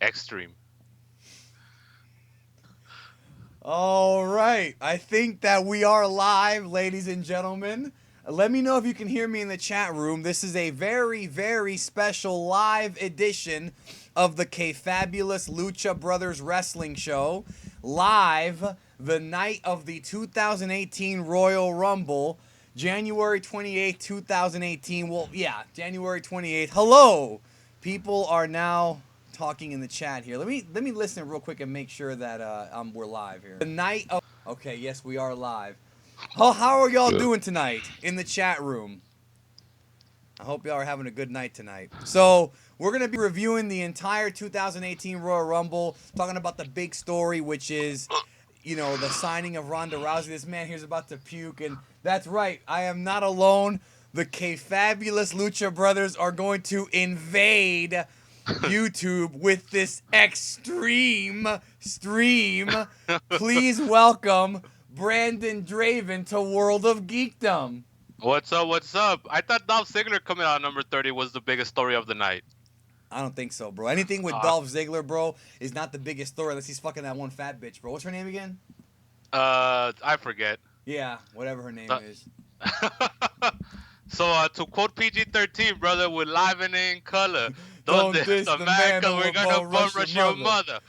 Extreme. All right. I think that we are live, ladies and gentlemen. Let me know if you can hear me in the chat room. This is a very, very special live edition of the K-Fabulous Lucha Brothers Wrestling Show. Live the night of the 2018 Royal Rumble, January 28th, 2018. Well, yeah, January 28th. Hello. People are now talking in the chat here. Let me listen real quick and make sure that we're live here. The night of Okay, yes, we are live. How are y'all doing tonight in the chat room? I hope y'all are having a good night tonight. So, we're going to be reviewing the entire 2018 Royal Rumble, talking about the big story, which is, the signing of Ronda Rousey. This man here's about to puke, and that's right, I am not alone. The K-Fabulous Lucha Brothers are going to invade YouTube with this extreme stream. Please welcome Brandon Draven to World of Geekdom. What's up? What's up? I thought Dolph Ziggler coming out number 30 was the biggest story of the night. I don't think so, bro. Anything with Dolph Ziggler, bro, is not the biggest story unless he's fucking that one fat bitch, bro. What's her name again? I forget. Yeah, whatever her name is. So, to quote PG-13, brother, we're live and in color. Don't diss the man, cause we're gonna bum rush your mother.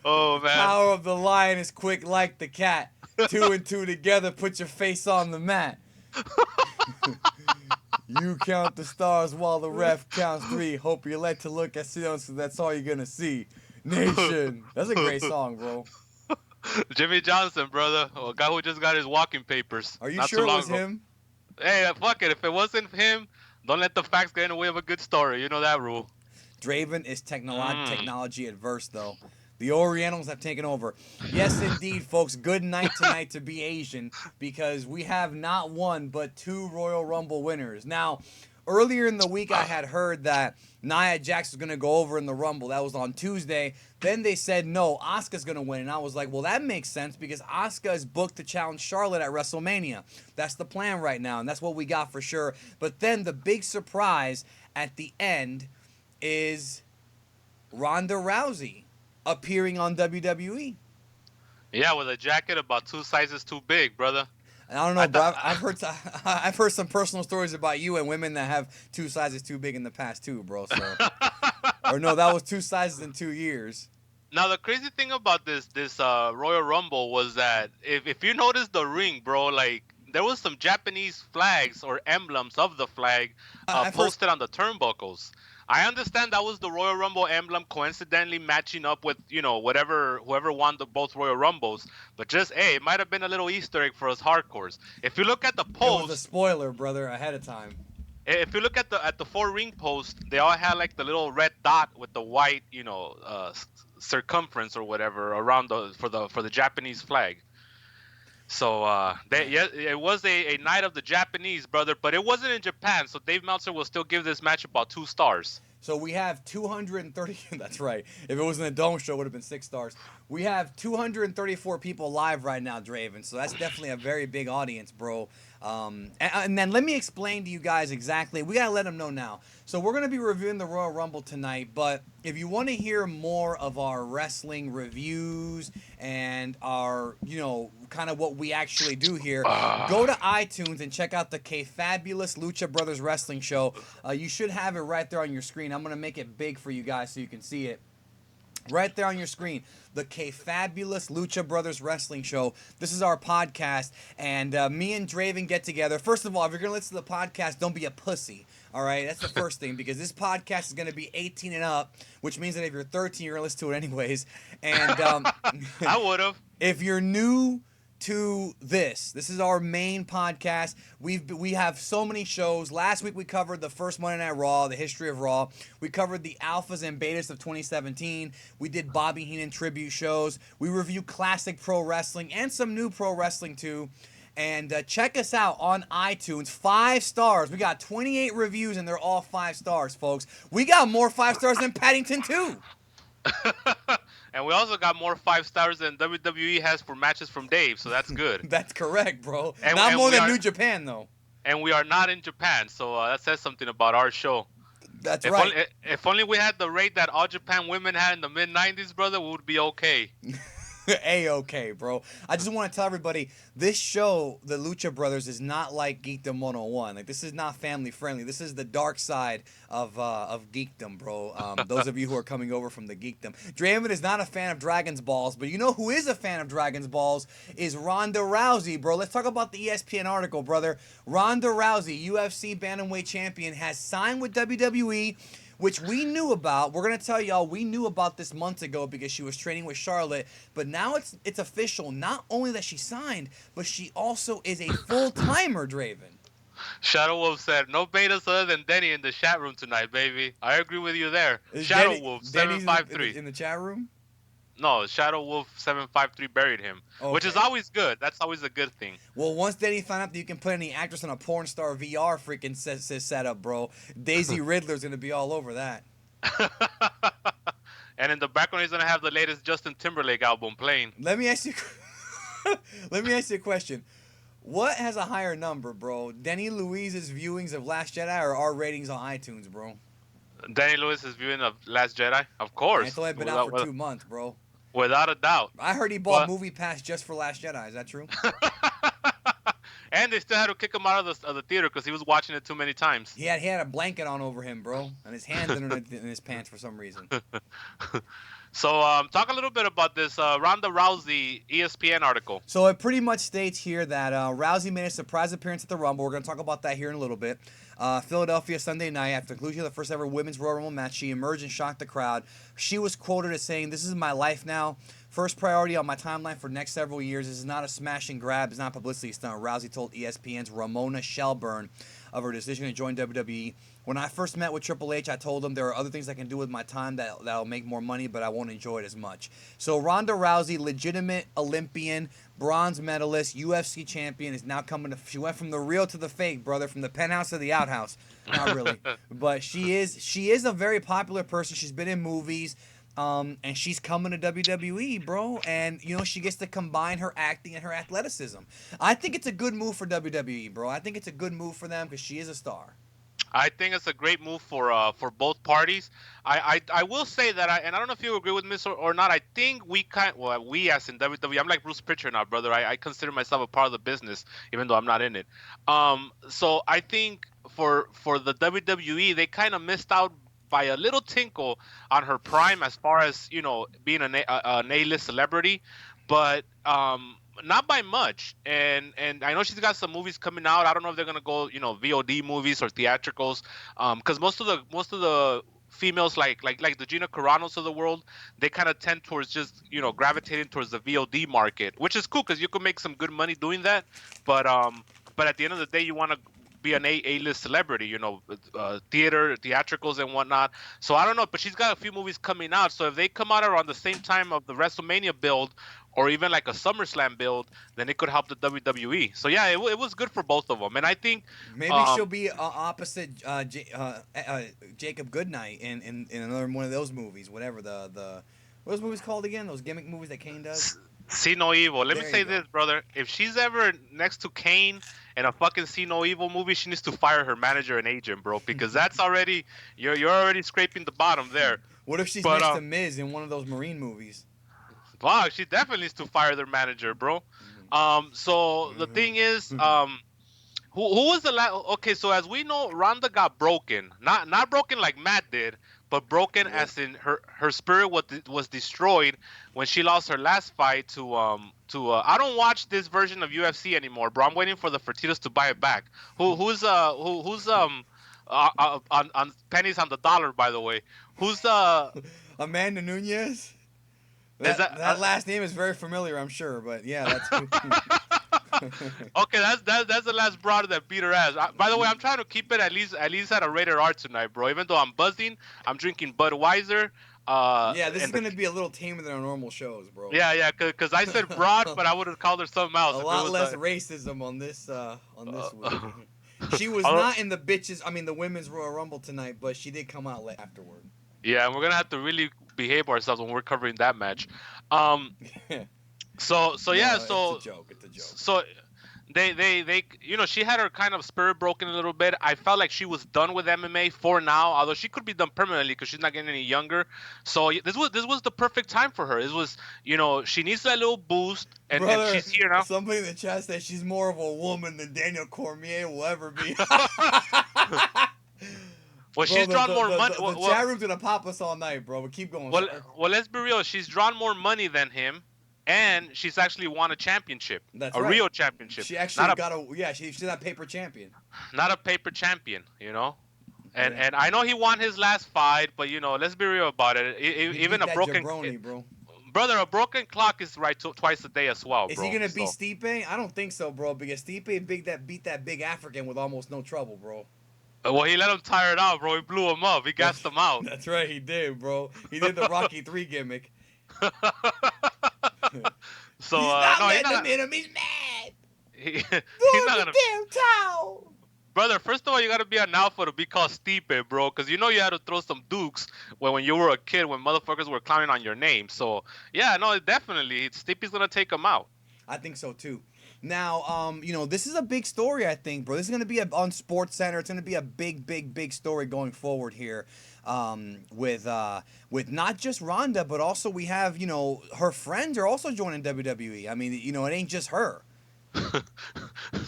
Oh, man. Power of the lion is quick like the cat. 2 and 2 together, put your face on the mat. You count the stars while the ref counts 3. Hope you're led to look at Sion, so that's all you're gonna see. Nation. That's a great song, bro. Jimmy Johnson, brother. A guy who just got his walking papers. Are you sure it was him? Hey, fuck it. If it wasn't him, don't let the facts get in the way of a good story. You know that rule. Draven is technology adverse, though. The Orientals have taken over. Yes, indeed, folks. Good night tonight to be Asian, because we have not one but 2 Royal Rumble winners. Now, earlier in the week, I had heard that Nia Jax was going to go over in the Rumble. That was on Tuesday. Then they said, no, Asuka's going to win. And I was like, well, that makes sense because Asuka is booked to challenge Charlotte at WrestleMania. That's the plan right now, and that's what we got for sure. But then the big surprise at the end is Ronda Rousey appearing on WWE. Yeah, with a jacket about 2 sizes too big, brother. I don't know, bro. I've heard some personal stories about you and women that have 2 sizes too big in the past too, bro. So, or no, that was 2 sizes in 2 years. Now the crazy thing about this Royal Rumble was that if you notice the ring, bro, like there was some Japanese flags or emblems of the flag posted on the turnbuckles. I understand that was the Royal Rumble emblem, coincidentally matching up with, whoever won both Royal Rumbles. But just, hey, it might have been a little Easter egg for us hardcores. If you look at the post, it was a spoiler, brother, ahead of time. If you look at the 4 ring posts, they all had like the little red dot with the white, circumference or whatever around for the Japanese flag. So it was a night of the Japanese, brother, but it wasn't in Japan. So Dave Meltzer will still give this match about 2 stars. So we have 230. That's right. If it was in a dome show, it would have been 6 stars. We have 234 people live right now, Draven. So that's definitely a very big audience, bro. And then let me explain to you guys exactly. We got to let them know now. So we're going to be reviewing the Royal Rumble tonight. But if you want to hear more of our wrestling reviews and our, kind of what we actually do here, go to iTunes and check out the K-Fabulous Lucha Brothers Wrestling Show. You should have it right there on your screen. I'm going to make it big for you guys so you can see it. Right there on your screen, the K-Fabulous Lucha Brothers Wrestling Show. This is our podcast, and me and Draven get together. First of all, if you're going to listen to the podcast, don't be a pussy, all right? That's the first thing, because this podcast is going to be 18 and up, which means that if you're 13, you're going to listen to it anyways. And I would have. If you're new to this is our main podcast. We have so many shows. Last week we covered the first Monday Night Raw, the history of Raw. We covered the Alphas and Betas of 2017. We did Bobby Heenan tribute shows. We review classic pro wrestling and some new pro wrestling too. And check us out on iTunes. 5 stars. We got 28 reviews and they're all 5 stars, folks. We got more 5 stars than Paddington 2. And we also got more 5 stars than WWE has for matches from Dave, so that's good. That's correct, bro. Not more than New Japan, though. And we are not in Japan, so that says something about our show. That's If right. only if only we had the rate that All Japan women had in the mid '90s, brother, we would be okay. A-okay, bro. I just want to tell everybody this show, the Lucha Brothers, is not like Geekdom 101. Like, this is not family friendly. This is the dark side of geekdom, bro. Those of you who are coming over from the geekdom. Draven is not a fan of Dragon's Balls, but you know who is a fan of Dragon's Balls is Ronda Rousey, bro. Let's talk about the ESPN article, brother. Ronda Rousey, UFC Bantamweight champion, has signed with WWE, which we knew about. We're gonna tell y'all we knew about this months ago because she was training with Charlotte. But now it's official. Not only that she signed, but she also is a full timer, Draven. Shadow Wolf said, "No betas other than Denny in the chat room tonight, baby." I agree with you there. Is Shadow Wolf Denny's 753. in the chat room? No, Shadow Wolf 753 buried him, which is Okay. always good. That's always a good thing. Well, once Denny found out that you can put any actress in a porn star VR freaking setup, bro, Daisy Riddler's gonna be all over that. And in the background, he's gonna have the latest Justin Timberlake album playing. Let me ask you. Let me ask you a question. What has a higher number, bro? Denny Louise's viewings of Last Jedi or our ratings on iTunes, bro? Danny Lewis is viewing of Last Jedi, of course. It's only been out for 2 months, bro. Without a doubt. I heard he bought Movie Pass just for Last Jedi. Is that true? And they still had to kick him out of the theater because he was watching it too many times. He had a blanket on over him, bro, and his hands in his pants for some reason. So talk a little bit about this Ronda Rousey ESPN article. So it pretty much states here that Rousey made a surprise appearance at the Rumble. We're going to talk about that here in a little bit. Philadelphia Sunday night, after the conclusion of the first ever women's Royal Rumble match, she emerged and shocked the crowd. She was quoted as saying, "This is my life now. First priority on my timeline for the next several years. This is not a smash and grab. It's not a publicity stunt." Rousey told ESPN's Ramona Shelburne of her decision to join WWE. "When I first met with Triple H, I told him there are other things I can do with my time that'll make more money, but I won't enjoy it as much." So Ronda Rousey, legitimate Olympian, bronze medalist, UFC champion, is now coming to. She went from the real to the fake, brother, from the penthouse to the outhouse. Not really, but she is a very popular person. She's been in movies. And she's coming to WWE, bro. And, you know, she gets to combine her acting and her athleticism. I think it's a good move for WWE, bro. I think it's a good move for them because she is a star. I think it's a great move for both parties. I will say that and I don't know if you agree with me or not. I think we as in WWE, I'm like Bruce Pritchard now, brother. I consider myself a part of the business, even though I'm not in it. So I think for the WWE, they kind of missed out by a little tinkle on her prime as far as, you know, being an A-list celebrity, but not by much. And I know she's got some movies coming out. I don't know if they're gonna go, you know, VOD movies or theatricals, because most of the females like the Gina Carano's of the world, they kind of tend towards just, you know, gravitating towards the VOD market, which is cool because you can make some good money doing that. But at the end of the day, you want to be an A-list celebrity, you know, theatricals and whatnot. So I don't know, but she's got a few movies coming out. So if they come out around the same time of the WrestleMania build, or even like a SummerSlam build, then it could help the WWE. So yeah, it was good for both of them. And I think maybe she'll be opposite Jacob Goodnight in another one of those movies, whatever the what are those movies called again? Those gimmick movies that Kane does. See No Evil. Let me say go. this, brother. If she's ever next to Kane in a fucking See No Evil movie, she needs to fire her manager and agent, bro, because that's already you're already scraping the bottom there. What if she's next to Miz in one of those Marine movies? Wow, she definitely needs to fire their manager, bro. So the thing is, who was the last? Okay, so as we know, Ronda got broken. Not broken like Matt did, but broken as in her spirit was destroyed when she lost her last fight to I don't watch this version of UFC anymore, bro. I'm waiting for the Fertitas to buy it back. Who's on pennies on the dollar, by the way? Who's Amanda Nunes? That last name is very familiar, I'm sure, but yeah, that's okay. That's the last broad that beat her ass. By the way, I'm trying to keep it at least at a rated R tonight, bro. Even though I'm buzzing, I'm drinking Budweiser. Yeah, this is gonna be a little tamer than our normal shows, bro. Yeah, because I said broad, but I would have called her something else. A lot less racism on this week. She was not in the women's Royal Rumble tonight, but she did come out afterward. Yeah, and we're gonna have to really behave ourselves when we're covering that match. So It's a joke. she had her kind of spirit broken a little bit. I felt like she was done with MMA for now, although she could be done permanently because she's not getting any younger. So this was the perfect time for her. It was, she needs that little boost, and Brother, she's here now. somebody in the chat said she's more of a woman than Daniel Cormier will ever be. Well, Bro, she's drawn more money. the chat room's gonna pop us all night, bro. But keep going, Well, sir. well, let's be real. She's drawn more money than him, and she's actually won a championship, That's a right. real championship. She actually not got she's not paper champion. not a paper champion, And Yeah. and I know he won his last fight, but let's be real about it. He Even beat a that broken jabroni, bro. brother, a broken clock is right twice a day as well, Is bro. he gonna beat So, Stipe? I don't think so, bro. Because Stipe beat that big African with almost no trouble, bro. well, he let him tire it out, bro. He blew him up. He gassed him out. That's right, he did, bro. He did the Rocky 3 gimmick. So He's not no, letting him hit him. He's mad. he's Throw not the gonna. damn towel. Brother, first of all, you gotta be an alpha to be called Stipe, bro, because you had to throw some dukes when you were a kid, when motherfuckers were clowning on your name. So yeah, no, definitely, Stipe's gonna take him out. I think so too. Now, this is a big story. I think, bro. This is gonna be on Sports Center. It's gonna be a big, big, big story going forward here. With not just Ronda, but also we have her friends are also joining WWE. I mean, it ain't just her.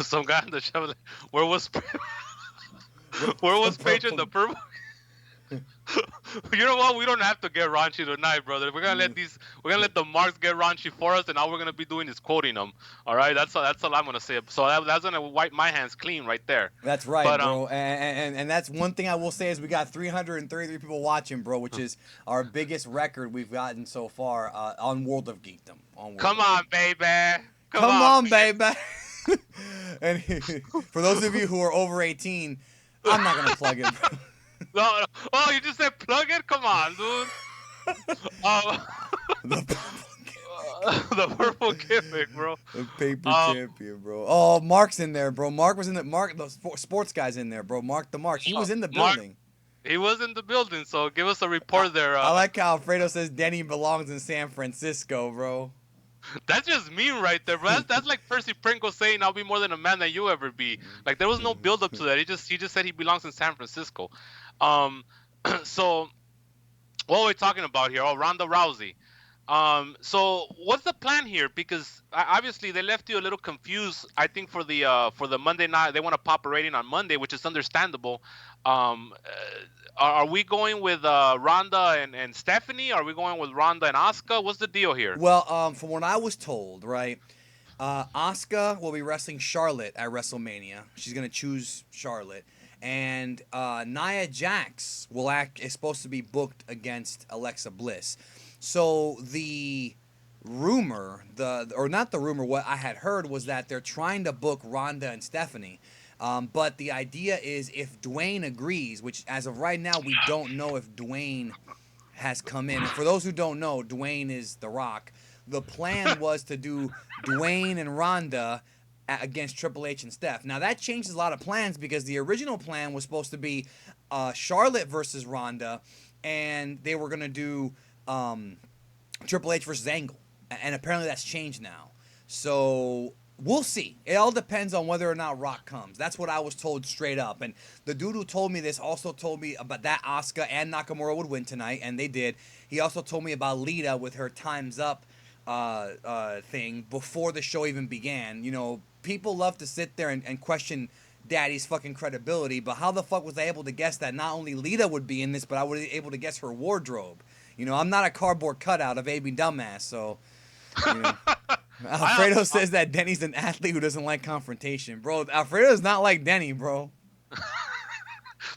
Some guy in the show, like, where was Paige in the purple? You know what? We don't have to get raunchy tonight, brother. We're gonna let the marks get raunchy for us, and all we're gonna be doing is quoting them. All right, that's all I'm gonna say. So that's gonna wipe my hands clean right there. That's right, But bro. And that's one thing I will say is we got 333 people watching, bro, which is our biggest record we've gotten so far on World of Geekdom. Come on, baby. Come on, baby. And for those of you who are over 18, I'm not gonna plug it, bro. No, oh, you just said plug it? Come on, dude. The purple gimmick, bro. The paper champion, bro. Oh, Mark's in there, bro. Mark was in the sports guy's in there, bro. Mark the Mark. He was in the building. He was in the building, so give us a report there. I like how Alfredo says Denny belongs in San Francisco, bro. That's just mean right there, bro. That's like Percy Pringle saying I'll be more than a man than you ever be. Like there was no build up to that. He just said he belongs in San Francisco. So what are we talking about here? Oh, Ronda Rousey. So what's the plan here? Because obviously they left you a little confused. I think for the Monday night, they want to pop a rating on Monday, which is understandable. Are we going with Ronda and Stephanie? Are we going with Ronda and Asuka? What's the deal here? Well, from what I was told, right, Asuka will be wrestling Charlotte at WrestleMania. She's gonna choose Charlotte, and Nia Jax is supposed to be booked against Alexa Bliss. So the rumor, what I had heard was that they're trying to book Ronda and Stephanie. But the idea is if Dwayne agrees, which as of right now we don't know if Dwayne has come in. And for those who don't know, Dwayne is The Rock. The plan was to do Dwayne and Ronda against Triple H and Steph. Now that changes a lot of plans because the original plan was supposed to be Charlotte versus Ronda, and they were gonna do Triple H versus Angle, and apparently that's changed now. So we'll see. It all depends on whether or not Rock comes. That's what I was told straight up. And the dude who told me this also told me about that Asuka and Nakamura would win tonight, and they did. He also told me about Lita with her Time's Up thing before the show even began. People love to sit there and question Daddy's fucking credibility, but how the fuck was I able to guess that not only Lita would be in this, but I was able to guess her wardrobe? I'm not a cardboard cutout of AB Dumbass, so. Alfredo says that Denny's an athlete who doesn't like confrontation. Bro, Alfredo's not like Denny, bro.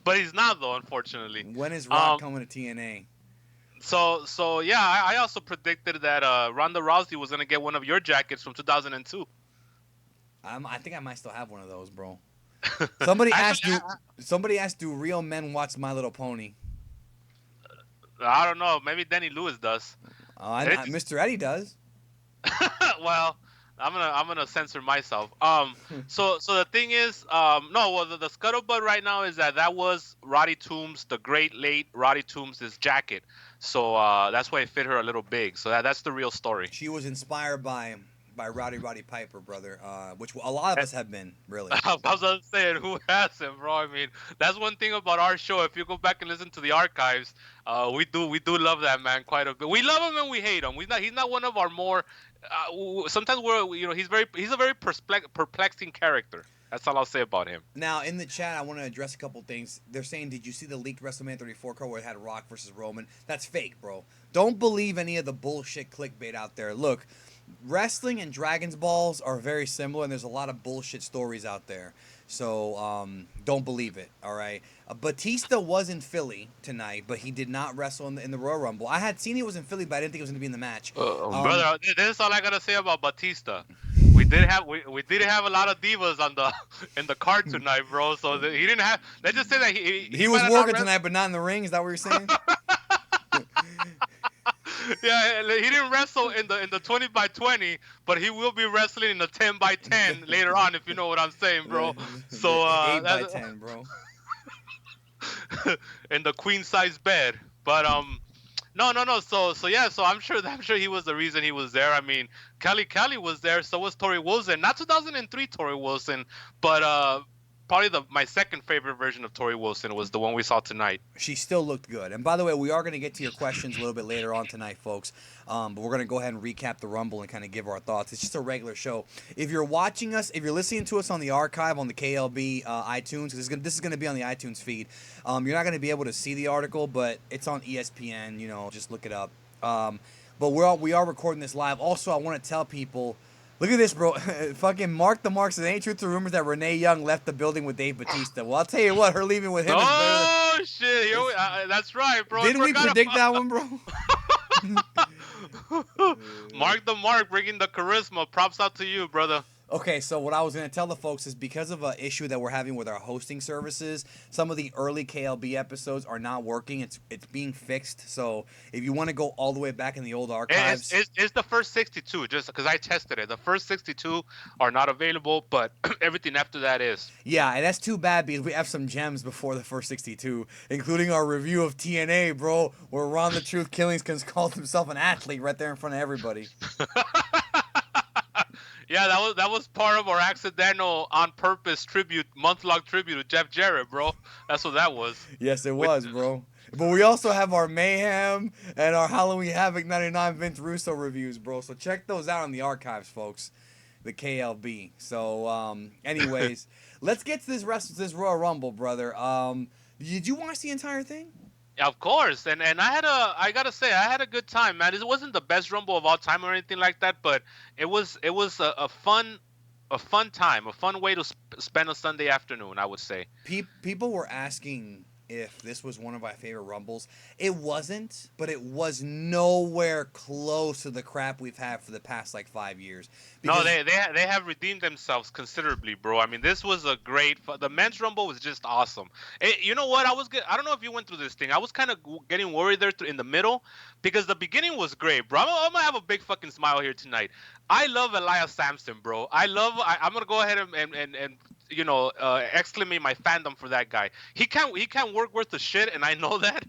But he's not, though, unfortunately. When is Rock coming to TNA? So yeah, I also predicted that Ronda Rousey was going to get one of your jackets from 2002. I think I might still have one of those, bro. Somebody asked, do real men watch My Little Pony? I don't know. Maybe Denny Lewis does. Mr. Eddie does. Well, I'm gonna censor myself. So the thing is, the scuttlebutt right now is that was Roddy Toombs, the great late Roddy Toombs' jacket. So that's why it fit her a little big. So that's the real story. She was inspired by by Roddy Piper, brother. Which a lot of us have been, really. I was saying, who hasn't, bro? I mean, that's one thing about our show. If you go back and listen to the archives, we do love that man quite a bit. We love him and we hate him. He's not one of our more. Sometimes he's a very perplexing character. That's all I'll say about him. Now, in the chat, I want to address a couple things. They're saying, did you see the leaked WrestleMania 34 card where it had Rock versus Roman? That's fake, bro. Don't believe any of the bullshit clickbait out there. Look, wrestling and Dragon's Balls are very similar, and there's a lot of bullshit stories out there. So, don't believe it, all right? Batista was in Philly tonight, but he did not wrestle in the Royal Rumble. I had seen he was in Philly, but I didn't think he was going to be in the match. Brother, this is all I got to say about Batista. We did have a lot of divas on the in the card tonight, bro. So he didn't have. Let's just say that he was working tonight, but not in the ring. Is that what you're saying? Yeah, he didn't wrestle in the 20x20, but he will be wrestling in the 10x10 later on, if you know what I'm saying, bro. So 8x10, bro. In the queen size bed, but no. So yeah. So I'm sure he was the reason he was there. I mean, Kelly was there. So was Tori Wilson. Not 2003 Tori Wilson, but probably my second favorite version of Tori Wilson was the one we saw tonight. She still looked good. And by the way, we are going to get to your questions a little bit later on tonight, folks. But we're going to go ahead and recap the Rumble and kind of give our thoughts. It's just a regular show. If you're watching us, if you're listening to us on the archive on the KLB iTunes, this is going to be on the iTunes feed. You're not going to be able to see the article, but it's on ESPN. You know, just look it up. But we are recording this live. Also, I want to tell people. Look at this, bro. Fucking Mark the Mark says, ain't truth to rumors that Renee Young left the building with Dave Batista. Well, I'll tell you what, her leaving with him is better. Oh, shit. That's right, bro. Didn't we predict that one, bro? Mark the Mark bringing the charisma. Props out to you, brother. Okay, so what I was going to tell the folks is because of an issue that we're having with our hosting services, some of the early KLB episodes are not working. It's being fixed. So if you want to go all the way back in the old archives. It's the first 62, just because I tested it. The first 62 are not available, but everything after that is. Yeah, and that's too bad because we have some gems before the first 62, including our review of TNA, bro, where Ron the Truth Killings calls himself an athlete right there in front of everybody. Yeah, that was part of our accidental, on purpose month-long tribute to Jeff Jarrett, bro. That's what that was. Yes, it was, bro. But we also have our Mayhem and our Halloween Havoc 99 Vince Russo reviews, bro. So check those out in the archives, folks. The KLB. So, anyways, let's get to this Royal Rumble, brother. Did you watch the entire thing? Of course, and I gotta say I had a good time, man. It wasn't the best Rumble of all time or anything like that, but it was a fun time, a fun way to spend a Sunday afternoon, I would say. People were asking if this was one of my favorite Rumbles. It wasn't, but it was nowhere close to the crap we've had for the past 5 years. No, they have redeemed themselves considerably, bro. I mean, this was a great. The men's Rumble was just awesome. You know what? I don't know if you went through this thing. I was kind of getting worried there in the middle because the beginning was great, bro. I'm gonna have a big fucking smile here tonight. I love Elias Sampson, bro. I'm gonna go ahead and exclaimate my fandom for that guy. He can't work worth the shit, and I know that.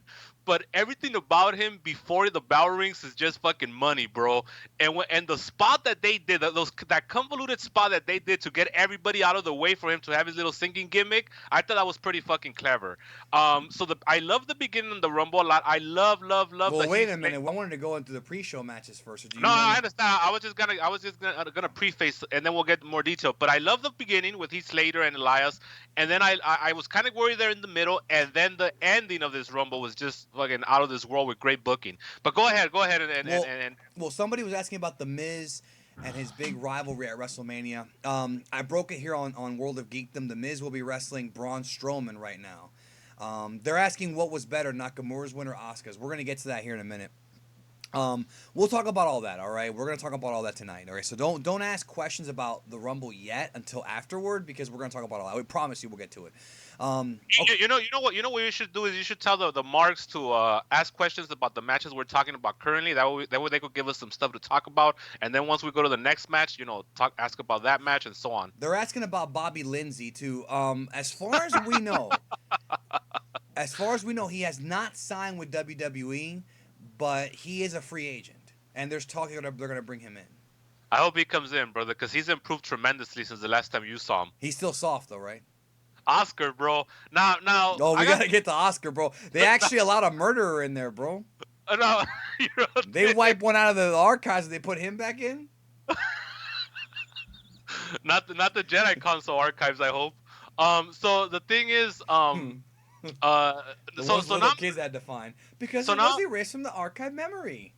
But everything about him before the bell rings is just fucking money, bro. And the spot that they did, that convoluted spot that they did to get everybody out of the way for him to have his little singing gimmick, I thought that was pretty fucking clever. I love the beginning of the Rumble a lot. I love. Well, wait a minute. I wanted to go into the pre-show matches first. I understand. I was just gonna preface, and then we'll get more detail. But I love the beginning with Heath Slater and Elias, and then I was kind of worried there in the middle, and then the ending of this Rumble was just fucking out of this world with great booking. But go ahead and well, somebody was asking about The Miz and his big rivalry at WrestleMania. I broke it here on World of Geekdom. The Miz will be wrestling Braun Strowman right now. They're asking what was better, Nakamura's win or Asuka's. We're gonna get to that here in a minute. We'll talk about all that, all right? We're going to talk about all that tonight, all right? So don't ask questions about the Rumble yet until afterward because we're going to talk about all that. We promise you we'll get to it. Okay. You know what you should do is you should tell the marks to ask questions about the matches we're talking about currently. That way they could give us some stuff to talk about, and then once we go to the next match, ask about that match and so on. They're asking about Bobby Lindsay too. As far as we know, he has not signed with WWE. But he is a free agent, and there's talk they're going to bring him in. I hope he comes in, brother, because he's improved tremendously since the last time you saw him. He's still soft though, right? Oscar, bro. Now, Oh, I we got gotta get to Oscar, bro. They actually allowed a murderer in there, bro. no, They wipe one out of the archives and they put him back in. not the Jedi console archives. I hope. So the thing is, uh, The so ones so little now, kids had to find because so it was now, erased from the archive memory.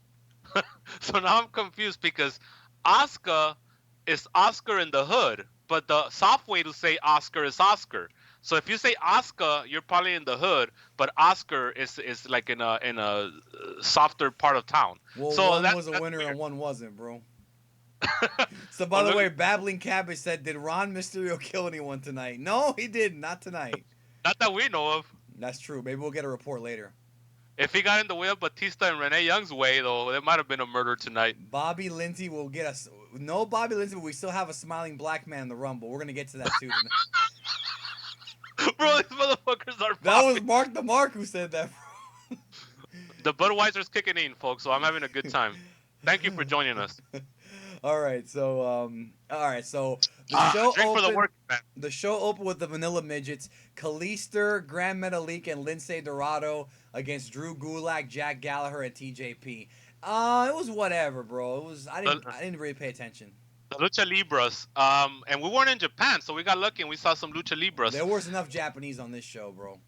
so now I'm confused because Oscar is Oscar in the hood, but the soft way to say Oscar is Oscar. So if you say Oscar, you're probably in the hood, but Oscar is like in a softer part of town. Well, So one that's was a that's winner weird. and one wasn't, bro. So, Oh, by the look, way, Babbling Cabbage said, "Did Ron Mysterio kill anyone tonight?" No, he did not tonight. not that we know of. That's true. Maybe we'll get a report later. If he got in the way of Batista and Renee Young's way, though, it might have been a murder tonight. Bobby Lindsay will get us. No Bobby Lindsay, but we still have a smiling black man in the Rumble. We're gonna get to that too. Bro, these motherfuckers are That was popping. Mark the Mark who said that, bro. The Budweiser's kicking in, folks, so I'm having a good time. Thank you for joining us. All right, so the show Drink for the opened. work, man. The show opened with the Vanilla Midgets, Kalister, Grand Metalik, and Lince Dorado against Drew Gulak, Jack Gallagher, and TJP. It was whatever, bro. It was I didn't really pay attention. The Lucha Libras. And we weren't in Japan, so we got lucky and we saw some Lucha Libras. There was enough Japanese on this show, bro.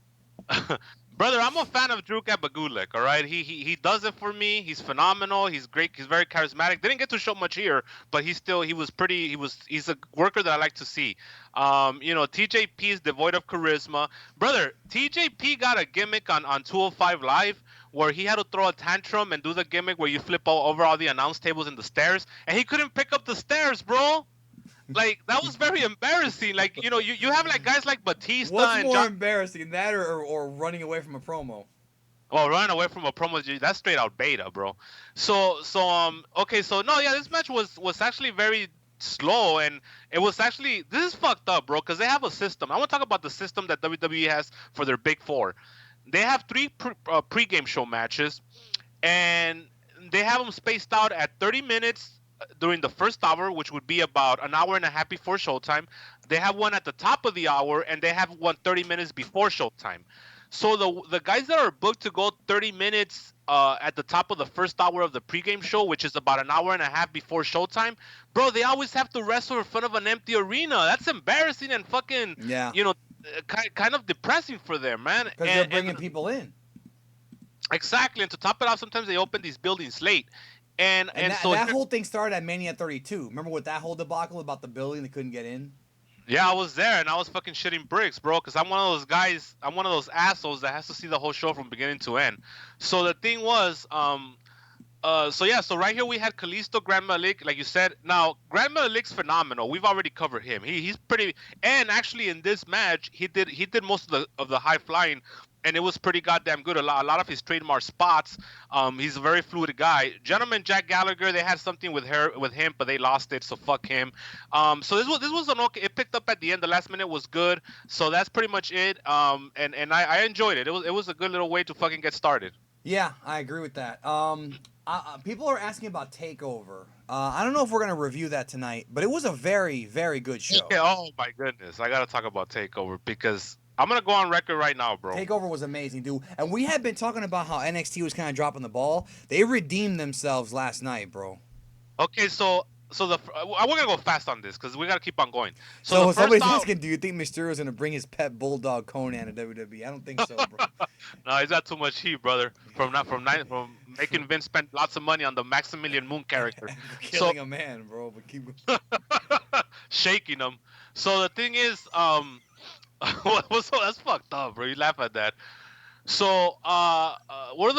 Brother, I'm a fan of Drew Gulak, all right? He does it for me. He's phenomenal. He's great. He's very charismatic. Didn't get to show much here, but he's a worker that I like to see. TJP is devoid of charisma. Brother, TJP got a gimmick on 205 Live where he had to throw a tantrum and do the gimmick where you flip over all the announce tables and the stairs, and he couldn't pick up the stairs, bro. Like, that was very embarrassing. Like, you have like guys like Batista What's and more embarrassing, that or running away from a promo? Well, running away from a promo, that's straight out beta, bro. Okay, so no, yeah, this match was actually very slow, and it was actually, this is fucked up, bro, because they have a system. I want to talk about the system that WWE has for their Big Four. They have three pre-game show matches, and they have them spaced out at 30 minutes during the first hour, which would be about an hour and a half before showtime. They have one at the top of the hour, and they have one 30 minutes before showtime. So the guys that are booked to go 30 minutes at the top of the first hour of the pregame show, which is about an hour and a half before showtime, bro, they always have to wrestle in front of an empty arena. That's embarrassing and fucking, kind of depressing for them, man. Because they're bringing people in. Exactly, and to top it off, sometimes they open these buildings late. And so that whole thing started at Mania 32. Remember what that whole debacle about the building they couldn't get in? Yeah, I was there, and I was fucking shitting bricks, bro, because I'm one of those guys, I'm one of those assholes that has to see the whole show from beginning to end. So the thing was, so right here we had Kalisto, Grand Malik, like you said. Now, Grand Malik's phenomenal. We've already covered him. He's pretty, and actually in this match, he did most of the high flying, and it was pretty goddamn good. A lot of his trademark spots. He's a very fluid guy. Gentleman Jack Gallagher, they had something with him, but they lost it, so fuck him. So this was an okay. It picked up at the end. The last minute was good. So that's pretty much it. And I enjoyed it. It was a good little way to fucking get started. Yeah, I agree with that. People are asking about Takeover. I don't know if we're gonna review that tonight, but it was a very, very good show. Okay, oh my goodness, I gotta talk about Takeover because I'm gonna go on record right now, bro. Takeover was amazing, dude. And we had been talking about how NXT was kind of dropping the ball. They redeemed themselves last night, bro. Okay, so we're gonna go fast on this because we gotta keep on going. So somebody's asking, do you think Mysterio's gonna bring his pet bulldog Conan to WWE? I don't think so, bro. No, he's got too much heat, brother. From making Vince spend lots of money on the Maximilian Moon character, killing a man, bro. But keep shaking him. So the thing is, that's fucked up, bro. You laugh at that. So NXT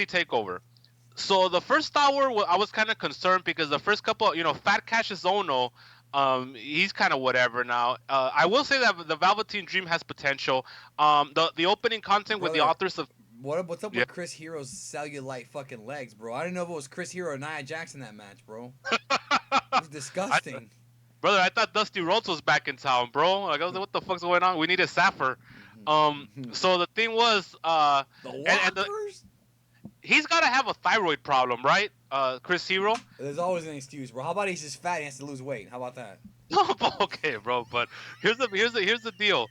Takeover. So the first hour, I was kind of concerned because the first couple, Fat Cassius Ono, he's kind of whatever now. I will say that the Velveteen Dream has potential. The opening content with the authors of what's up with Chris Hero's cellulite fucking legs, bro? I didn't know if it was Chris Hero or Nia Jax in that match, bro. It was disgusting. Brother, I thought Dusty Rhodes was back in town, bro. Like, I was like, what the fuck's going on? We need a Sapphire. So the thing was, the Walkers? he's got to have a thyroid problem, right? Chris Hero. There's always an excuse, bro. How about he's just fat and he has to lose weight? How about that? Okay, bro. But here's the deal.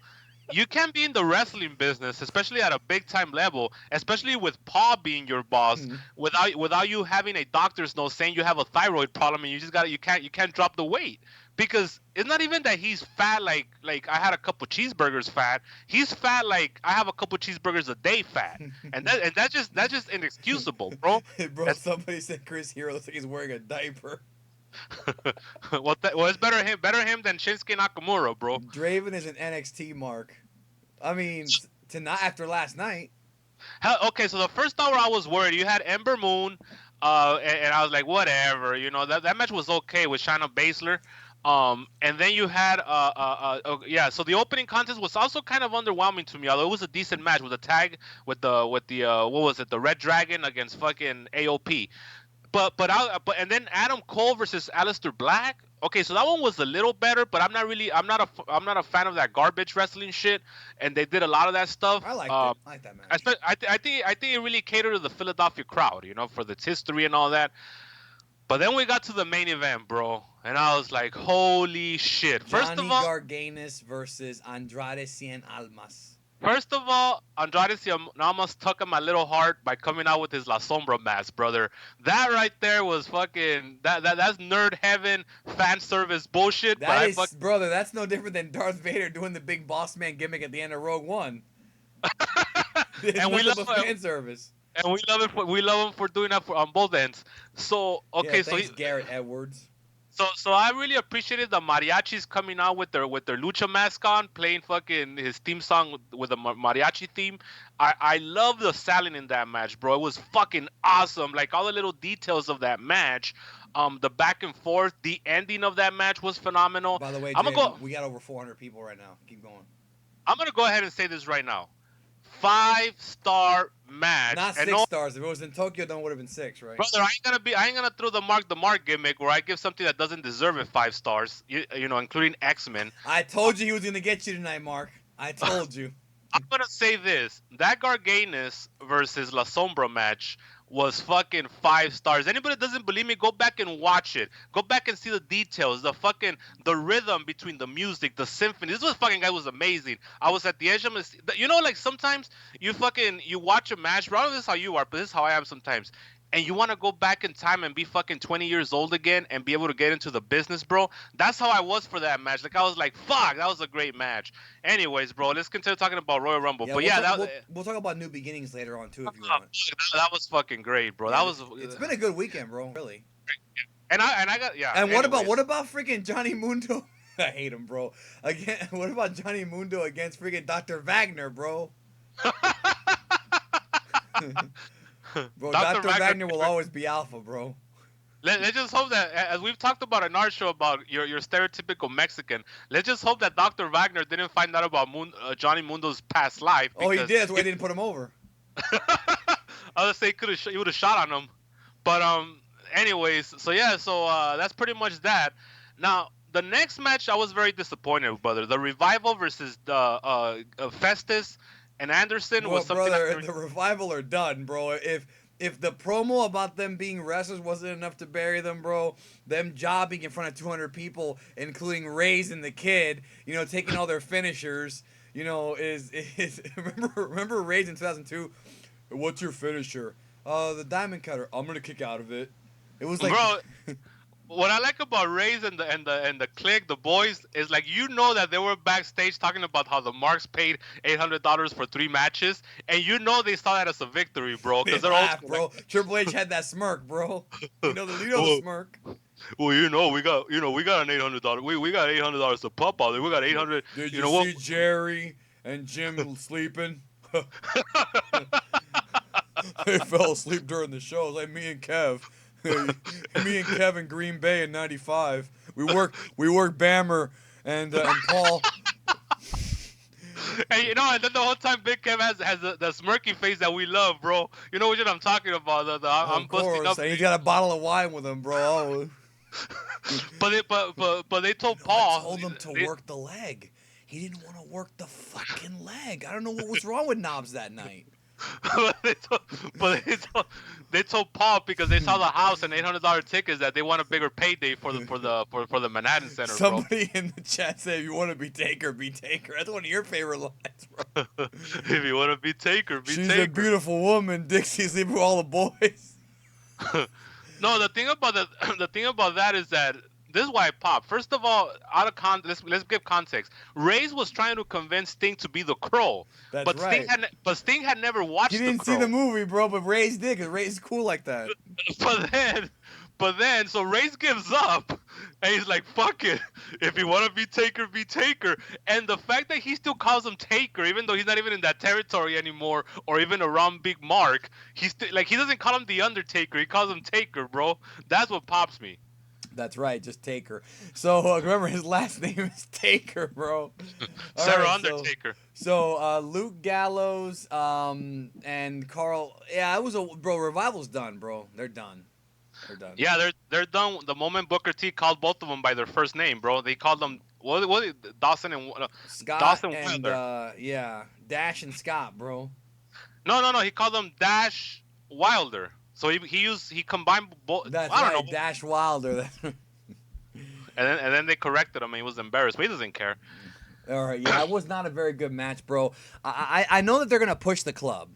You can't be in the wrestling business, especially at a big time level, especially with Paul being your boss, without you having a doctor's note saying you have a thyroid problem and you can't drop the weight. Because it's not even that he's fat like I had a couple cheeseburgers fat. He's fat like I have a couple cheeseburgers a day fat. And that's just inexcusable, bro. Bro, somebody said Chris Hero looks like he's wearing a diaper. Well, it's better him than Schinsky Nakamura, bro. Draven is an NXT mark. I mean, to not after last night. Okay, so the first hour I was worried. You had Ember Moon, and I was like, whatever, that match was okay with Shayna Baszler. And then you had yeah. So the opening contest was also kind of underwhelming to me, although it was a decent match with a tag with the what was it, the Red Dragon against fucking AOP. And then Adam Cole versus Alistair Black. Okay, so that one was a little better, but I'm not a fan of that garbage wrestling shit, and they did a lot of that stuff. I liked it. I like that match. I think it really catered to the Philadelphia crowd, for its history and all that. But then we got to the main event, bro, and I was like, holy shit! First Johnny of all, Garganis versus Andrade Cien Almas. First of all, Andrade Cien took him a little hard by coming out with his La Sombra mask, brother. That right there was fucking that's nerd heaven fan service bullshit. Brother, that's no different than Darth Vader doing the big boss man gimmick at the end of Rogue One. And we love fan service. And we love him for doing that on both ends. So okay, thanks, Garrett Edwards. So I really appreciated the mariachis coming out with their lucha mask on, playing fucking his theme song with the mariachi theme. I love the selling in that match, bro. It was fucking awesome. Like all the little details of that match, the back and forth, the ending of that match was phenomenal. By the way, we got over 400 people right now. Keep going. I'm gonna go ahead and say this right now. 5-star match. Not 6 stars. If it was in Tokyo, then it would have been 6, right? Brother, I ain't gonna throw the mark gimmick where I give something that doesn't deserve it 5 stars. Including X-Men. I told you he was gonna get you tonight, Mark. I told you. I'm gonna say this: that Garganis versus La Sombra match was fucking 5 stars. Anybody that doesn't believe me, go back and watch it. Go back and see the details, the rhythm between the music, the symphony. This fucking guy was amazing. I was at the edge of my seat. Like sometimes you watch a match. I don't know if this is how you are, but this is how I am sometimes. And you want to go back in time and be fucking 20 years old again and be able to get into the business, bro. That's how I was for that match. Like I was like, fuck, that was a great match. Anyways, bro, let's continue talking about Royal Rumble. We'll talk about New Beginnings later on too if you want. That was fucking great, bro. It's been a good weekend, bro. Really. And I got And what about freaking Johnny Mundo? I hate him, bro. Again, what about Johnny Mundo against freaking Dr. Wagner, bro? Bro, Dr. Wagner will always be alpha, bro. Let's just hope that, as we've talked about in our show about your stereotypical Mexican, let's just hope that Dr. Wagner didn't find out about Johnny Mundo's past life. Oh, he did. That's why he didn't put him over. I was say he would have shot on him. But anyways, so that's pretty much that. Now, the next match I was very disappointed with, brother. The Revival versus the Festus and Anderson was something. Brother, the Revival are done, bro. If the promo about them being wrestlers wasn't enough to bury them, bro, them jobbing in front of 200 people, including Reyes and the Kid, taking all their finishers, is remember Reyes in 2002? What's your finisher? The Diamond Cutter. I'm gonna kick out of it. It was like, bro. What I like about Reyes and the Clique, the boys, is like that they were backstage talking about how the Marks paid $800 for 3 matches, and they saw that as a victory, bro. Because they're all bro. Triple H had that smirk, bro. The smirk. Well, we got an $800. We got $800 to pop out there. We got 800. Did you see Jerry and Jim sleeping? They fell asleep during the show, like me and Kev. Me and Kevin Green Bay in '95. We work Bammer and Paul. And and then the whole time Big Kev has the smirky face that we love, bro. You know what I'm talking about? I'm busting up. And he's got a bottle of wine with him, bro. But they told Paul. I told him to work the leg. He didn't want to work the fucking leg. I don't know what was wrong with Knobs that night. but they told Paul because they saw the house and $800 tickets that they want a bigger payday for the Manhattan Center, bro. Somebody in the chat said, if you want to be Taker, be Taker. That's one of your favorite lines, bro. If you want to be Taker, be She's Taker. a beautiful woman. Dixie's leaving with all the boys. No, the thing about the thing about that is that this is why it popped. First of all, let's give context. Reyes was trying to convince Sting to be the Crow, That's but right. Sting had never watched. He didn't see the movie, bro, but Reyes did, because Reyes is cool like that. But then, so Reyes gives up, and he's like, "Fuck it. If you want to be Taker, be Taker." And the fact that he still calls him Taker, even though he's not even in that territory anymore, or even around Big Mark, he doesn't call him the Undertaker. He calls him Taker, bro. That's what pops me. That's right, just Taker. So remember, his last name is Taker, bro. Sarah right, Undertaker. So Luke Gallows, and Carl. Yeah, it was bro. Revival's done, bro. They're done. They're done. Yeah, they're done. The moment Booker T called both of them by their first name, bro, they called them what Dawson and Scott Dawson and yeah, Dash and Scott, bro. No. He called them Dash Wilder. So he combined both. That's I don't right, know. Dash Wilder. and then they corrected him, and he was embarrassed, but he doesn't care. All right, yeah, it was not a very good match, bro. I know that they're gonna push the club,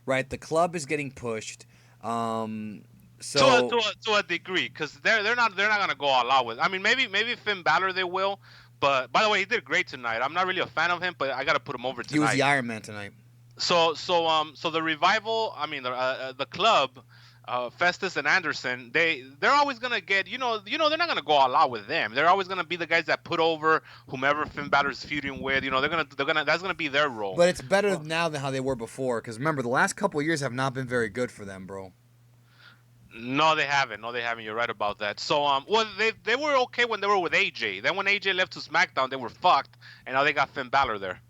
right? The club is getting pushed. So to a degree, because they're not gonna go all out with. I mean, maybe Finn Balor they will, but by the way, he did great tonight. I'm not really a fan of him, but I gotta put him over tonight. He was the Iron Man tonight. So the Revival, I mean the club, Festus and Anderson, they're always gonna get they're not gonna go all out with them. They're always gonna be the guys that put over whomever Finn Balor's feuding with. That's gonna be their role. But it's better now than how they were before, because remember the last couple of years have not been very good for them, bro. No, they haven't. You're right about that. So, they were okay when they were with AJ. Then when AJ left to SmackDown, they were fucked, and now they got Finn Balor there.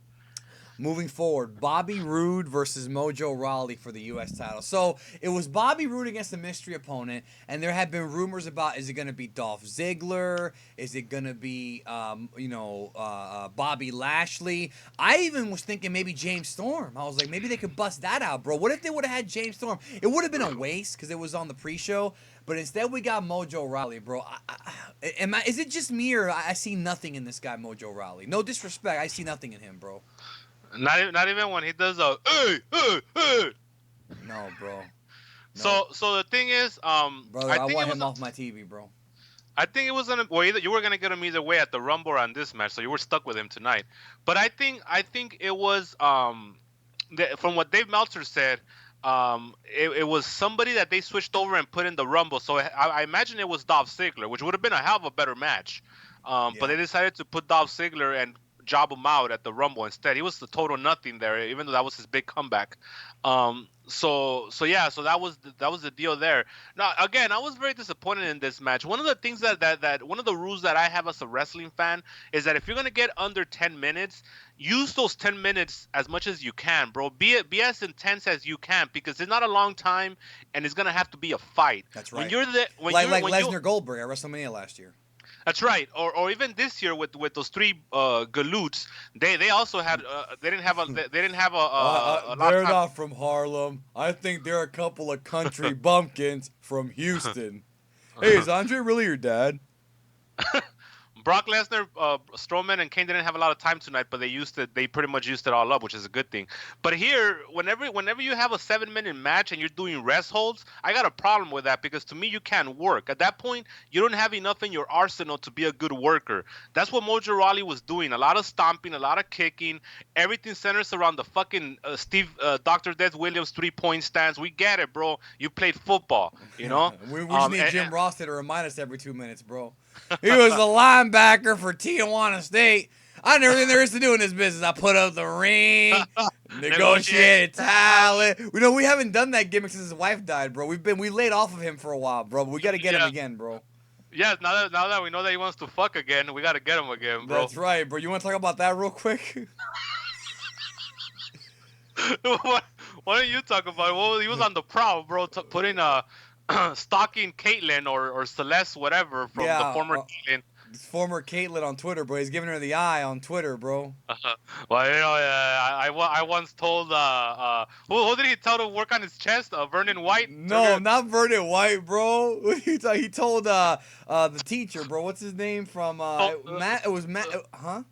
Moving forward, Bobby Roode versus Mojo Raleigh for the U.S. title. So it was Bobby Roode against a mystery opponent, and there had been rumors about, is it going to be Dolph Ziggler? Is it going to be, Bobby Lashley? I even was thinking maybe James Storm. I was like, maybe they could bust that out, bro. What if they would have had James Storm? It would have been a waste because it was on the pre-show, but instead we got Mojo Raleigh, bro. Is it just me, or I see nothing in this guy, Mojo Raleigh? No disrespect, I see nothing in him, bro. Not even when he does a hey. No, bro. No. So the thing is, brother, I want him off my TV, bro. I think it was you were gonna get him either way at the Rumble or on this match, so you were stuck with him tonight. But I think it was from what Dave Meltzer said, it was somebody that they switched over and put in the Rumble. So I imagine it was Dolph Ziggler, which would have been a hell of a better match. But they decided to put Dolph Ziggler and job him out at the Rumble instead. He was the total nothing there, even though that was his big comeback. So that was the deal there. Now again, I was very disappointed in this match. One of the things that one of the rules that I have as a wrestling fan is that if you're gonna get under 10 minutes, use those 10 minutes as much as you can, bro. Be as intense as you can, because it's not a long time and it's gonna have to be a fight. That's right. When you're like Lesnar Goldberg at WrestleMania last year. That's right, or even this year with those three galoots, they also had they didn't have a they're not from Harlem. I think they're a couple of country bumpkins from Houston. Hey, is Andre really your dad? Brock Lesnar, Strowman, and Kane didn't have a lot of time tonight, but they pretty much used it all up, which is a good thing. But here, whenever you have a 7-minute match and you're doing rest holds, I got a problem with that, because to me you can't work. At that point, you don't have enough in your arsenal to be a good worker. That's what Mojo Rawley was doing. A lot of stomping, a lot of kicking. Everything centers around the fucking Dr. Death Williams 3-point stance. We get it, bro. You played football, you know? we just need Jim Ross to remind us every 2 minutes, bro. He was a linebacker for Tijuana State. I know everything there is to do in this business. I put up the ring, negotiated talent. We haven't done that gimmick since his wife died, bro. We laid off of him for a while, bro. But we got to get him again, bro. Yeah, now that we know that he wants to fuck again, we got to get him again, bro. That's right, bro. You want to talk about that real quick? Why don't you talk about it? Well, he was on the prowl, bro, putting stalking Caitlyn or Celeste, whatever, from the former Caitlyn. Former Caitlyn on Twitter, bro. He's giving her the eye on Twitter, bro. Well, I once told who did he tell to work on his chest? Vernon White. No, not Vernon White, bro. He told the teacher, bro. What's his name from Matt? It was Matt. Huh?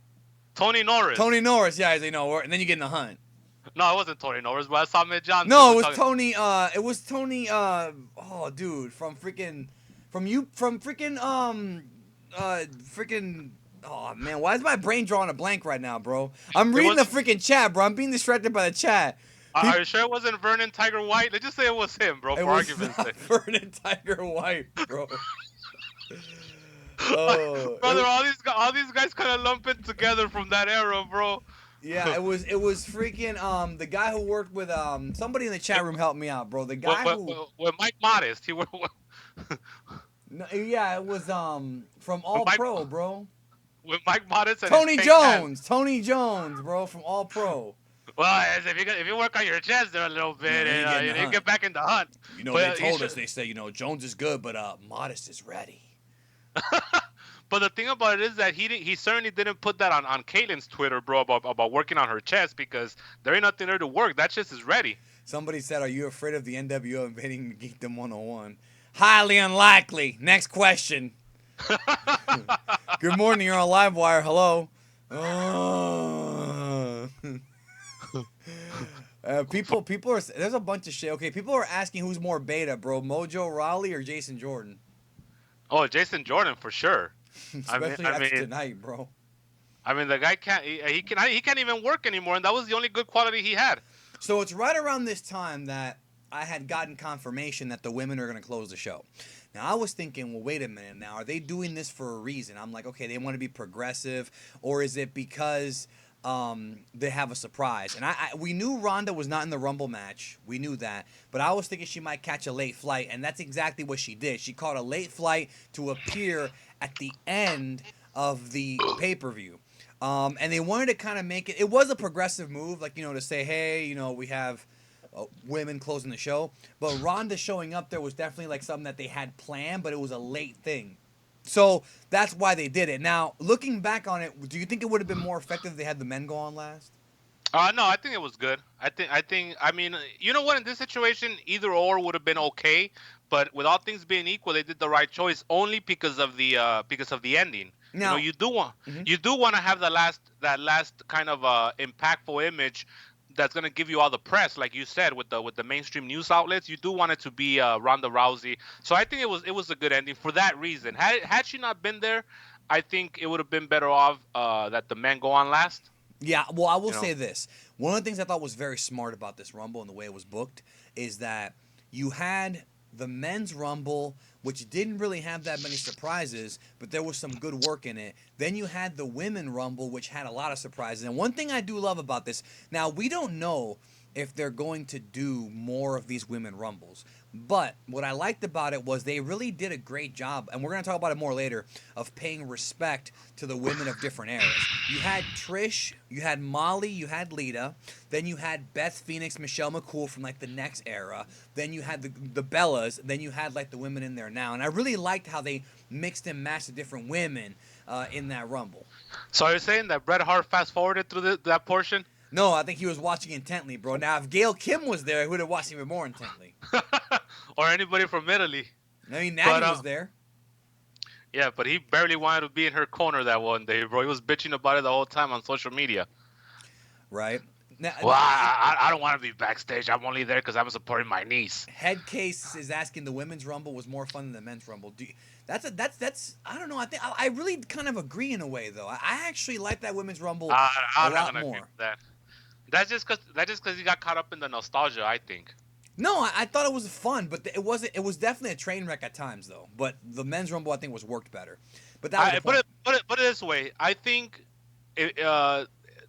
Tony Norris. Tony Norris. Yeah, you know. And then you get in the hunt. No, it wasn't Tony Norris, but I saw Mitt Johnson. No, it was Tony. It was Tony. Oh, dude, from freaking. Oh man, why is my brain drawing a blank right now, bro? I'm reading the freaking chat, bro. I'm being distracted by the chat. Are you sure it wasn't Vernon Tiger White? Let's just say it was him, bro, for argument's sake. Vernon Tiger White, bro. Oh, brother, all these guys kind of lump it together from that era, bro. Yeah, it was freaking the guy who worked with somebody in the chat room helped me out, bro. The guy with Mike Modest, he worked. No, yeah, it was from All Pro, bro. With Mike Modest and Tony Jones, bro, from All Pro. Well, if you work on your chest there a little bit, and you get back in the hunt. You know, they told us, they say, you know, Jones is good, but Modest is ready. But the thing about it is that he certainly didn't put that on Caitlyn's Twitter, bro, about working on her chest, because there ain't nothing there to work. That chest is ready. Somebody said, "Are you afraid of the NWO invading Geekdom 101?" Highly unlikely. Next question. Good morning. You're on Livewire. Hello. People are. There's a bunch of shit. Okay, people are asking who's more beta, bro. Mojo Raleigh or Jason Jordan? Oh, Jason Jordan for sure. Especially after tonight, bro. I mean, the guy can't. He can't even work anymore, and that was the only good quality he had. So it's right around this time that I had gotten confirmation that the women are going to close the show. Now, I was thinking, well, wait a minute. Now, are they doing this for a reason? I'm like, okay, they want to be progressive, or is it because they have a surprise? And we knew Ronda was not in the Rumble match. We knew that. But I was thinking she might catch a late flight, and that's exactly what she did. She caught a late flight to appear at the end of the pay-per-view. And they wanted to kind of make it. It was a progressive move, like, you know, to say, hey, you know, we have women closing the show. But Ronda showing up there was definitely like something that they had planned, but it was a late thing. So that's why they did it. Now, looking back on it, do you think it would have been more effective if they had the men go on last? No, I think it was good. I mean, you know what? In this situation, either or would have been okay. But with all things being equal, they did the right choice only because of the ending. Now, you know, you do want to have that last kind of impactful image that's gonna give you all the press, like you said, with the mainstream news outlets. You do want it to be Ronda Rousey. So I think it was a good ending for that reason. Had she not been there, I think it would have been better off that the men go on last. Yeah, well, I will say this. One of the things I thought was very smart about this Rumble and the way it was booked is that you had the men's Rumble, which didn't really have that many surprises, but there was some good work in it. Then you had the women Rumble, which had a lot of surprises. And one thing I do love about this, now we don't know if they're going to do more of these women Rumbles, but what I liked about it was they really did a great job, and we're going to talk about it more later, of paying respect to the women of different eras. You had Trish, you had Molly, you had Lita, then you had Beth Phoenix, Michelle McCool from like the next era, then you had the Bellas, then you had like the women in there now, and I really liked how they mixed and matched the different women in that Rumble. So you're saying that Bret Hart fast-forwarded through that portion? No, I think he was watching intently, bro. Now, if Gail Kim was there, he would have watched even more intently. Or anybody from Italy. I mean, Natty was there. Yeah, but he barely wanted to be in her corner that one day, bro. He was bitching about it the whole time on social media. Right. Now, well, I don't want to be backstage. I'm only there because I'm supporting my niece. Headcase is asking the women's Rumble was more fun than the men's Rumble. That's I don't know. I think I really kind of agree in a way, though. I actually like that women's Rumble a lot more. That's just because he got caught up in the nostalgia, I think. No, I thought it was fun, but it wasn't. It was definitely a train wreck at times, though. But the men's Rumble, I think, was worked better. But that was put it this way. I think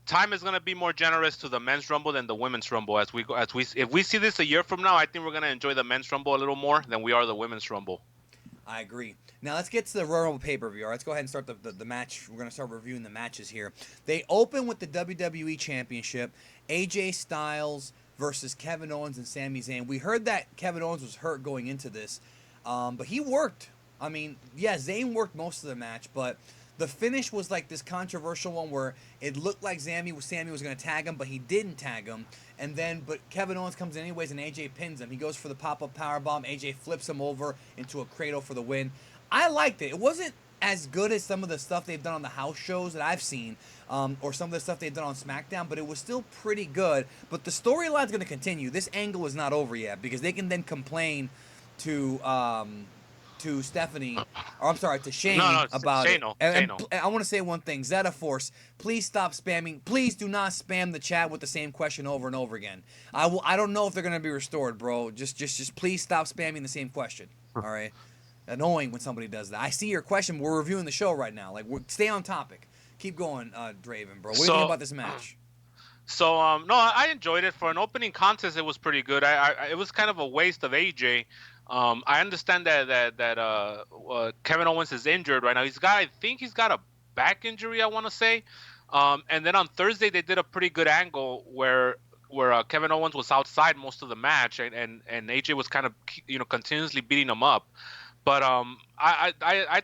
time is gonna be more generous to the men's Rumble than the women's Rumble. If we see this a year from now, I think we're gonna enjoy the men's Rumble a little more than we are the women's Rumble. I agree. Now let's get to the Royal Rumble pay-per-view. All right, let's go ahead and start the match. We're going to start reviewing the matches here. They open with the WWE Championship, AJ Styles versus Kevin Owens and Sami Zayn. We heard that Kevin Owens was hurt going into this, but he worked. I mean, yeah, Zayn worked most of the match, but the finish was like this controversial one where it looked like Sami was going to tag him, but he didn't tag him. And then, but Kevin Owens comes in anyways, and AJ pins him. He goes for the pop-up powerbomb. AJ flips him over into a cradle for the win. I liked it. It wasn't as good as some of the stuff they've done on the house shows that I've seen, or some of the stuff they've done on SmackDown, but it was still pretty good. But the storyline's going to continue. This angle is not over yet because they can then complain to Stephanie, or I'm sorry, to Shane No, no, about it. Shano, And Shano. I want to say one thing, Zeta Force, please stop spamming. Please do not spam the chat with the same question over and over again. I don't know if they're gonna be restored, bro. Just please stop spamming the same question. All right. Annoying when somebody does that. I see your question. We're reviewing the show right now. Like, stay on topic. Keep going, Draven, bro. What do you think about this match? So no, I enjoyed it. For an opening contest, it was pretty good. It was kind of a waste of AJ. I understand that Kevin Owens is injured right now. I think he's got a back injury, I want to say. And then on Thursday they did a pretty good angle where Kevin Owens was outside most of the match, and AJ was kind of continuously beating him up. But I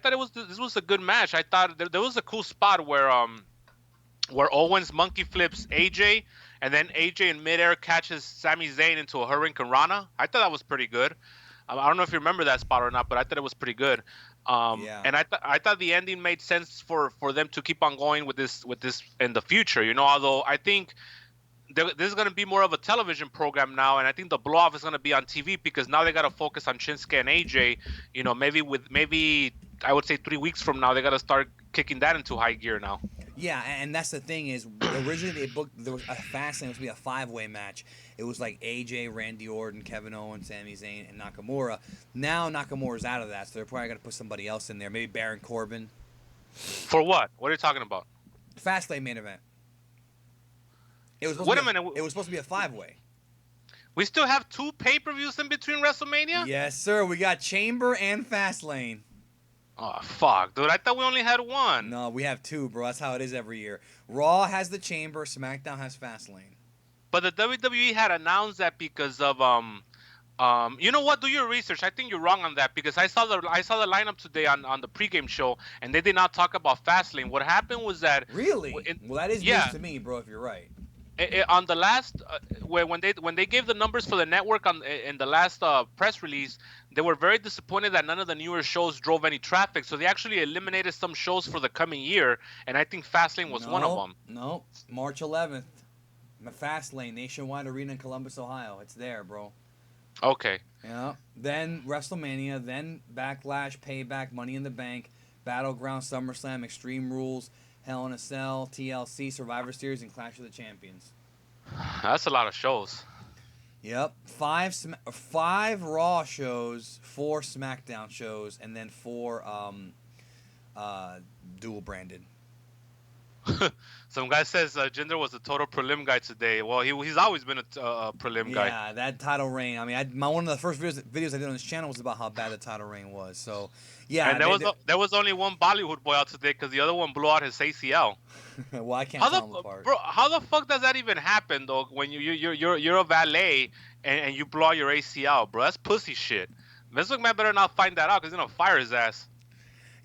thought this was a good match. I thought there was a cool spot where Owens monkey flips AJ, and then AJ in midair catches Sami Zayn into a Hurricane Rana. I thought that was pretty good. I don't know if you remember that spot or not, but I thought it was pretty good. Yeah. And I thought the ending made sense for them to keep on going with this in the future. Although I think this is going to be more of a television program now, and I think the blow off is going to be on TV because now they got to focus on Shinsuke and AJ. Maybe I would say 3 weeks from now they got to start kicking that into high gear now. Yeah, and that's the thing is originally they booked there was a Fastlane was to be a 5-way match. It was like AJ, Randy Orton, Kevin Owens, Sami Zayn, and Nakamura. Now Nakamura's out of that, so they're probably gonna put somebody else in there. Maybe Baron Corbin. For what? What are you talking about? Fastlane main event. It was Wait a minute. It was supposed to be a 5-way. We still have 2 pay-per-views in between WrestleMania? Yes, sir. We got Chamber and Fastlane. Oh, fuck, dude. I thought we only had 1. No, we have 2, bro. That's how it is every year. Raw has the Chamber, SmackDown has Fastlane. But the WWE had announced that because of you know what? Do your research. I think you're wrong on that because I saw the lineup today on the pregame show, and they did not talk about Fastlane. What happened was that really, well, that is news to me, bro. If you're right. On the last when they gave the numbers for the network in the last press release, they were very disappointed that none of the newer shows drove any traffic. So they actually eliminated some shows for the coming year, and I think Fastlane was one of them. No, March 11th, Fastlane, Nationwide Arena in Columbus, Ohio. It's there, bro. Okay. Yeah. Then WrestleMania, then Backlash, Payback, Money in the Bank, Battleground, SummerSlam, Extreme Rules, Hell in a Cell, TLC, Survivor Series, and Clash of the Champions. That's a lot of shows. Yep. 5 Raw shows, 4 SmackDown shows, and then 4 dual branded. Some guy says Jinder was a total prelim guy today. Well, he's always been a prelim guy. Yeah, that title reign. I mean, one of the first videos I did on this channel was about how bad the title reign was. So, yeah. And there was only one Bollywood boy out today because the other one blew out his ACL. Well, I can't tell them apart. Bro, how the fuck does that even happen, though? When you're a valet and you blow out your ACL, bro, that's pussy shit. Vince McMahon better not find that out because he's gonna fire his ass.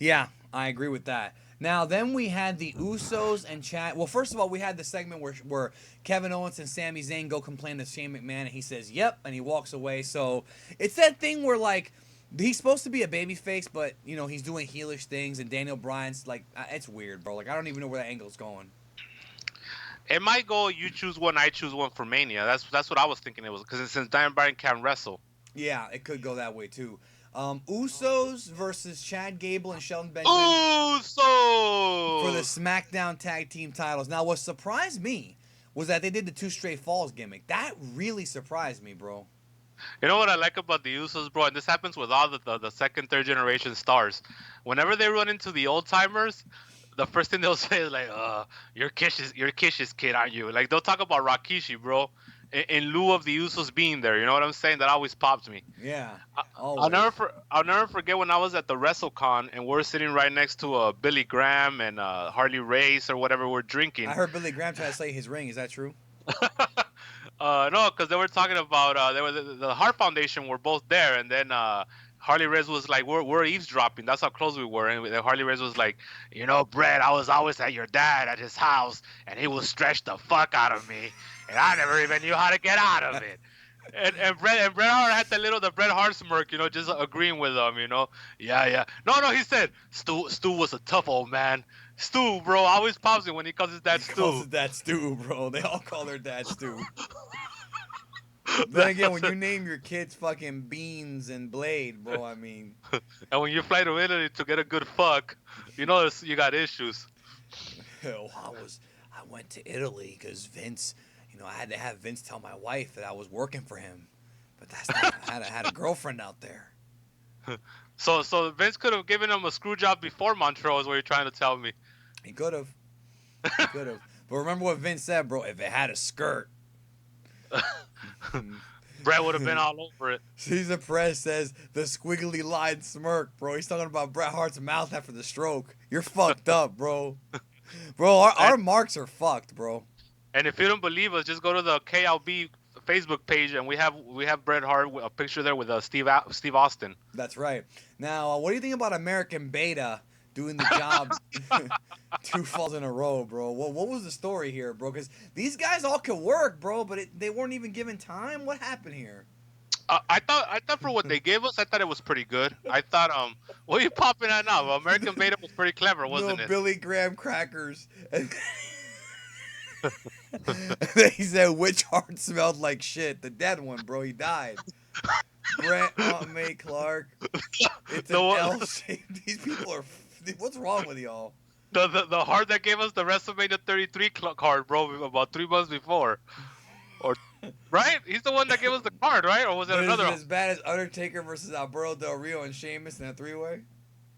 Yeah, I agree with that. Now, then we had the Usos and Chad. Well, first of all, we had the segment where Kevin Owens and Sami Zayn go complain to Shane McMahon, and he says, yep, and he walks away. So it's that thing where, like, he's supposed to be a babyface, but, he's doing heelish things, and Daniel Bryan's, like, it's weird, bro. Like, I don't even know where that angle's going. It might go, you choose one, I choose one for Mania. That's what I was thinking it was, because since Daniel Bryan can't wrestle. Yeah, it could go that way, too. Usos versus Chad Gable and Shelton Benjamin. Usos! For the SmackDown Tag Team titles. Now, what surprised me was that they did the 2 straight falls gimmick. That really surprised me, bro. You know what I like about the Usos, bro? And this happens with all the second, third generation stars. Whenever they run into the old timers, the first thing they'll say is like, you're Kish's kid, aren't you? Like, they'll talk about Rikishi, bro, in lieu of the Usos being there. You know what I'm saying? That always pops me. Yeah. I'll never forget when I was at the WrestleCon and we're sitting right next to Billy Graham and Harley Race or whatever we're drinking. I heard Billy Graham try to slay his ring. Is that true? No, because they were talking about the Hart Foundation were both there, and then Harley Race was like, we're eavesdropping. That's how close we were. And Harley Race was like, you know, Brett, I was always at your dad at his house, and he would stretch the fuck out of me, and I never even knew how to get out of it. And Bret Hart had the Bret Hart smirk, you know, just agreeing with him, you know. Yeah. No, he said Stu was a tough old man. Stu, bro, always pops it when he calls his dad He calls Stu. his dad Stu, bro. They all call their dad Stu. Then again, when you name your kids fucking Beans and Blade, bro, I mean. And when you fly to Italy to get a good fuck, you know you got issues. Oh, I went to Italy because Vince, you know, I had to have Vince tell my wife that I was working for him. But that's not, I had a girlfriend out there. So Vince could have given him a screw job before Montreal is what you're trying to tell me. He could have. He could have. But remember what Vince said, bro. If it had a skirt. Bret would have been all over it. Caesar Perez says the squiggly line smirk, bro. He's talking about Bret Hart's mouth after the stroke. You're fucked up, bro. Bro, our marks are fucked, bro. And if you don't believe us, just go to the KLB Facebook page, and we have Bret Hart, a picture there with Steve Austin. That's right. Now, what do you think about American Beta doing the job 2 falls in a row, bro? What was the story here, bro? Because these guys all could work, bro, but they weren't even given time. What happened here? I thought for what they gave us, I thought it was pretty good. I thought, what are you popping at now? American Beta was pretty clever, wasn't it? Billy Graham crackers. And then he said, which heart smelled like shit? The dead one, bro. He died. Brett, Aunt May Clark. It's an L shape. These people are. What's wrong with y'all? The heart that gave us the WrestleMania 33 card, bro, about 3 months before. Or right? He's the one that gave us the card, right? Or was it another? Is it as bad as Undertaker versus Alberto Del Rio and Sheamus in a 3-way?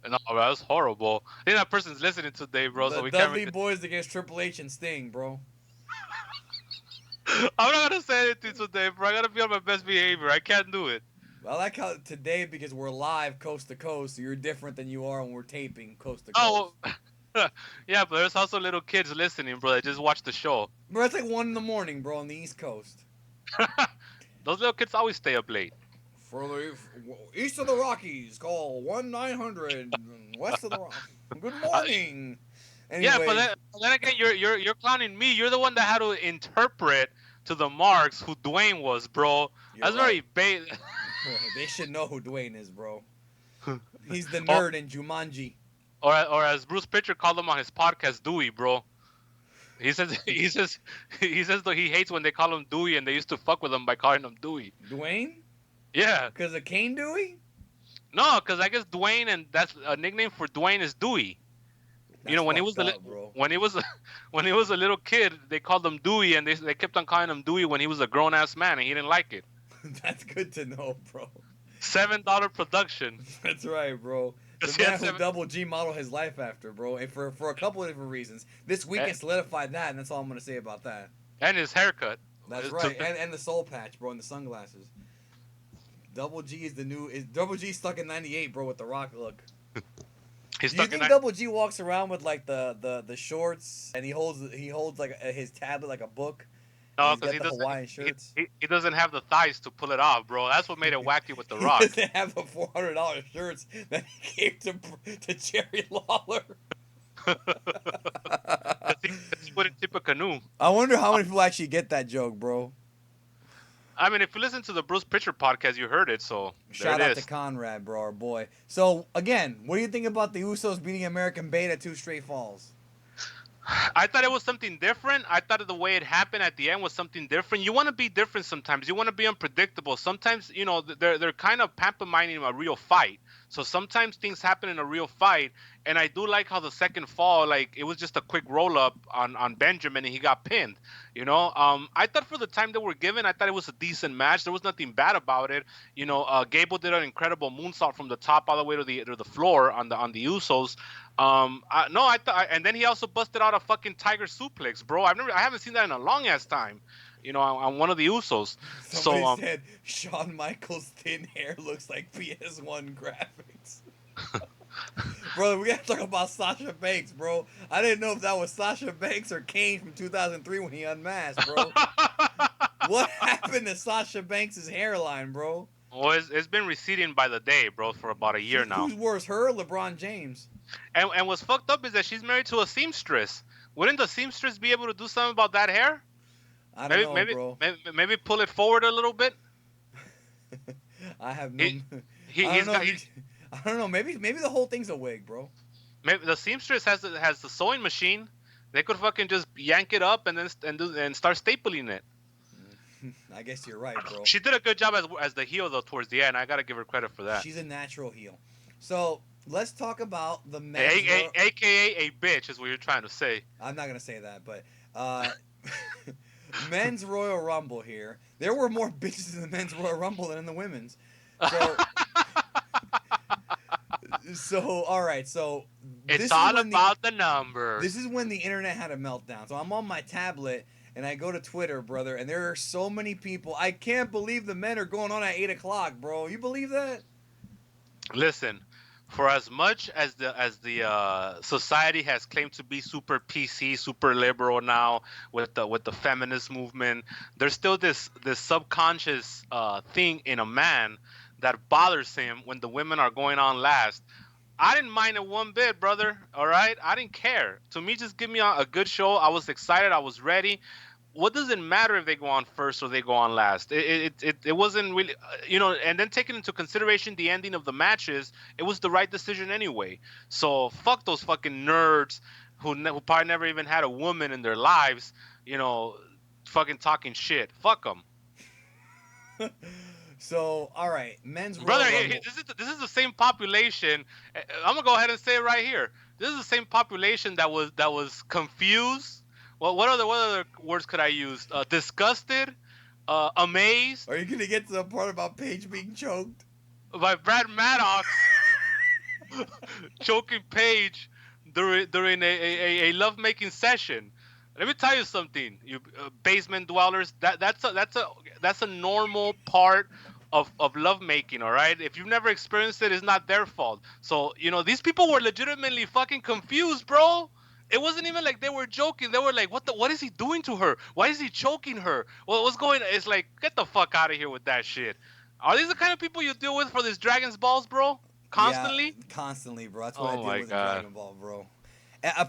No, that was horrible. I think that person's listening today, bro. The so we Dudley can't. Boys against Triple H and Sting, bro. I'm not gonna say anything today, bro. I gotta be on my best behavior. I can't do it. I like how today, because we're live coast to coast, so you're different than you are when we're taping coast to coast. Oh, yeah, but there's also little kids listening, bro. That just watch the show. Bro, it's like 1 in the morning, bro, on the East Coast. Those little kids always stay up late. For the east of the Rockies, call 1-900 west of the Rockies. Good morning. Anyway. Yeah, but then again, you're clowning me. You're the one that had to interpret to the marks who Dwayne was, bro. That's very bait. They should know who Dwayne is, bro. He's the nerd in Jumanji. Or as Bruce Pitcher called him on his podcast, Dewey, bro. He says that he hates when they call him Dewey, and they used to fuck with him by calling him Dewey. Dwayne? Yeah. Because of Kane Dewey? No, because I guess Dwayne, and that's a nickname for Dwayne is Dewey. That's, you know, when he was when he was a little kid, they called him Dewey, and they kept on calling him Dewey when he was a grown ass man, and he didn't like it. That's good to know, bro. $7 production. That's right, bro. The man who Double G modeled his life after, bro, and for a couple of different reasons. This weekend solidified that, and that's all I'm gonna say about that. And his haircut. That's right, and the soul patch, bro, and the sunglasses. Double G is the new. Double G stuck in '98, bro, with the Rock look. Do you think Double G walks around with like the shorts, and he holds like his tablet like a book? No, because he doesn't have the thighs to pull it off, bro. That's what made it wacky with the Rock. He doesn't have the $400 shirts that he gave to Jerry Lawler. He wouldn't tip a canoe. I wonder how many people actually get that joke, bro. I mean, if you listen to the Bruce Pitcher podcast, you heard it, so shout out to Conrad, bro, our boy. So, again, what do you think about the Usos beating American Beta 2 straight falls? I thought it was something different. I thought the way it happened at the end was something different. You want to be different sometimes. You want to be unpredictable. Sometimes, you know, they're kind of pantomiming a real fight. So sometimes things happen in a real fight. And I do like how the second fall, like, it was just a quick roll-up on Benjamin, and he got pinned. You know, I thought for the time that we're given, I thought it was a decent match. There was nothing bad about it. You know, Gable did an incredible moonsault from the top all the way to the floor on the Usos. And then he also busted out a fucking tiger suplex, bro. I haven't seen that in a long ass time. You know, on one of the Usos. Somebody said Shawn Michaels' thin hair looks like PS1 graphics. Brother, we gotta talk about Sasha Banks, bro. I didn't know if that was Sasha Banks or Kane from 2003 when he unmasked, bro. What happened to Sasha Banks' hairline, bro? Well, it's been receding by the day, bro, for about a year now. Who's worse, her or LeBron James? And what's fucked up is that she's married to a seamstress. Wouldn't the seamstress be able to do something about that hair? I don't Maybe know, maybe bro. maybe, maybe pull it forward a little bit. I have no. He, I don't he's know. got. I don't know. Maybe the whole thing's a wig, bro. Maybe the seamstress has the sewing machine. They could fucking just yank it up and then and start stapling it. I guess you're right, bro. She did a good job as the heel though towards the end. I gotta give her credit for that. She's a natural heel. So let's talk about the men's. AKA a bitch is what you're trying to say. I'm not gonna say that, but men's Royal Rumble here. There were more bitches in the men's Royal Rumble than in the women's. So, all right. So it's all about the numbers. This is when the internet had a meltdown. So I'm on my tablet and I go to Twitter, brother, and there are so many people. I can't believe the men are going on at 8:00, bro. You believe that? Listen, for as much as the society has claimed to be super PC, super liberal now with the feminist movement, there's still this subconscious thing in a man that bothers him when the women are going on last. I didn't mind it one bit, brother. All right, I didn't care. To me, just give me a good show. I was excited. I was ready. What does it matter if they go on first or they go on last? It wasn't really, and then taking into consideration the ending of the matches, it was the right decision anyway. So fuck those fucking nerds who probably never even had a woman in their lives, fucking talking shit. Fuck them. So, all right, men's Brother, Royal Rumble. this is the same population. I'm gonna go ahead and say it right here. This is the same population that was confused. Well, what other words could I use? Disgusted, amazed. Are you gonna get to the part about Paige being choked? By Brad Maddox choking Paige during a lovemaking session. Let me tell you something, you basement dwellers. That's a normal part of lovemaking. All right, if you've never experienced it, it's not their fault. So these people were legitimately fucking confused, bro. It wasn't even like they were joking. They were like, what is he doing to her? Why is he choking her? What's going on? It's like, get the fuck out of here with that shit. Are these the kind of people you deal with for these Dragon's Balls, bro? Constantly? Yeah, constantly, bro. That's what I deal with in God. Dragon Ball, bro.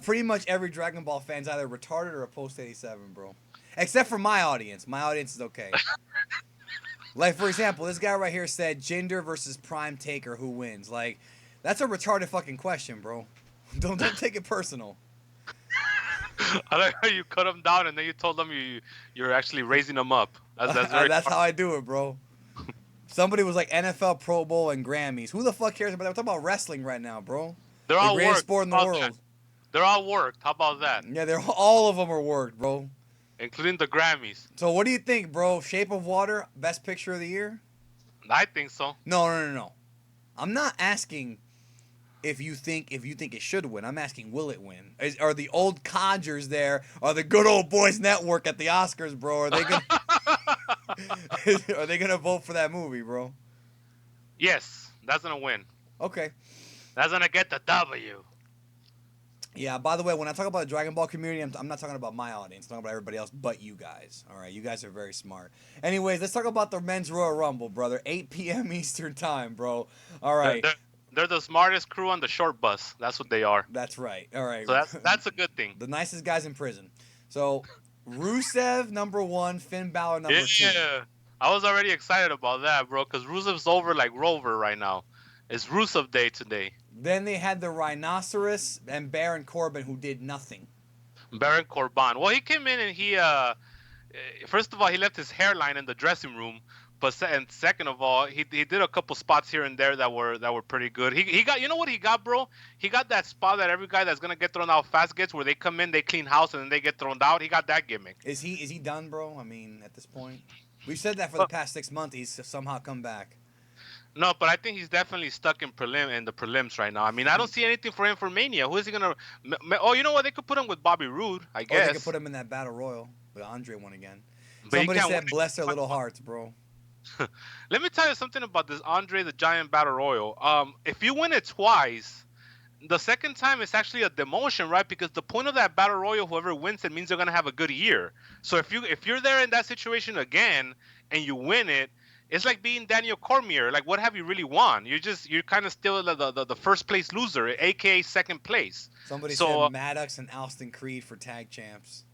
Pretty much every Dragon Ball fan's either retarded or a post-87, bro. Except for my audience. My audience is okay. Like, for example, this guy right here said Jinder versus Prime Taker, who wins? Like, that's a retarded fucking question, bro. Don't take it personal. I like how you cut them down and then you told them you're actually raising them up. That's how I do it, bro. Somebody was like NFL, Pro Bowl, and Grammys. Who the fuck cares about that? We're talking about wrestling right now, bro. They're all greatest worked. sport in the world. They're all worked. How about that? Yeah, all of them are worked, bro. Including the Grammys. So what do you think, bro? Shape of Water, best picture of the year? I think so. No. I'm not asking if you think it should win. I'm asking, will it win? Are the old codgers there? Are the good old boys network at the Oscars, bro? Are they gonna vote for that movie, bro? Yes, that's gonna win. Okay. That's gonna get the W. Yeah, by the way, when I talk about the Dragon Ball community, I'm not talking about my audience. I'm talking about everybody else but you guys. All right, you guys are very smart. Anyways, let's talk about the men's Royal Rumble, brother. 8 p.m. Eastern time, bro. All right. They're the smartest crew on the short bus. That's what they are. That's right. All right. So that's a good thing. The nicest guys in prison. So, Rusev, number 1. Finn Balor, number 2. Yeah. I was already excited about that, bro, because Rusev's over like Rover right now. It's Rusev Day today. Then they had the Rhinoceros and Baron Corbin, who did nothing. Baron Corbin. Well, he came in and he, first of all, he left his hairline in the dressing room. But second of all, he did a couple spots here and there that were pretty good. He got, you know what he got, bro? He got that spot that every guy that's gonna get thrown out fast gets, where they come in, they clean house, and then they get thrown out. He got that gimmick. Is he done, bro? I mean, at this point, we've said that for the past 6 months. He's somehow come back. No, but I think he's definitely stuck in the prelims right now. I mean, I don't see anything for him for Mania. Who is he gonna? Oh, you know what? They could put him with Bobby Roode, I guess. Or they could put him in that Battle Royal with Andre won again. But Somebody said, "Bless their little hearts, bro." Let me tell you something about this Andre the Giant Battle Royal. If you win it twice, the second time it's actually a demotion, right? Because the point of that Battle Royal, whoever wins it, means they're gonna have a good year. So if you're there in that situation again and you win it, It's like being Daniel Cormier. Like, what have you really won? You're kind of still the first place loser, aka second place. Somebody said So Maddox and Austin Creed for tag champs.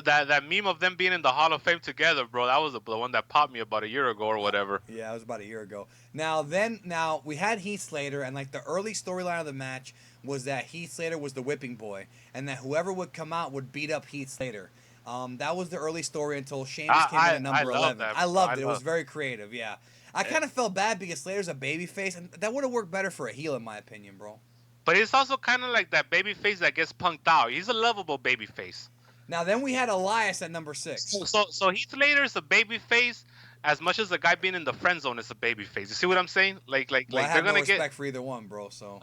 that meme of them being in the Hall of Fame together, bro, that was the one that popped me about a year ago or whatever. Yeah, it was about a year ago. Now we had Heath Slater, and like the early storyline of the match was that Heath Slater was the whipping boy, and that whoever would come out would beat up Heath Slater. That was the early story until Sheamus came in at I number love 11. that, I bro. loved it. It was very creative. Yeah, I Eh, kind of felt bad because Slater's a babyface, and that would have worked better for a heel, in my opinion, bro. But it's also kind of like that baby face that gets punked out. He's a lovable baby face. Now then we had Elias at number 6. So Heath Slater's a baby face as much as the guy being in the friend zone is a baby face. You see what I'm saying? Well, I They're have no gonna respect for either one, bro. So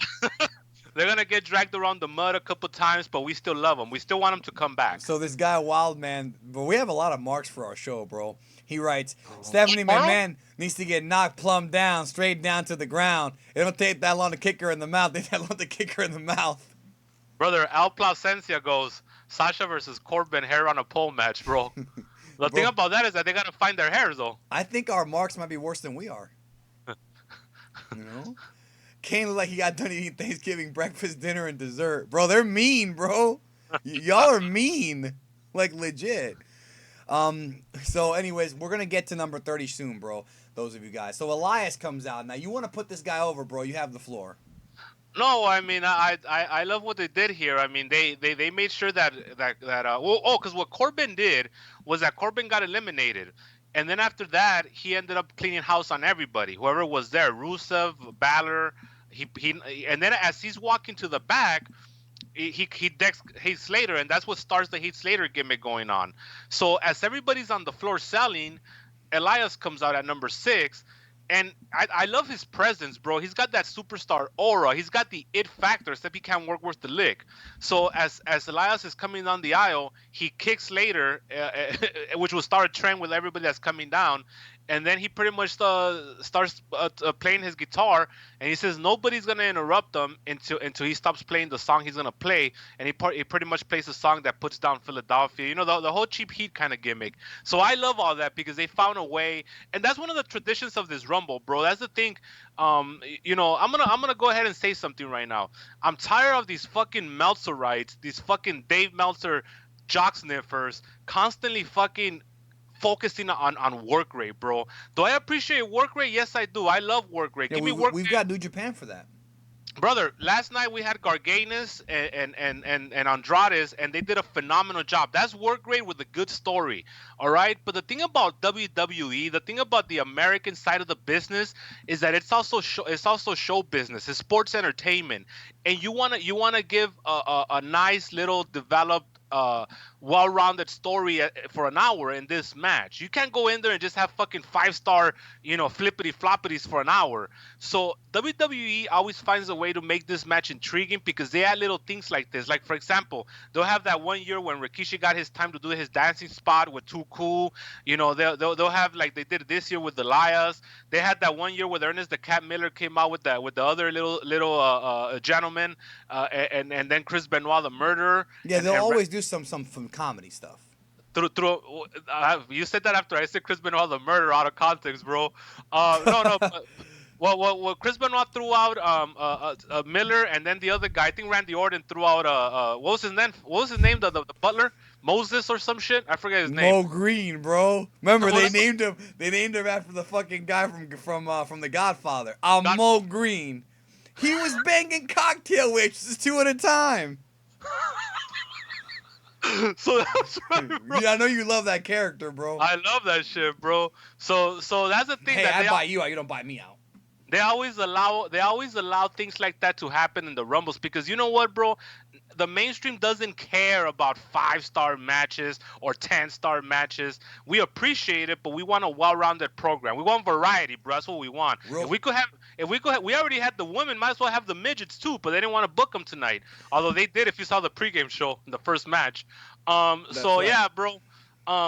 they're gonna get dragged around the mud a couple times, but we still love them. We still want them to come back. this guy Wildman, but we have a lot of marks for our show, bro. He writes, Stephanie McMahon needs to get knocked plumb down, straight down to the ground. It don't take that long to kick her in the mouth. They take that long to kick her in the mouth. Brother, Al Placencia goes Sasha versus Corbin hair on a pole match, bro. The thing about that is that they gotta find their hairs though. I think our marks might be worse than we are. You know? Kane looked like he got done eating Thanksgiving breakfast, dinner, and dessert. Bro, they're mean, bro. Y'all are mean. Like, legit. So, anyways, we're going to get to number 30 soon, bro. Those of you guys. So, Elias comes out. Now, you want to put this guy over, bro. You have the floor. No, I mean I love what they did here. I mean they made sure that because what Corbin did was that Corbin got eliminated, and then after that he ended up cleaning house on everybody, whoever was there, Rusev, Balor, he and then as he's walking to the back, he decks Heath Slater, and that's what starts the Heath Slater gimmick going on. So as everybody's on the floor selling, Elias comes out at number 6. And I love his presence, bro. He's got that superstar aura. He's got the it factor, except he can't work worth the lick. So as Elias is coming down the aisle, he kicks Slater, which will start a trend with everybody that's coming down. And then he pretty much starts playing his guitar, and he says nobody's gonna interrupt him until he stops playing the song he's gonna play, and he pretty much plays a song that puts down Philadelphia. You know, the whole cheap heat kind of gimmick. So I love all that because they found a way, and that's one of the traditions of this Rumble, bro. That's the thing. You know, I'm gonna go ahead and say something right now. I'm tired of these fucking Meltzerites, these fucking Dave Meltzer jock sniffers, constantly fucking focusing on work rate, bro. Do I appreciate work rate? Yes, I do. I love work rate. Yeah, Give me work we've rate. got New Japan for that. Brother, last night we had Garganis and Andrades, and they did a phenomenal job. That's work rate with a good story, all right? But the thing about WWE, the thing about the American side of the business is that it's also show business. It's sports entertainment, and you wanna give a nice little developed well-rounded story for an hour in this match. You can't go in there and just have fucking 5-star, flippity floppities for an hour. So WWE always finds a way to make this match intriguing because they add little things like this. Like, for example, they'll have that one year when Rikishi got his time to do his dancing spot with Too Cool. They'll have, like they did this year with Elias. They had that one year with Ernest the Cat Miller came out with the other little gentleman, and then Chris Benoit the Murderer. Yeah, they'll always do some comedy stuff. You said that after I said Chris Benoit the Murderer out of context, bro. No. Well, Chris Benoit threw out Miller, and then the other guy, I think Randy Orton, threw out what was his name? What was his name? The butler, Moses or some shit. I forget his name. Mo Green, bro. Remember they named him. They named him after the fucking guy from The Godfather. Mo Green. He was banging cocktail waitresses 2 at a time. So that's right, bro. Yeah, I know you love that character, bro. I love that shit, bro. So that's the thing. Hey, that I buy you out. You don't buy me out. They always allow things like that to happen in the Rumbles because you know what, bro? The mainstream doesn't care about 5-star matches or 10-star matches. We appreciate it, but we want a well-rounded program. We want variety, bro. That's what we want. If we could have, we already had the women. Might as well have the midgets too, but they didn't want to book them tonight. Although they did, if you saw the pregame show in the first match. Right. Yeah, bro.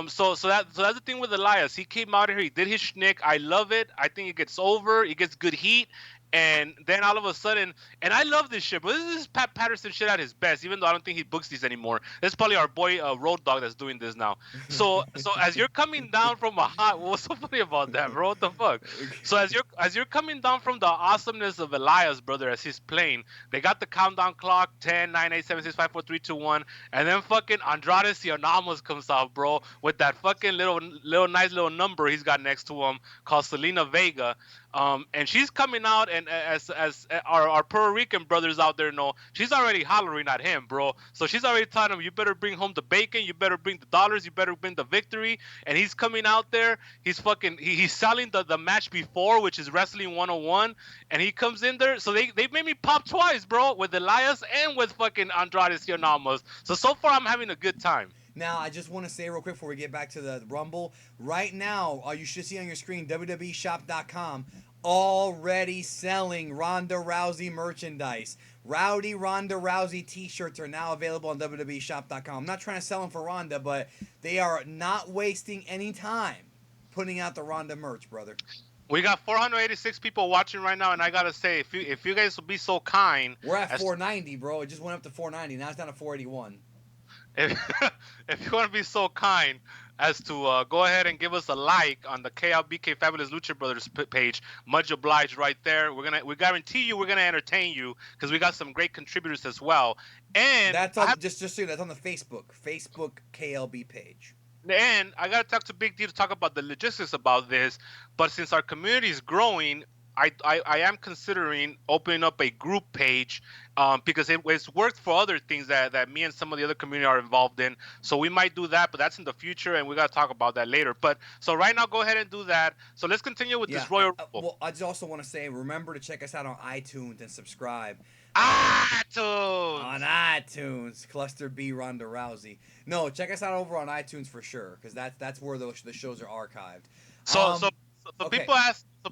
So that's the thing with Elias. He came out here, he did his shtick. I love it. I think it gets over. It gets good heat, And then all of a sudden, and I love this shit, but this is Pat Patterson shit at his best. Even though I don't think he books these anymore, it's probably our boy Road Dogg that's doing this now. So as you're coming down from a hot, what's so funny about that, bro? What the fuck? So as you're coming down from the awesomeness of Elias, brother, as he's playing, they got the countdown clock: 10, 9, 8, 7, 6, 5, 4, 3, 2, 1, and then fucking Andrade Cien comes out, bro, with that fucking little nice little number he's got next to him called Selena Vega. And she's coming out, and as our Puerto Rican brothers out there know, she's already hollering at him, bro. So she's already telling him, you better bring home the bacon, you better bring the dollars, you better bring the victory. And he's coming out there, he's selling the match before, which is Wrestling 101, and he comes in there. So they made me pop twice, bro, with Elias and with fucking Andrade Cien. So far I'm having a good time. Now, I just want to say real quick before we get back to the Rumble. Right now, you should see on your screen, WWEshop.com, already selling Ronda Rousey merchandise. Rowdy Ronda Rousey t-shirts are now available on WWEshop.com. I'm not trying to sell them for Ronda, but they are not wasting any time putting out the Ronda merch, brother. We got 486 people watching right now, and I gotta say, if you guys would be so kind, we're at 490, bro. It just went up to 490. Now it's down to 481. If you want to be so kind as to go ahead and give us a like on the KLB Fabulous Lucha Brothers page, much obliged right there. We guarantee you we're gonna entertain you because we got some great contributors as well. And that's on just so you know, that's on the Facebook KLB page. And I gotta talk to Big D to talk about the logistics about this. But since our community is growing, I am considering opening up a group page because it's worked for other things that me and some of the other community are involved in. So we might do that, but that's in the future, and we got to talk about that later. But so right now, go ahead and do that. So let's continue with this Royal Rumble. Well, I just also want to say, remember to check us out on iTunes and subscribe. iTunes! On iTunes, Cluster B Ronda Rousey. No, check us out over on iTunes for sure, because that's where the shows are archived. So okay.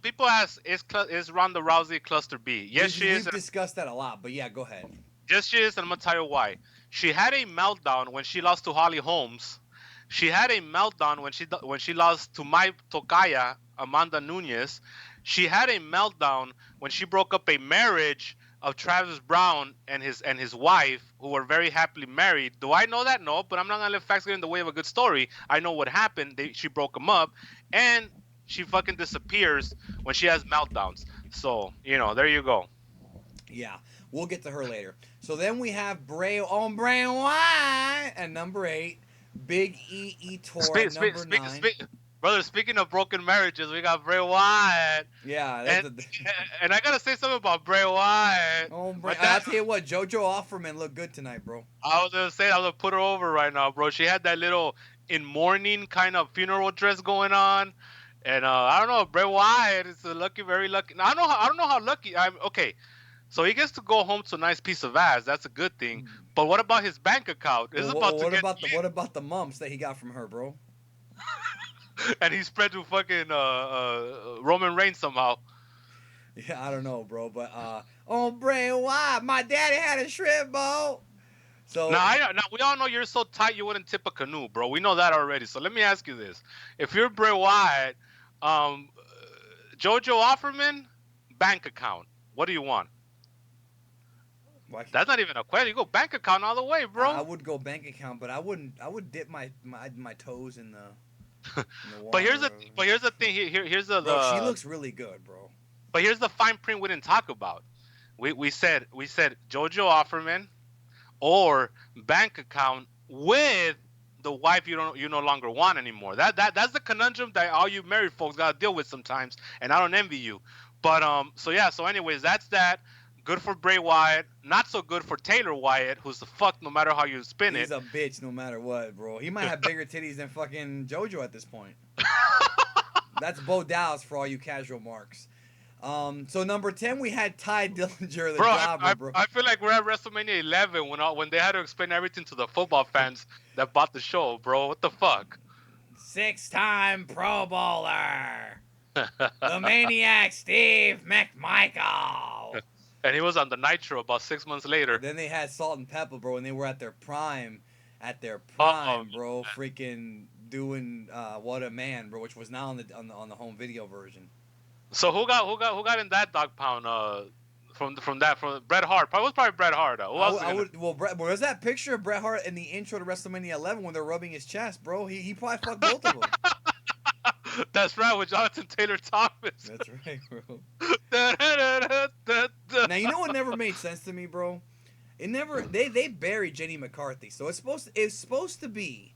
People ask, is Ronda Rousey Cluster B? Yes, she is. We've discussed that a lot, but yeah, go ahead. Yes, she is, and I'm gonna tell you why. She had a meltdown when she lost to Holly Holmes. She had a meltdown when she lost to my tocaya Amanda Nunes. She had a meltdown when she broke up a marriage of Travis Brown and his wife, who were very happily married. Do I know that? No, but I'm not gonna let facts get in the way of a good story. I know what happened. She broke them up, and she fucking disappears when she has meltdowns. So, there you go. Yeah, we'll get to her later. So then we have Bray Wyatt at number 8, Big E Tor at number 9. Brother, speaking of broken marriages, we got Bray Wyatt. Yeah. And I got to say something about Bray Wyatt. Oh, I'll tell you what, JoJo Offerman looked good tonight, bro. I was going to say, I'm going to put her over right now, bro. She had that little in mourning kind of funeral dress going on. And I don't know, Bray Wyatt is very lucky. Now, I don't know how lucky. Okay, so he gets to go home to a nice piece of ass. That's a good thing. But what about his bank account? What about the mumps that he got from her, bro? And he spread to fucking Roman Reigns somehow. Yeah, I don't know, bro. But Bray Wyatt, my daddy had a shrimp boat. So now we all know you're so tight you wouldn't tip a canoe, bro. We know that already. So let me ask you this: if you're Bray Wyatt, JoJo Offerman, bank account, what do you want? That's not even a question. You go bank account all the way, bro. I would go bank account, but I would dip my toes in the water. But here's the thing. Here's the. Bro, she looks really good, bro. But here's the fine print we didn't talk about. We said JoJo Offerman, or bank account with the wife you no longer want anymore. That's the conundrum that all you married folks gotta deal with sometimes, and I don't envy you. But so anyways, that's that. Good for Bray Wyatt, not so good for Taylor Wyatt, who's the fuck no matter how you spin it. He's a bitch no matter what, bro. He might have bigger titties than fucking JoJo at this point. That's Bo Dallas for all you casual marks. So number 10, we had Ty Dillinger, the jobber, bro. I feel like we're at WrestleMania 11 when they had to explain everything to the football fans that bought the show, bro. What the fuck? 6-time Pro Bowler, the Maniac Steve McMichael. And he was on the Nitro about 6 months later. Then they had Salt and Pepper, bro, and they were at their prime, bro. Freaking doing What a Man, bro, which was now on the home video version. So who got in that dog pound? From Bret Hart. Probably was probably Bret Hart. Who else is I gonna? would. Well, where's that picture of Bret Hart in the intro to WrestleMania 11 when they're rubbing his chest, bro? He probably fucked both of them. That's right, with Jonathan Taylor Thomas. That's right, bro. Da-da-da-da-da-da. Now you know what never made sense to me, bro. It never. They buried Jenny McCarthy, so it's supposed to be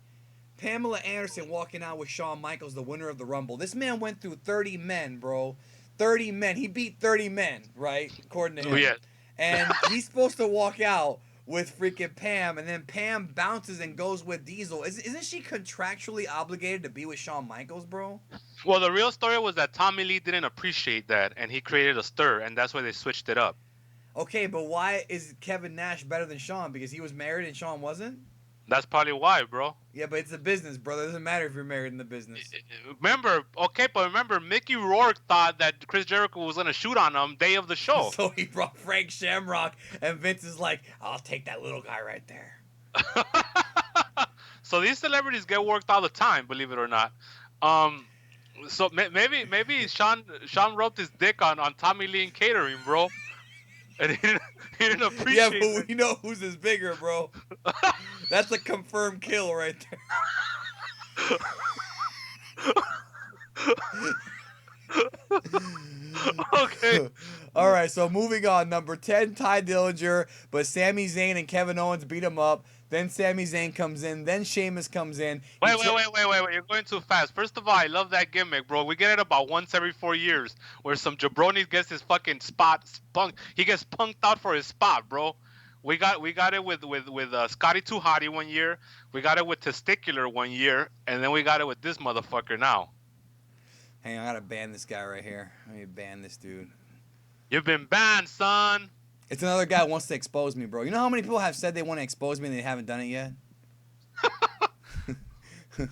Pamela Anderson walking out with Shawn Michaels, the winner of the Rumble. This man went through 30 men, bro. 30 men. He beat 30 men, right? According to him. Yeah. And he's supposed to walk out with freaking Pam, and then Pam bounces and goes with Diesel. Isn't she contractually obligated to be with Shawn Michaels, bro? Well, the real story was that Tommy Lee didn't appreciate that, and he created a stir, and that's why they switched it up. Okay, but why is Kevin Nash better than Shawn? Because he was married and Shawn wasn't? That's probably why, bro. Yeah, but it's a business, brother. It doesn't matter if you're married in the business. Remember, Mickey Rourke thought that Chris Jericho was gonna shoot on him day of the show. So he brought Frank Shamrock, and Vince is like, "I'll take that little guy right there." So these celebrities get worked all the time, believe it or not. So maybe Sean rubbed his dick on Tommy Lee and catering, bro, and he didn't appreciate. Yeah, but it. we know whose is bigger, bro. That's a confirmed kill right there. Okay. All right, so moving on. Number 10, Ty Dillinger, but Sami Zayn and Kevin Owens beat him up. Then Sami Zayn comes in. Then Sheamus comes in. Wait. You're going too fast. First of all, I love that gimmick, bro. We get it about once every 4 years where some jabroni gets his fucking spot punked. He gets punked out for his spot, bro. We got it with Scotty Too Hottie one year. We got it with Testicular one year. And then we got it with this motherfucker now. Hang on, I gotta ban this guy right here. Let me ban this dude. You've been banned, son. It's another guy who wants to expose me, bro. You know how many people have said they want to expose me and they haven't done it yet?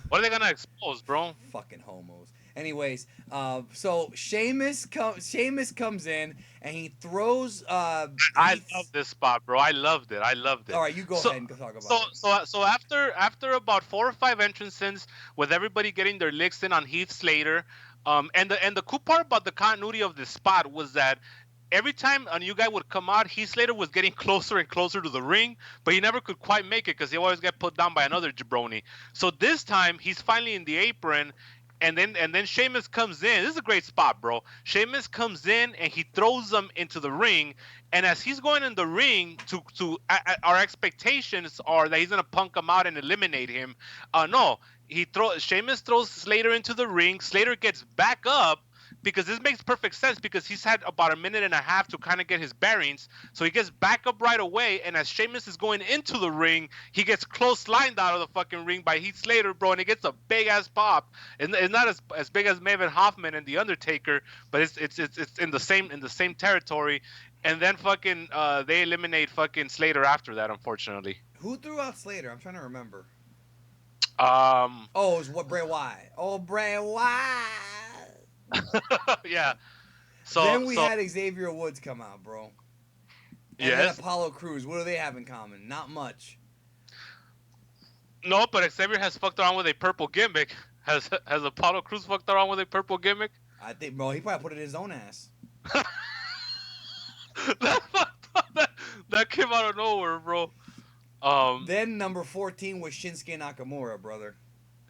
What are they gonna expose, bro? Fucking homos. Anyways, so Sheamus comes in and he throws. I love this spot, bro. I loved it. All right, you go ahead and talk about it. So after about 4 or 5 entrances, with everybody getting their licks in on Heath Slater, and the cool part about the continuity of this spot was that every time a new guy would come out, Heath Slater was getting closer and closer to the ring, but he never could quite make it because he always got put down by another jabroni. So this time he's finally in the apron. And then Sheamus comes in. This is a great spot, bro. Sheamus comes in and he throws them into the ring. And as he's going in the ring, our expectations are that he's gonna punk him out and eliminate him. No, Sheamus throws Slater into the ring. Slater gets back up because this makes perfect sense because he's had about a minute and a half to kind of get his bearings. So he gets back up right away, and as Sheamus is going into the ring, he gets close-lined out of the fucking ring by Heath Slater, bro, and he gets a big-ass pop. It's not as big as Maven Hoffman and The Undertaker, but it's in the same territory. And then fucking they eliminate fucking Slater after that, unfortunately. Who threw out Slater? I'm trying to remember. Oh, it was Bray Wyatt. Oh, Bray Wyatt. Yeah. So then we had Xavier Woods come out, bro. And then Apollo Crews. What do they have in common? Not much. No, but Xavier has fucked around with a purple gimmick. Has Apollo Crews fucked around with a purple gimmick? I think, bro, he probably put it in his own ass. that came out of nowhere, bro. Then number 14 was Schinsky Nakamura, brother.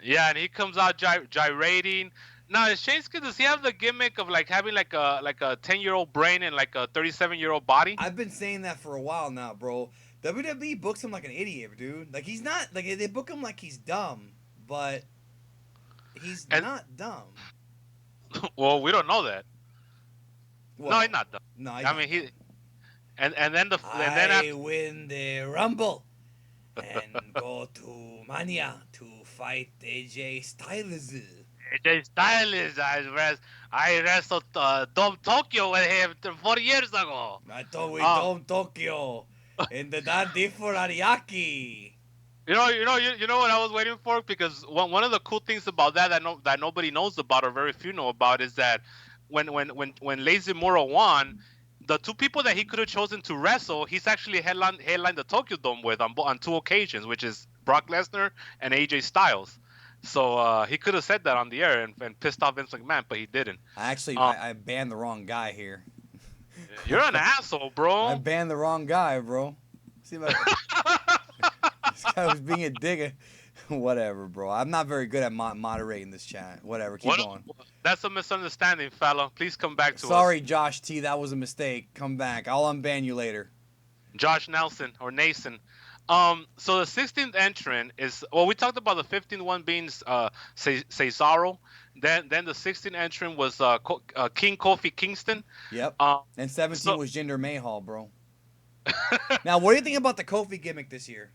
Yeah, and he comes out gyrating. Now, Schinsky, does he have the gimmick of like having like a 10-year-old brain and like a 37-year-old body? I've been saying that for a while now, bro. WWE books him like an idiot, dude. Like he's not like they book him like he's dumb, but he's not dumb. Well, we don't know that. Well, no, he's not dumb. No, I mean he. And then I win the Rumble and go to Mania to fight AJ Styles. AJ Styles, I wrestled Dom Tokyo with him 4 years ago. I thought we Dom Tokyo in the Dandy for Ariaki. You know what I was waiting for, because one of the cool things about that nobody knows about, or very few know about, is that when Lazy Mura won, the two people that he could have chosen to wrestle, he's actually headlined the Tokyo Dome with on 2 occasions, which is Brock Lesnar and AJ Styles. So he could have said that on the air and pissed off Vince McMahon, but he didn't. I banned the wrong guy here. You're an asshole, I bro. banned the wrong guy, bro. See if this guy was being a digger. Whatever, bro. I'm not very good at moderating this chat. Whatever. Keep What? going. That's a misunderstanding, fella. Please come back to us. Sorry, Josh T. That was a mistake. Come back. I'll unban you later. Josh Nelson or Nason. So the 16th entrant is, well, we talked about the 15th one being Cesaro. Then the 16th entrant was King Kofi Kingston. Yep. Um, And 17 was Jinder Mahal, bro. Now, what do you think about the Kofi gimmick this year?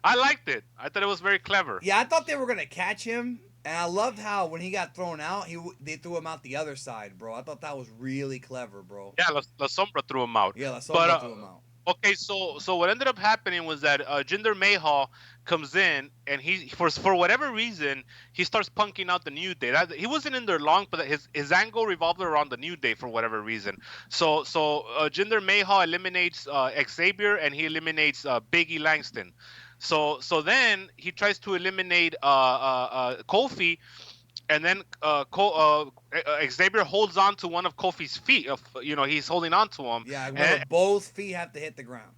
I liked it. I thought it was very clever. Yeah, I thought they were gonna catch him, and I loved how when he got thrown out, they threw him out the other side, bro. I thought that was really clever, bro. Yeah, La Sombra threw him out. Yeah, La Sombra threw him out. Okay, so what ended up happening was that Jinder Mahal comes in, and he for whatever reason he starts punking out the New Day. He wasn't in there long, but his angle revolved around the New Day for whatever reason. So Jinder Mahal eliminates Xavier, and he eliminates Big E Langston. So then he tries to eliminate Kofi. And then Xavier holds on to one of Kofi's feet. He's holding on to him. Yeah, both feet have to hit the ground.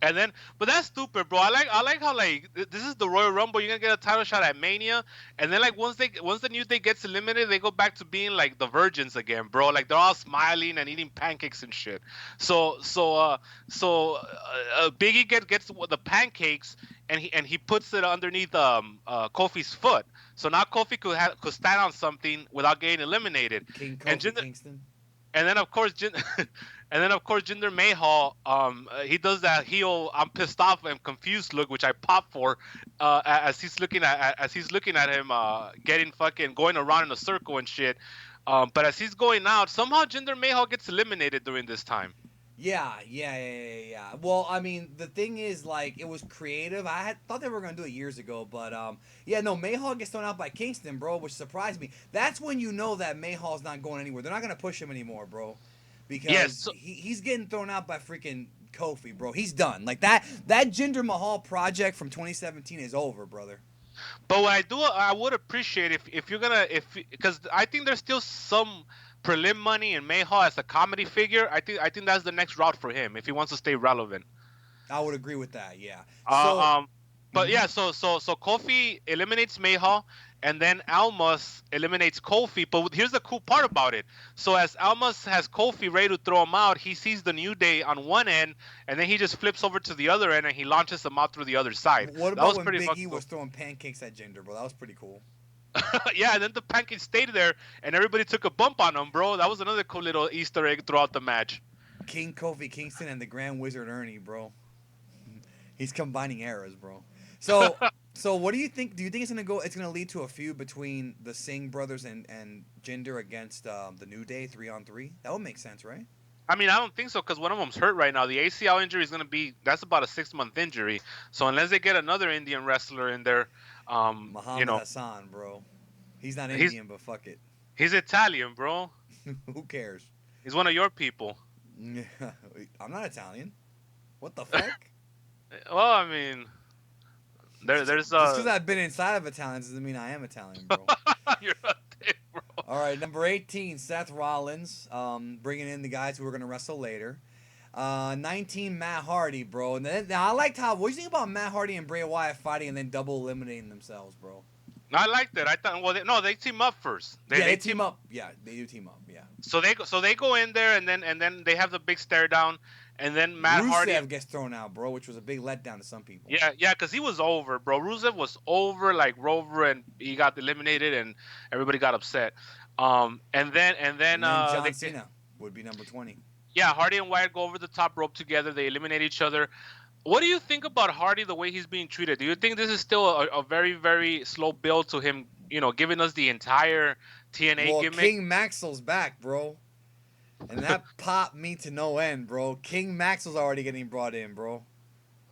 And then, but that's stupid, bro. I like how like this is the Royal Rumble. You're gonna get a title shot at Mania, and then like once the New Day gets eliminated, they go back to being like the virgins again, bro. Like they're all smiling and eating pancakes and shit. So Biggie gets the pancakes, and he puts it underneath Kofi's foot. So now Kofi could stand on something without getting eliminated. King Kofi Kingston. And then of course Jinder Mahal, he does that heel I'm pissed off and confused look, which I pop for, as he's looking at him going around in a circle and shit. But as he's going out, somehow Jinder Mahal gets eliminated during this time. Yeah. Well, I mean, the thing is, like, it was creative. I thought they were gonna do it years ago, but Mahal gets thrown out by Kingston, bro, which surprised me. That's when you know that Mahal's not going anywhere. They're not gonna push him anymore, bro, because he's getting thrown out by freaking Kofi, bro. He's done. Like that Jinder Mahal project from 2017 is over, brother. But what I would appreciate if you're gonna because I think there's still some prelim money in Mahal as a comedy figure. I think that's the next route for him if he wants to stay relevant. I would agree with that. Yeah. But yeah, so Kofi eliminates Mahal, and then Almas eliminates Kofi. But here's the cool part about it. So as Almas has Kofi ready to throw him out, he sees the New Day on one end, and then he just flips over to the other end and he launches him out through the other side. What about when Big E was throwing pancakes at Jinder, bro? That was pretty cool. Yeah, and then the pancake stayed there, and everybody took a bump on him, bro. That was another cool little Easter egg throughout the match. King Kofi Kingston and the Grand Wizard Ernie, bro. He's combining eras, bro. So what do you think? Do you think it's gonna lead to a feud between the Singh brothers and Jinder against the New Day 3-on-3? That would make sense, right? I mean, I don't think so because one of them's hurt right now. The ACL injury is that's about a 6-month injury. So unless they get another Indian wrestler in there, Muhammad Hassan, bro. He's not Indian, but fuck it. He's Italian, bro. Who cares? He's one of your people. I'm not Italian. What the fuck? Well, I mean, there's just because I've been inside of Italians doesn't mean I am Italian, bro. You're a dick, bro. All right, number 18, Seth Rollins, bringing in the guys who are gonna wrestle later. 19, Matt Hardy, bro. Now I liked what do you think about Matt Hardy and Bray Wyatt fighting and then double eliminating themselves, bro? I liked it. I thought, they team up first. They team up. Yeah, they do team up. Yeah. So they go in there and then they have the big stare down, and then Matt Hardy gets thrown out, bro, which was a big letdown to some people. Yeah, because he was over, bro. Rusev was over like Rover, and he got eliminated, and everybody got upset. And then John Cena would be number 20. Yeah, Hardy and Wyatt go over the top rope together. They eliminate each other. What do you think about Hardy, the way he's being treated? Do you think this is still a very, very slow build to him, giving us the entire TNA gimmick? King Maxwell's back, bro. And that popped me to no end, bro. King Maxwell's already getting brought in, bro.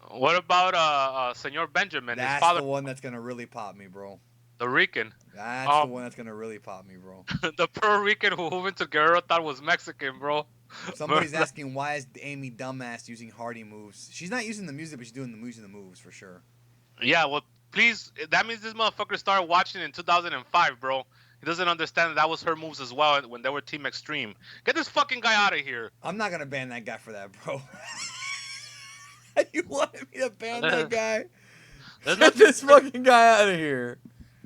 What about Senor Benjamin? That's his father? The one that's going to really pop me, bro. The Rican. That's the one that's going to really pop me, bro. The Puerto Rican who went to Guerrero thought was Mexican, bro. Somebody's asking, why is Amy dumbass using Hardy moves? She's not using the music, but she's using the moves for sure. Yeah, well, please, that means this motherfucker started watching in 2005, bro. He doesn't understand that was her moves as well when they were Team Extreme. Get this fucking guy out of here. I'm not gonna ban that guy for that, bro. You wanted me to ban that guy? There's Get nothing. this fucking guy out of here.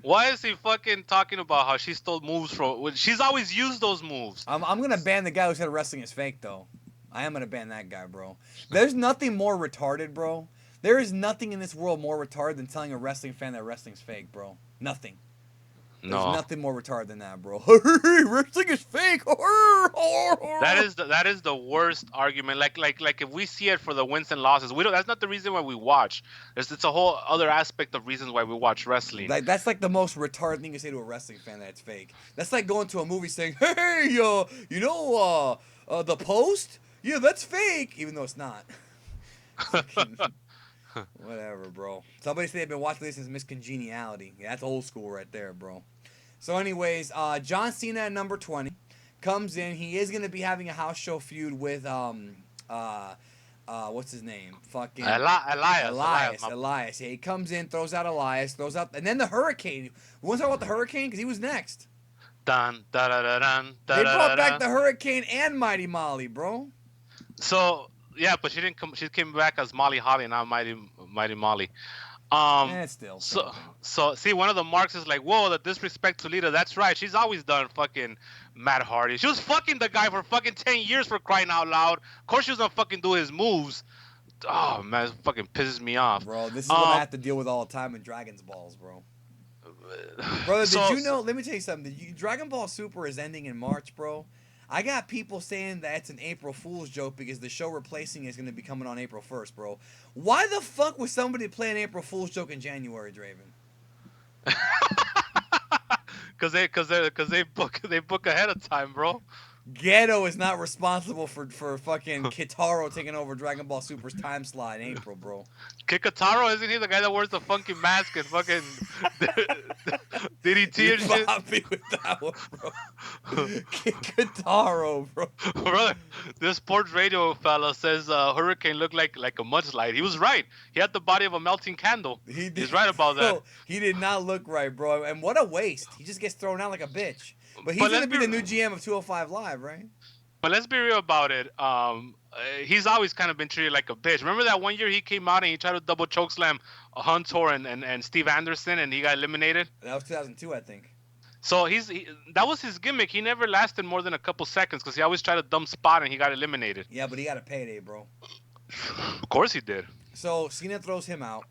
Why is he fucking talking about how she stole moves from? She's always used those moves. I'm gonna ban the guy who said wrestling is fake, though. I am gonna ban that guy, bro. There's nothing more retarded, bro. There is nothing in this world more retarded than telling a wrestling fan that wrestling's fake, bro. Nothing. There's nothing more retarded than that, bro. Wrestling is fake. That is the worst argument. Like if we see it for the wins and losses, we don't. That's not the reason why we watch. It's a whole other aspect of reasons why we watch wrestling. Like that's like the most retarded thing to say to a wrestling fan that it's fake. That's like going to a movie saying, "Hey, you know, the Post? Yeah, that's fake," even though it's not. Whatever, bro. Somebody said they've been watching this since Miss Congeniality. Yeah, that's old school right there, bro. So, anyways, John Cena at number 20 comes in. He is gonna be having a house show feud with what's his name? Fucking Elias. Yeah, he comes in, throws out Elias, and then the Hurricane. We want to talk about the Hurricane because he was next. Dun, da, da, da, dun, da, They da, brought da, back da. the Hurricane and Mighty Molly, bro. So yeah, but she didn't come. She came back as Molly Holly, not Mighty Molly. Still. So see, one of the marks is like, whoa, the disrespect to Lita. That's right. She's always done fucking Matt Hardy. She was fucking the guy for fucking 10 years for crying out loud. Of course she was gonna fucking do his moves. Oh man, it fucking pisses me off. Bro, this is what I have to deal with all the time in Dragon's Balls, bro. Brother, did you know? Let me tell you something. Dragon Ball Super is ending in March, bro. I got people saying that it's an April Fool's joke because the show replacing it is going to be coming on April 1st, bro. Why the fuck would somebody play an April Fool's joke in January, Draven? Cause they book ahead of time, bro. Ghetto is not responsible for fucking Kitaro taking over Dragon Ball Super's time slot in April, bro. Kikataro, isn't he the guy that wears the funky mask and fucking DDT and shit? Bop me with that one, bro. Kitaro, bro. Brother, this sports radio fella says Hurricane looked like a mudslide. He was right. He had the body of a melting candle. He's right about that. He did not look right, bro. And what a waste. He just gets thrown out like a bitch. But he's going to be the new GM of 205 Live, right? But let's be real about it. He's always kind of been treated like a bitch. Remember that one year he came out and he tried to double chokeslam Hunter and Steve Anderson and he got eliminated? That was 2002, I think. So that was his gimmick. He never lasted more than a couple seconds because he always tried a dumb spot and he got eliminated. Yeah, but he got a payday, bro. Of course he did. So Cena throws him out.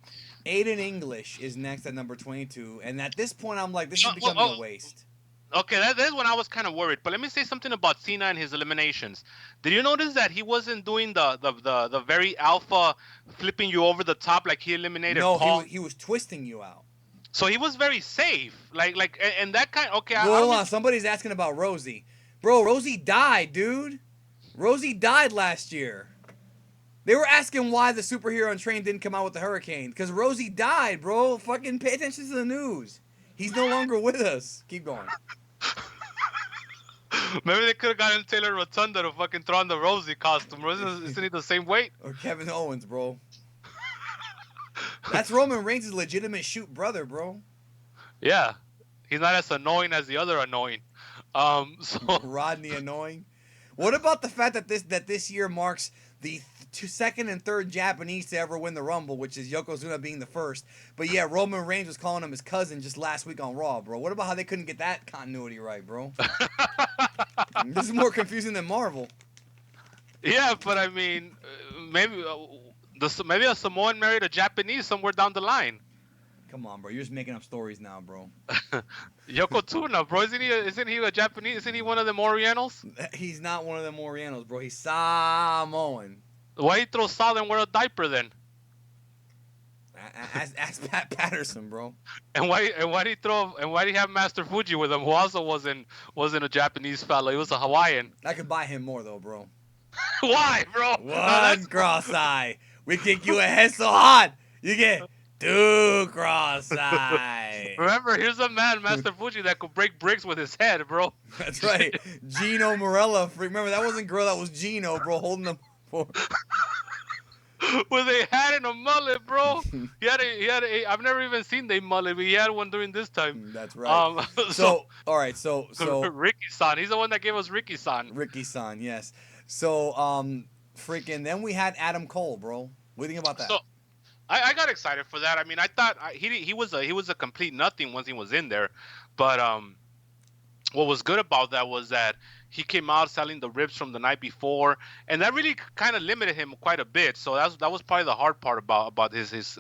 Aiden English is next at number 22. And at this point, I'm like, this is becoming a waste. Okay, that's when I was kind of worried. But let me say something about Cena and his eliminations. Did you notice that he wasn't doing the very alpha flipping you over the top like he eliminated Paul? No, he was twisting you out. So he was very safe. And that kind. Okay. Hold on. Somebody's asking about Rosie. Bro, Rosie died, dude. Rosie died last year. They were asking why the superhero on train didn't come out with the Hurricane. Because Rosie died, bro. Fucking pay attention to the news. He's no longer with us. Keep going. Maybe they could have gotten Taylor Rotunda to fucking throw on the Rosie costume. Isn't he the same weight? Or Kevin Owens, bro. That's Roman Reigns' legitimate shoot brother, bro. Yeah. He's not as annoying as the other annoying. So Rodney annoying. What about the fact that this year marks the second and third Japanese to ever win the Rumble, which is Yokozuna being the first. But yeah, Roman Reigns was calling him his cousin just last week on Raw, bro. What about how they couldn't get that continuity right, bro? This is more confusing than Marvel. Yeah, but I mean, maybe a Samoan married a Japanese somewhere down the line. Come on, bro. You're just making up stories now, bro. Yokozuna, bro. Isn't he a Japanese? Isn't he one of them Orientals? He's not one of them Orientals, bro. He's Samoan. Why you throw salt and wear a diaper then? Ask Pat Patterson, bro. And why did he have Master Fuji with him, who also wasn't a Japanese fella? He was a Hawaiian. I could buy him more though, bro. Why, bro? One cross-eye. We kick you a head so hard, you get two cross-eye. Remember, here's a man, Master Fuji, that could break bricks with his head, bro. That's right. Gino Morella. Remember, that wasn't Gorilla, that was Gino, bro, holding them. with a hat and a mullet, bro. I've never even seen the mullet, but he had one during this time. That's right. So So, all right. So Ricky-san, he's the one that gave us Ricky-san. Ricky-san, yes. So, freaking. Then we had Adam Cole, bro. What do you think about that? So I got excited for that. I mean, I thought he was a complete nothing once he was in there, but what was good about that was that he came out selling the ribs from the night before, and that really kind of limited him quite a bit. So that was probably the hard part about his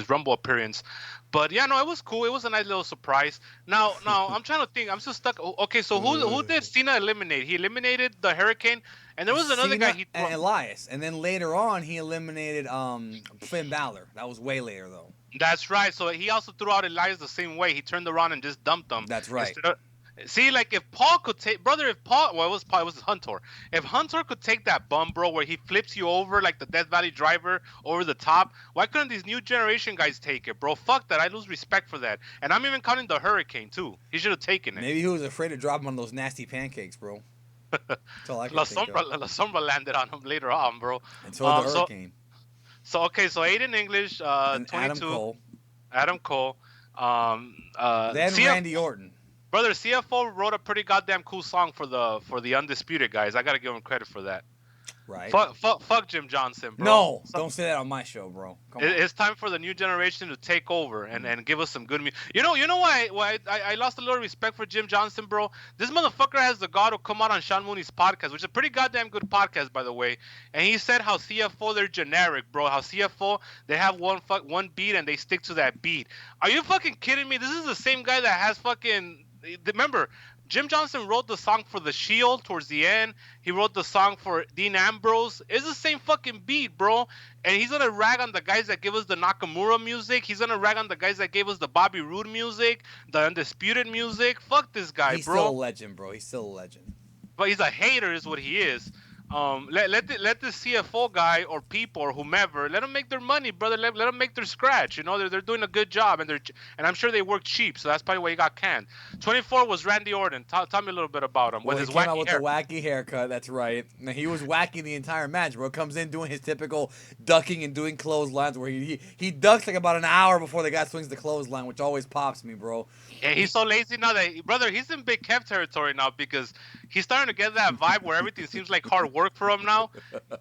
Rumble appearance. But yeah, no, it was cool. It was a nice little surprise. Now I'm trying to think. I'm still stuck. Okay, so who did Cena eliminate? He eliminated the Hurricane, and there was another Cena guy. And Elias, and then later on he eliminated Finn Balor. That was way later though. That's right. So he also threw out Elias the same way. He turned around and just dumped him. That's right. See, like if Paul could take, brother, if Paul, well, it was Hunter. If Hunter could take that bump, bro, where he flips you over like the Death Valley driver over the top, why couldn't these new generation guys take it, bro? Fuck that. I lose respect for that. And I'm even counting the Hurricane too. He should have taken it. Maybe he was afraid to drop him on those nasty pancakes, bro. That's all I can La think of. Sombra landed on him later on, bro. And so the Hurricane. So Aiden English, and 22. Adam Cole. Then Randy Orton. Brother, CFO wrote a pretty goddamn cool song for the Undisputed guys. I gotta give him credit for that. Right. Fuck Jim Johnson, bro. No, don't say that on my show, bro. It's time for the new generation to take over and give us some good music. You know why I lost a little respect for Jim Johnson, bro? This motherfucker has the gall to come out on Sean Mooney's podcast, which is a pretty goddamn good podcast, by the way. And he said how CFO, they're generic, bro. How CFO, they have one beat and they stick to that beat. Are you fucking kidding me? This is the same guy that has fucking... Remember, Jim Johnson wrote the song for The Shield towards the end. He wrote the song for Dean Ambrose. It's the same fucking beat, bro. And he's going to rag on the guys that give us the Nakamura music. He's going to rag on the guys that gave us the Bobby Roode music, the Undisputed music. Fuck this guy, bro. He's still a legend, bro. He's still a legend. But he's a hater is what he is. Let the CFO guy or people or whomever, let them make their money, brother. Let them make their scratch. You know, they're doing a good job, and I'm sure they work cheap, so that's probably why he got canned. 24 was Randy Orton. Tell me a little bit about him. Well, he came out with the wacky haircut. That's right. Now, he was wacky the entire match, bro. Comes in doing his typical ducking and doing clotheslines, where he ducks like about an hour before the guy swings the clothesline, which always pops me, bro. Yeah, he's so lazy now that brother, he's in Big Kev territory now because he's starting to get that vibe where everything seems like hard work for him now.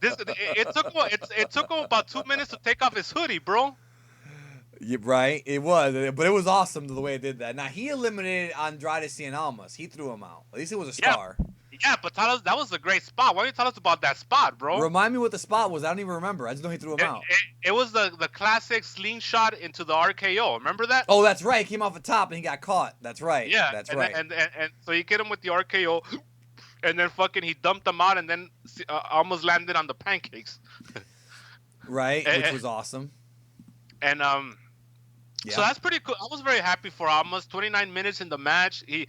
It took him about 2 minutes to take off his hoodie, bro. Yeah, right, it was, but it was awesome the way it did that. Now he eliminated Andrade Cien Almas. He threw him out. At least it was a star. Yeah, but tell us that was a great spot. Why don't you tell us about that spot, bro? Remind me what the spot was. I don't even remember. I just know he threw him out. It was the classic slingshot into the RKO. Remember that? Oh, that's right. He came off the top and he got caught. That's right. Yeah, that's right. And so he hit him with the RKO, and then fucking he dumped him out and then almost landed on the pancakes. Right, which was awesome. And So that's pretty cool. I was very happy for Almas. 29 minutes in the match. He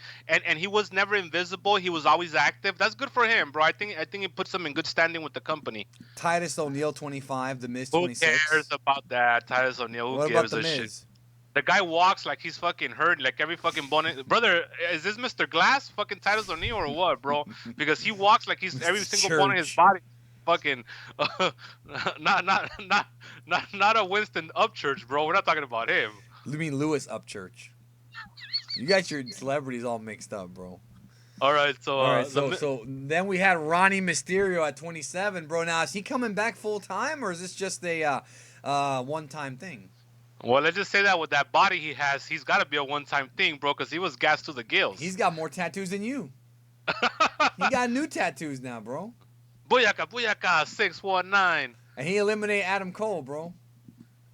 was never invisible. He was always active. That's good for him, bro. I think it puts him in good standing with the company. Titus O'Neil 25, The Miz 26. Who cares about that? Titus O'Neil. What about The Miz? Shit? The guy walks like he's fucking hurt, like every fucking bone. Brother, is this Mr. Glass, fucking Titus O'Neil or what, bro? Because he walks like he's every single bone in his body. Fucking, not a Winston Upchurch, bro. We're not talking about him. You mean Lewis Upchurch? You got your celebrities all mixed up, bro. All right, so then we had Ronnie Mysterio at 27, bro. Now is he coming back full time or is this just a one-time thing? Well, let's just say that with that body he has, he's got to be a one-time thing, bro, because he was gassed to the gills. He's got more tattoos than you. He got new tattoos now, bro. Booyaka, booyaka, 619. And he eliminated Adam Cole, bro.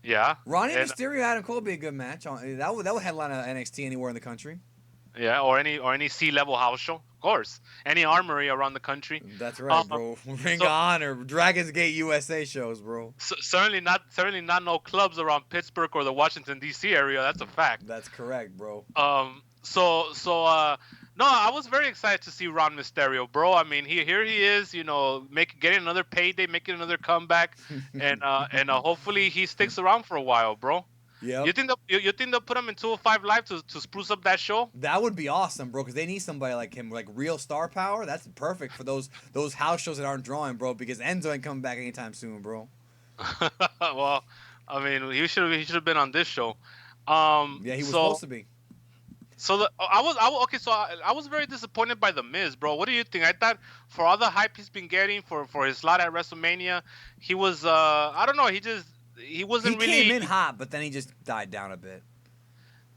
Yeah. Ronnie Mysterio, Adam Cole would be a good match. That would headline NXT anywhere in the country. Yeah, or any C-level house show, of course. Any armory around the country. That's right, bro. Ring of Honor, Dragon's Gate USA shows, bro. Certainly not no clubs around Pittsburgh or the Washington D.C. area. That's a fact. That's correct, bro. No, I was very excited to see Ron Mysterio, bro. I mean, here he is, you know, getting another payday, making another comeback, and hopefully he sticks around for a while, bro. Yeah. You think they'll put him in 205 Live to spruce up that show? That would be awesome, bro, because they need somebody like him, like real star power. That's perfect for those house shows that aren't drawing, bro, because Enzo ain't coming back anytime soon, bro. Well, I mean, he should have been on this show. Yeah, he was So supposed to be. okay. So I was very disappointed by the Miz, bro. What do you think? I thought for all the hype he's been getting for his slot at WrestleMania, he was I don't know. He He wasn't came really. in hot, but then he just died down a bit.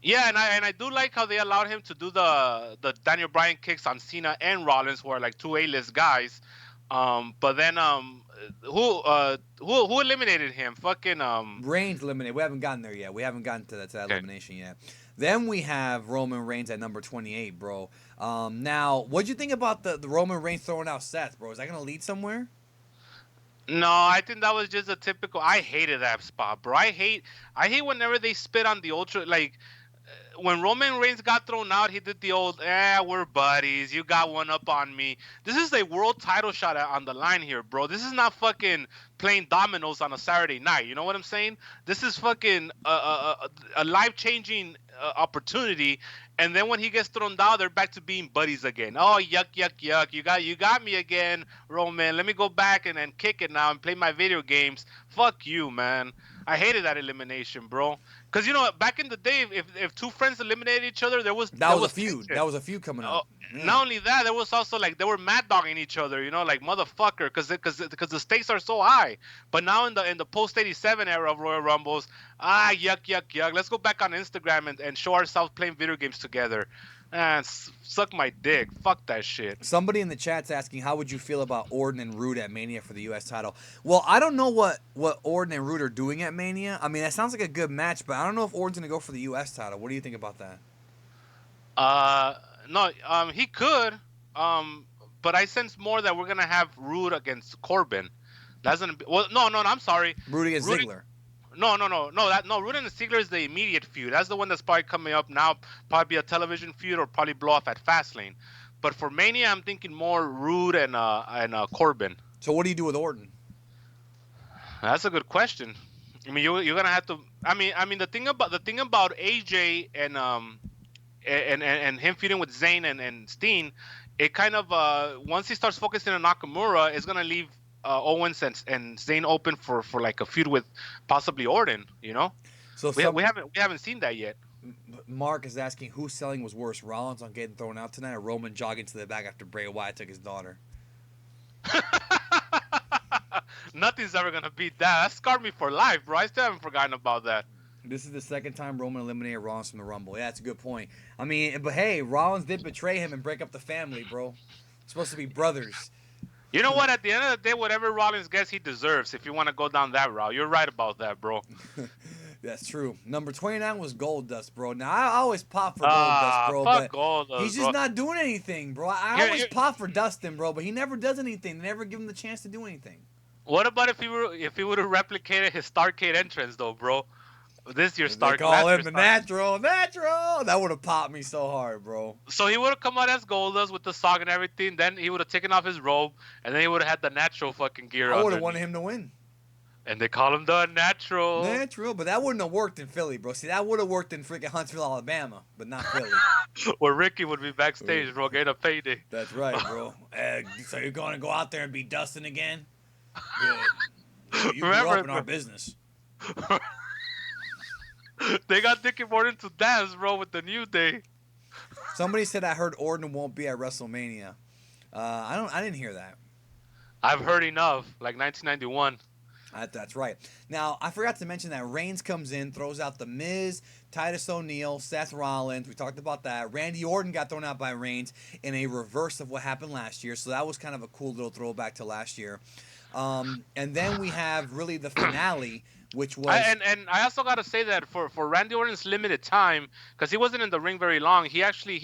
Yeah, and I do like how they allowed him to do the Daniel Bryan kicks on Cena and Rollins, who are like two A-list guys. But then who eliminated him? Fucking Reigns eliminated. We haven't gotten there yet. We haven't gotten to that Okay. elimination yet. Then we have Roman Reigns at number 28, bro. Now, what'd you think about the Roman Reigns throwing out Seth, bro? Is that gonna lead somewhere? No, I think that was just a typical. I hated that spot, bro. I hate whenever they spit on the ultra. Like when Roman Reigns got thrown out, he did the old, we're buddies. You got one up on me. This is a world title shot on the line here, bro. This is not fucking playing dominoes on a Saturday night. You know what I'm saying? This is fucking a life changing opportunity. And then when he gets thrown down, they're back to being buddies again. Oh, yuck, yuck, yuck. You got me again, Roman. Let me go back and kick it now and play my video games. Fuck you, man. I hated that elimination, bro. Because back in the day, if two friends eliminated each other, That there was a was feud. tension. That was a feud coming Oh, up. Yeah. not only that, there was also like they were mad dogging each other, like motherfucker, because the stakes are so high. But now in the post '87 era of Royal Rumbles, yuck yuck yuck. Let's go back on Instagram and show ourselves playing video games together. Suck my dick. Fuck that shit. Somebody in the chat's asking, how would you feel about Orton and Roode at Mania for the U.S. title? Well, I don't know what Orton and Roode are doing at Mania. I mean, that sounds like a good match, but I don't know if Orton's gonna go for the U.S. title. What do you think about that? Uh, no, he could. But I sense more that we're gonna have Roode against Corbin. That's gonna be well. No, no, no, I'm sorry. Roode against Roode Ziggler. No, no, no, no. Rude and Ziggler is the immediate feud. That's the one that's probably coming up now. Probably be a television feud or probably blow off at Fastlane. But for Mania, I'm thinking more Rude and Corbin. So what do you do with Orton? That's a good question. I mean, you're gonna have to. I mean, the thing about AJ and him feuding with Zayn and Steen, it kind of once he starts focusing on Nakamura, it's gonna leave Owens and Zayn open for like a feud with possibly Orton. So We haven't seen that yet. Mark is asking whose selling was worse, Rollins on getting thrown out tonight, or Roman jogging to the back after Bray Wyatt took his daughter. Nothing's ever gonna beat that. That scarred me for life, bro. I still haven't forgotten about that. This is the second time Roman eliminated Rollins from the Rumble. Yeah, that's a good point. I mean, but hey, Rollins did betray him and break up the family, bro. It's supposed to be brothers. You know what? At the end of the day, whatever Rollins gets, he deserves. If you want to go down that route, you're right about that, bro. That's true. Number 29 was Goldust, bro. Now, I always pop for Goldust, bro, fuck but Goldust, he's just bro. not doing anything, bro. I Here- always here- pop for Dustin, bro, but he never does anything. They never give him the chance to do anything. What about if he would have replicated his Starcade entrance, though, bro? This is your They Starcade. call him the natural. That would have popped me so hard, bro. So he would have come out as Goldust with the sock and everything. Then he would have taken off his robe, and then he would have had the natural fucking gear I on. would have wanted him to win. And they call him the natural. Natural, but that wouldn't have worked in Philly, bro. See, that would have worked in freaking Huntsville, Alabama, but not Philly. Where Ricky would be backstage, bro, getting a payday. That's right, bro. So you're going to go out there and be Dustin again? Good. You grew Remember, up in our business. They got Dickie Morton to dance, bro, with the New Day. Somebody said I heard Orton won't be at WrestleMania. I didn't hear that. I've heard enough, like 1991. That's right. Now, I forgot to mention that Reigns comes in, throws out The Miz, Titus O'Neil, Seth Rollins. We talked about that. Randy Orton got thrown out by Reigns in a reverse of what happened last year. So that was kind of a cool little throwback to last year. And then we have really the finale, which was... And I also got to say that for Randy Orton's limited time, because he wasn't in the ring very long, he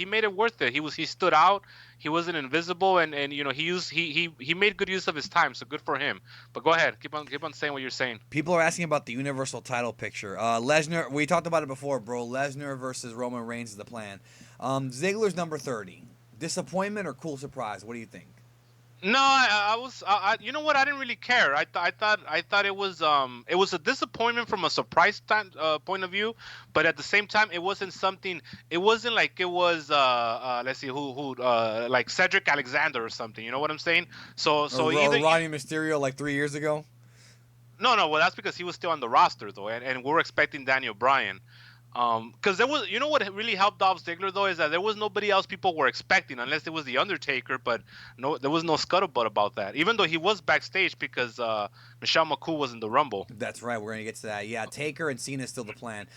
made it worth it. He stood out. He wasn't invisible, and he made good use of his time. So good for him. But go ahead, keep on saying what you're saying. People are asking about the Universal title picture. Lesnar, we talked about it before, bro. Lesnar versus Roman Reigns is the plan. Ziggler's number 30. Disappointment or cool surprise? What do you think? No, you know what? I didn't really care. I thought it was a disappointment from a surprise point of view, but at the same time, it wasn't something. It wasn't like it was let's see who like Cedric Alexander or something. You know what I'm saying? So or either Roddy Mysterio like 3 years ago. No. Well, that's because he was still on the roster though, and we're expecting Daniel Bryan. Because there was, you know what really helped Dolph Ziggler though is that there was nobody else people were expecting unless it was the Undertaker, but no, there was no scuttlebutt about that. Even though he was backstage because Michelle McCool was in the Rumble. That's right. We're gonna get to that. Yeah, Taker and Cena is still the plan.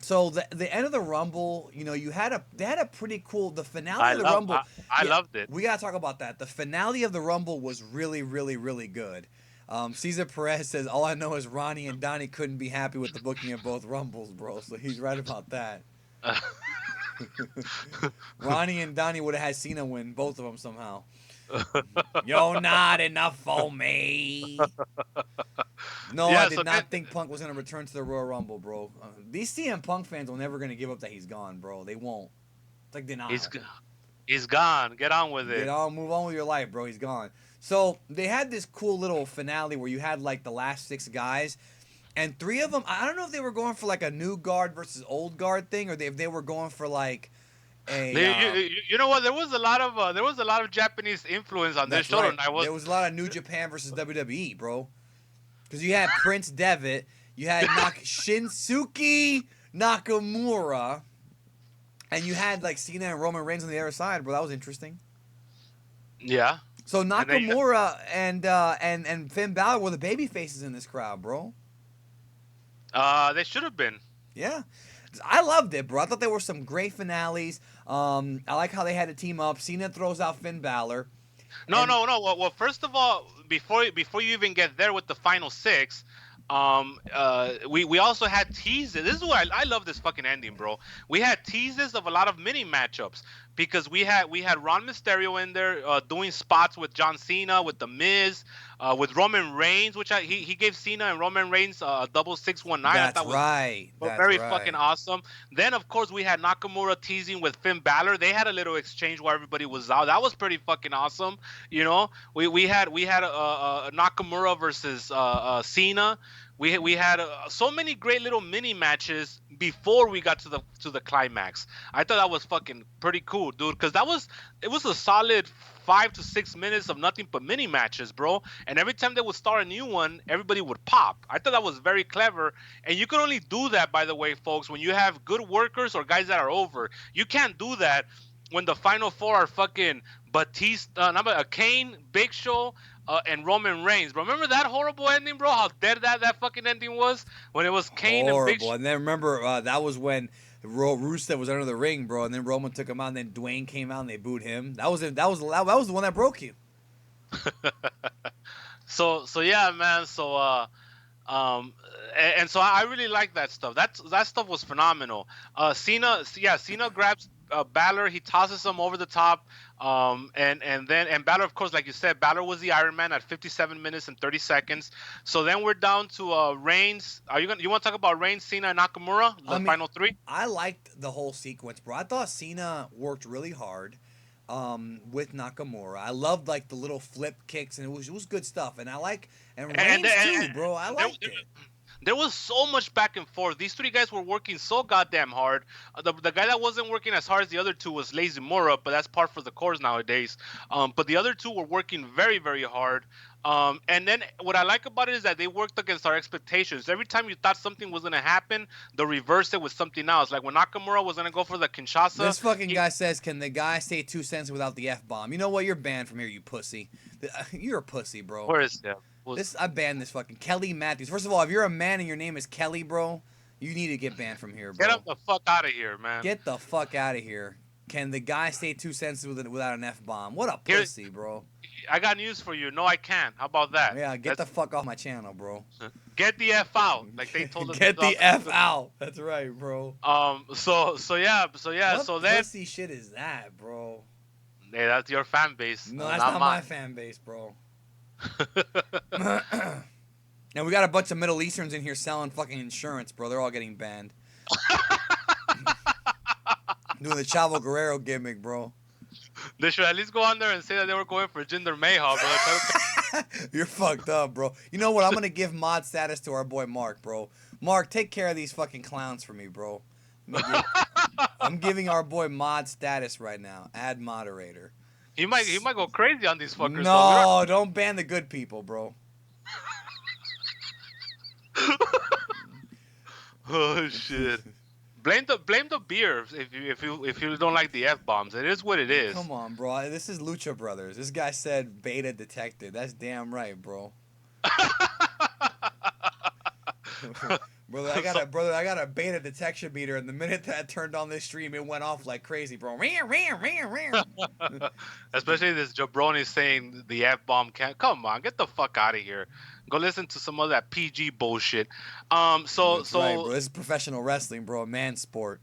So the end of the Rumble, you know, they had a pretty cool the finale of the Rumble. I Yeah, loved it. we gotta talk about that. The finale of the Rumble was really, really, really good. Cesar Perez says, "All I know is Ronnie and Donnie couldn't be happy with the booking of both Rumbles, bro." So he's right about that. Ronnie and Donnie would have had Cena win both of them somehow. You're not enough for me. No, Yeah, I did so not think Punk was going to return to the Royal Rumble, bro. These CM Punk fans are never going to give up that he's gone, bro. They won't. It's like denial. he's gone. Get on with Get it. on, move on with your life, bro. He's gone. So they had this cool little finale where you had like the last 6 guys, and 3 of them. I don't know if they were going for like a new guard versus old guard thing, or if they were going for like a. You know what? There was a lot of Japanese influence on this show. Right. And There was a lot of New Japan versus WWE, bro. Because you had Prince Devitt, you had Shinsuke Nakamura, and you had like Cena and Roman Reigns on the other side, bro. That was interesting. Yeah. So Nakamura and Finn Balor were the baby faces in this crowd, bro. They should have been. Yeah. I loved it, bro. I thought there were some great finales. I like how they had to team up. Cena throws out Finn Balor. No. Well, first of all, before you even get there with the final 6, we also had teases. This is why I love this fucking ending, bro. We had teases of a lot of mini matchups because we had Ron Mysterio in there doing spots with John Cena, with The Miz, with Roman Reigns, which he gave Cena and Roman Reigns a double 619. That's right. That's very right. fucking awesome. Then of course we had Nakamura teasing with Finn Balor. They had a little exchange where everybody was out. That was pretty fucking awesome. You know, we had Nakamura versus Cena. We had so many great little mini matches before we got to the climax. I thought that was fucking pretty cool, dude, because it was a solid 5 to 6 minutes of nothing but mini matches, bro. And every time they would start a new one, everybody would pop. I thought that was very clever. And you can only do that, by the way, folks, when you have good workers or guys that are over. You can't do that when the final 4 are fucking Batista, Kane, Big Show, and Roman Reigns. Bro, remember that horrible ending, bro? How dead that fucking ending was when it was Kane and Big Show. And then remember that was when Rusev was under the ring, bro, and then Roman took him out, and then Dwayne came out and they booed him. That was the one that broke you. So yeah, man. So and so I really like that stuff. That stuff was phenomenal. Cena grabs Balor, he tosses him over the top, and Balor, of course, like you said, Balor was the Iron Man at 57 minutes and 30 seconds. So then we're down to Reigns. You want to talk about Reigns, Cena, and Nakamura, final 3? I liked the whole sequence, bro. I thought Cena worked really hard with Nakamura. I loved like the little flip kicks, and it was good stuff. And Reigns too, bro. I liked it. There was so much back and forth. These 3 guys were working so goddamn hard. The guy that wasn't working as hard as the other 2 was Lazy Mora, but that's par for the course nowadays. But the other 2 were working very, very hard. And then what I like about it is that they worked against our expectations. Every time you thought something was going to happen, they reversed it with something else. Like when Nakamura was going to go for the Kinshasa. This fucking guy says, can the guy say 2 cents without the F-bomb? You know what? You're banned from here, you pussy. You're a pussy, bro. Where is that? I banned this fucking Kelly Matthews. First of all, if you're a man and your name is Kelly, bro, you need to get banned from here, bro. Get him the fuck out of here, man. Get the fuck out of here. Can the guy say 2 cents without an F-bomb? What a pussy, bro. I got news for you. No, I can't. How about that? Yeah, get the fuck off my channel, bro. Get the F out. Like they told us. Get the F out. That's right, bro. So yeah. What so then pussy shit is that, bro? Hey, that's your fan base. No, that's not my fan base, bro. And we got a bunch of Middle Easterns in here selling fucking insurance, bro. They're all getting banned. Doing the Chavo Guerrero gimmick, bro. They should at least go on there and say that they were going for Jinder Mahal, bro. You're fucked up, bro. You know what? I'm gonna give mod status to our boy Mark, bro. Mark, take care of these fucking clowns for me, bro. I'm giving our boy mod status right now. Add moderator. He might go crazy on these fuckers. No, don't ban the good people, bro. Oh shit. Blame the beer if you don't like the F bombs. It is what it is. Come on, bro. This is Lucha Brothers. This guy said beta detected. That's damn right, bro. So Brother, I got a beta detection meter, and the minute that I turned on this stream, it went off like crazy, bro. especially this jabroni saying the F bomb can't. Come on, get the fuck out of here. Go listen to some of that PG bullshit. So That's right, so bro. This is professional wrestling, bro. Man sport.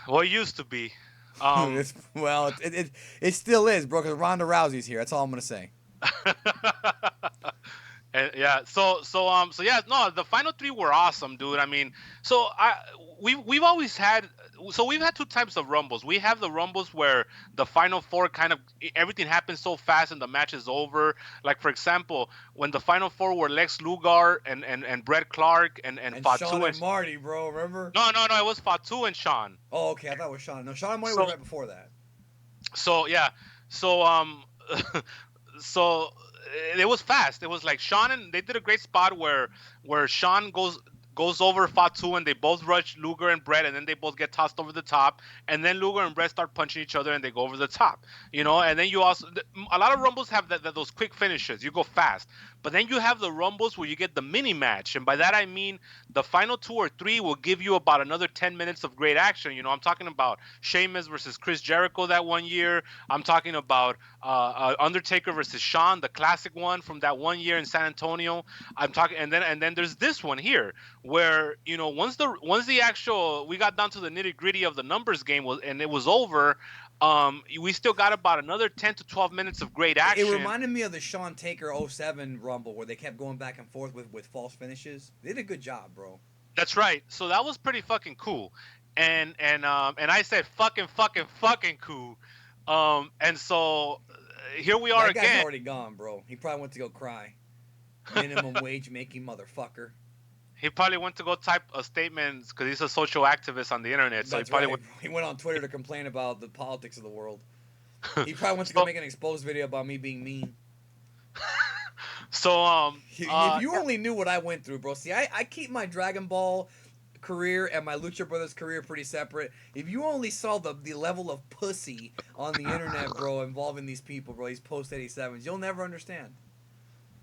what used to be. Um, It still is, bro. Because Ronda Rousey's here. That's all I'm gonna say. And yeah, so yeah, no, the final three were awesome, dude. I mean, so we've always had, so we've had two types of rumbles. We have the rumbles where the final four kind of everything happens so fast and the match is over. Like for example, when the final four were Lex Luger and Brett Clark and And Sean Fatu and Marty, bro. Remember? no, it was Fatu and Sean. Oh, okay. I thought it was Sean. No, Sean and Marty So was right before that. so yeah, so so it was fast. It was like Sean and they did a great spot where Sean goes over Fatu and they both rush Luger and Brett and then they both get tossed over the top and then Luger and Brett start punching each other and they go over the top, and then you also a lot of rumbles have those quick finishes. You go fast, but then you have the rumbles where you get the mini match, and by that I mean the final two or three will give you about another 10 minutes of great action. I'm talking about Sheamus versus Chris Jericho that one year. I'm talking about Undertaker versus Shawn, the classic one from that one year in San Antonio. I'm talking, and then there's this one here where once the actual we got down to the nitty gritty of the numbers game and it was over. We still got about another 10 to 12 minutes of great It action. reminded me of the Shawn Taker '07 Rumble where they kept going back and forth with false finishes. They did a good job, bro. That's right. So that was pretty fucking cool. And I said fucking cool. And so here we are That guy's again. already gone, bro. He probably went to go cry. Minimum wage making motherfucker. He probably went to go type a statement because he's a social activist on the internet. So That's he probably right. went. He went on Twitter to complain about the politics of the world. He probably went to So go make an exposed video about me being mean. so If you only knew what I went through, bro. See, I keep my Dragon Ball career and my Lucha Brothers career pretty separate. If you only saw the level of pussy on the internet, bro, involving these people, bro, these post 87s, you'll never understand.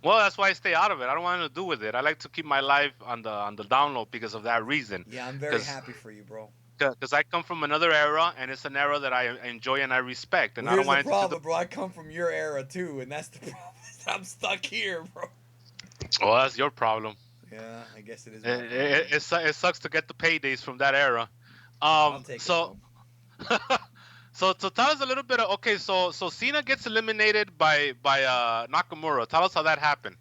well, that's why I stay out of it. I don't want to do with it. I like to keep my life on the download because of that reason. Yeah, I'm very happy for you, bro. Because I come from another era, and it's an era that I enjoy and I respect, and Well, I don't here's the want problem, bro. I come from your era too, and that's the problem. I'm stuck here, bro. Well, that's your problem. Yeah, I guess it is. It sucks to get the paydays from that era. I'll take So it. so tell us a little bit of, okay. So Cena gets eliminated by Nakamura. Tell us how that happened.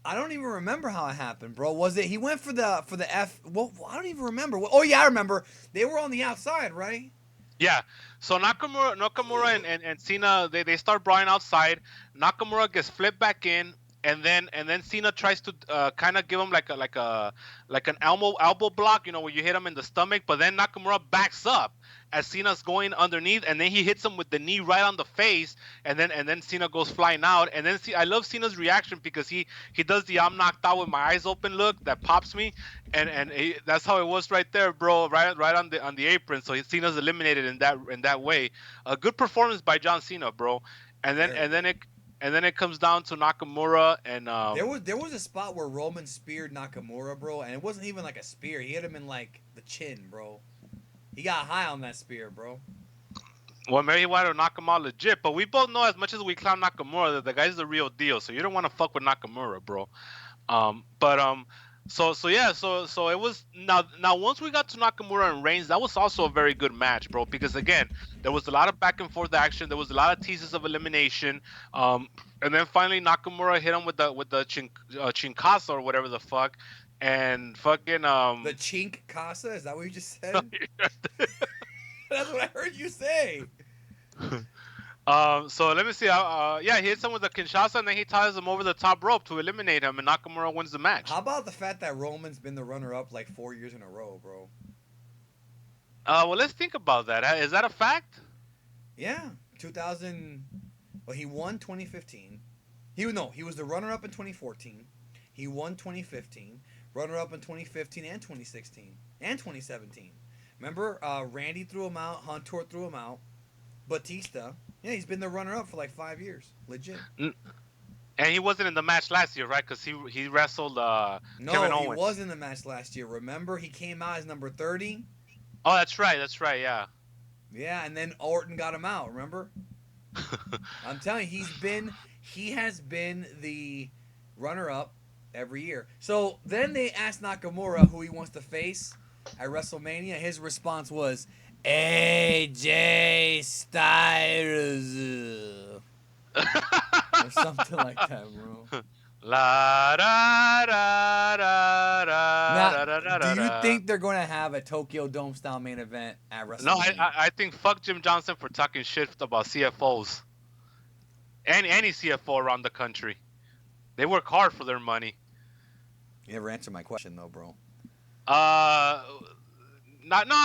I don't even remember how it happened, bro. Was it he went for the F? Well, I don't even remember. Oh yeah, I remember. They were on the outside, right? Yeah. So Nakamura and Cena they start brawling outside. Nakamura gets flipped back in. And then Cena tries to kind of give him like an elbow block, where you hit him in the stomach. But then Nakamura backs up as Cena's going underneath, and then he hits him with the knee right on the face, and then Cena goes flying out. And then I love Cena's reaction because he does the I'm knocked out with my eyes open look that pops me, and that's how it was right there, bro, right on the apron. So Cena's eliminated in that way. A good performance by John Cena, bro. And then it comes down to Nakamura and There was a spot where Roman speared Nakamura, bro, and it wasn't even like a spear. He hit him in like the chin, bro. He got high on that spear, bro. well, maybe he wanted to knock him out legit, but we both know as much as we clown Nakamura that the guy's the real deal. So you don't want to fuck with Nakamura, bro. So it was now once we got to Nakamura and Reigns, that was also a very good match, bro. Because again, there was a lot of back and forth action. There was a lot of teases of elimination. And then finally Nakamura hit him with the Chinkasa or whatever the fuck, and fucking The Chink Casa? Is that what you just said? That's what I heard you say. So let me see. Yeah, he hits him with the Kinshasa, and then he ties him over the top rope to eliminate him, and Nakamura wins the match. How about the fact that Roman's been the runner-up like 4 years in a row, bro? Well, let's think about that. Is that a fact? Yeah, 2000. Well, he won 2015. He was the runner-up in 2014. He won 2015. Runner-up in 2015 and 2016 and 2017. Remember, Randy threw him out. Hunter threw him out. Batista. Yeah, he's been the runner-up for like 5 years. Legit. And he wasn't in the match last year, right? Because he wrestled Kevin No, he Owens. was in the match last year. Remember, he came out as number 30. Oh, that's right. Yeah. Yeah, and then Orton got him out. Remember? I'm telling you, he has been the runner-up every year. So then they asked Nakamura who he wants to face at WrestleMania. His response was AJ Styles. Or something like that, bro. La da da da Now, da da do da you da. think they're going to have a Tokyo Dome style main event at No, WrestleMania? I think fuck Jim Johnson for talking shit about CFOs. And any CFO around the country. They work hard for their money. You never answered my question, though, bro. No, I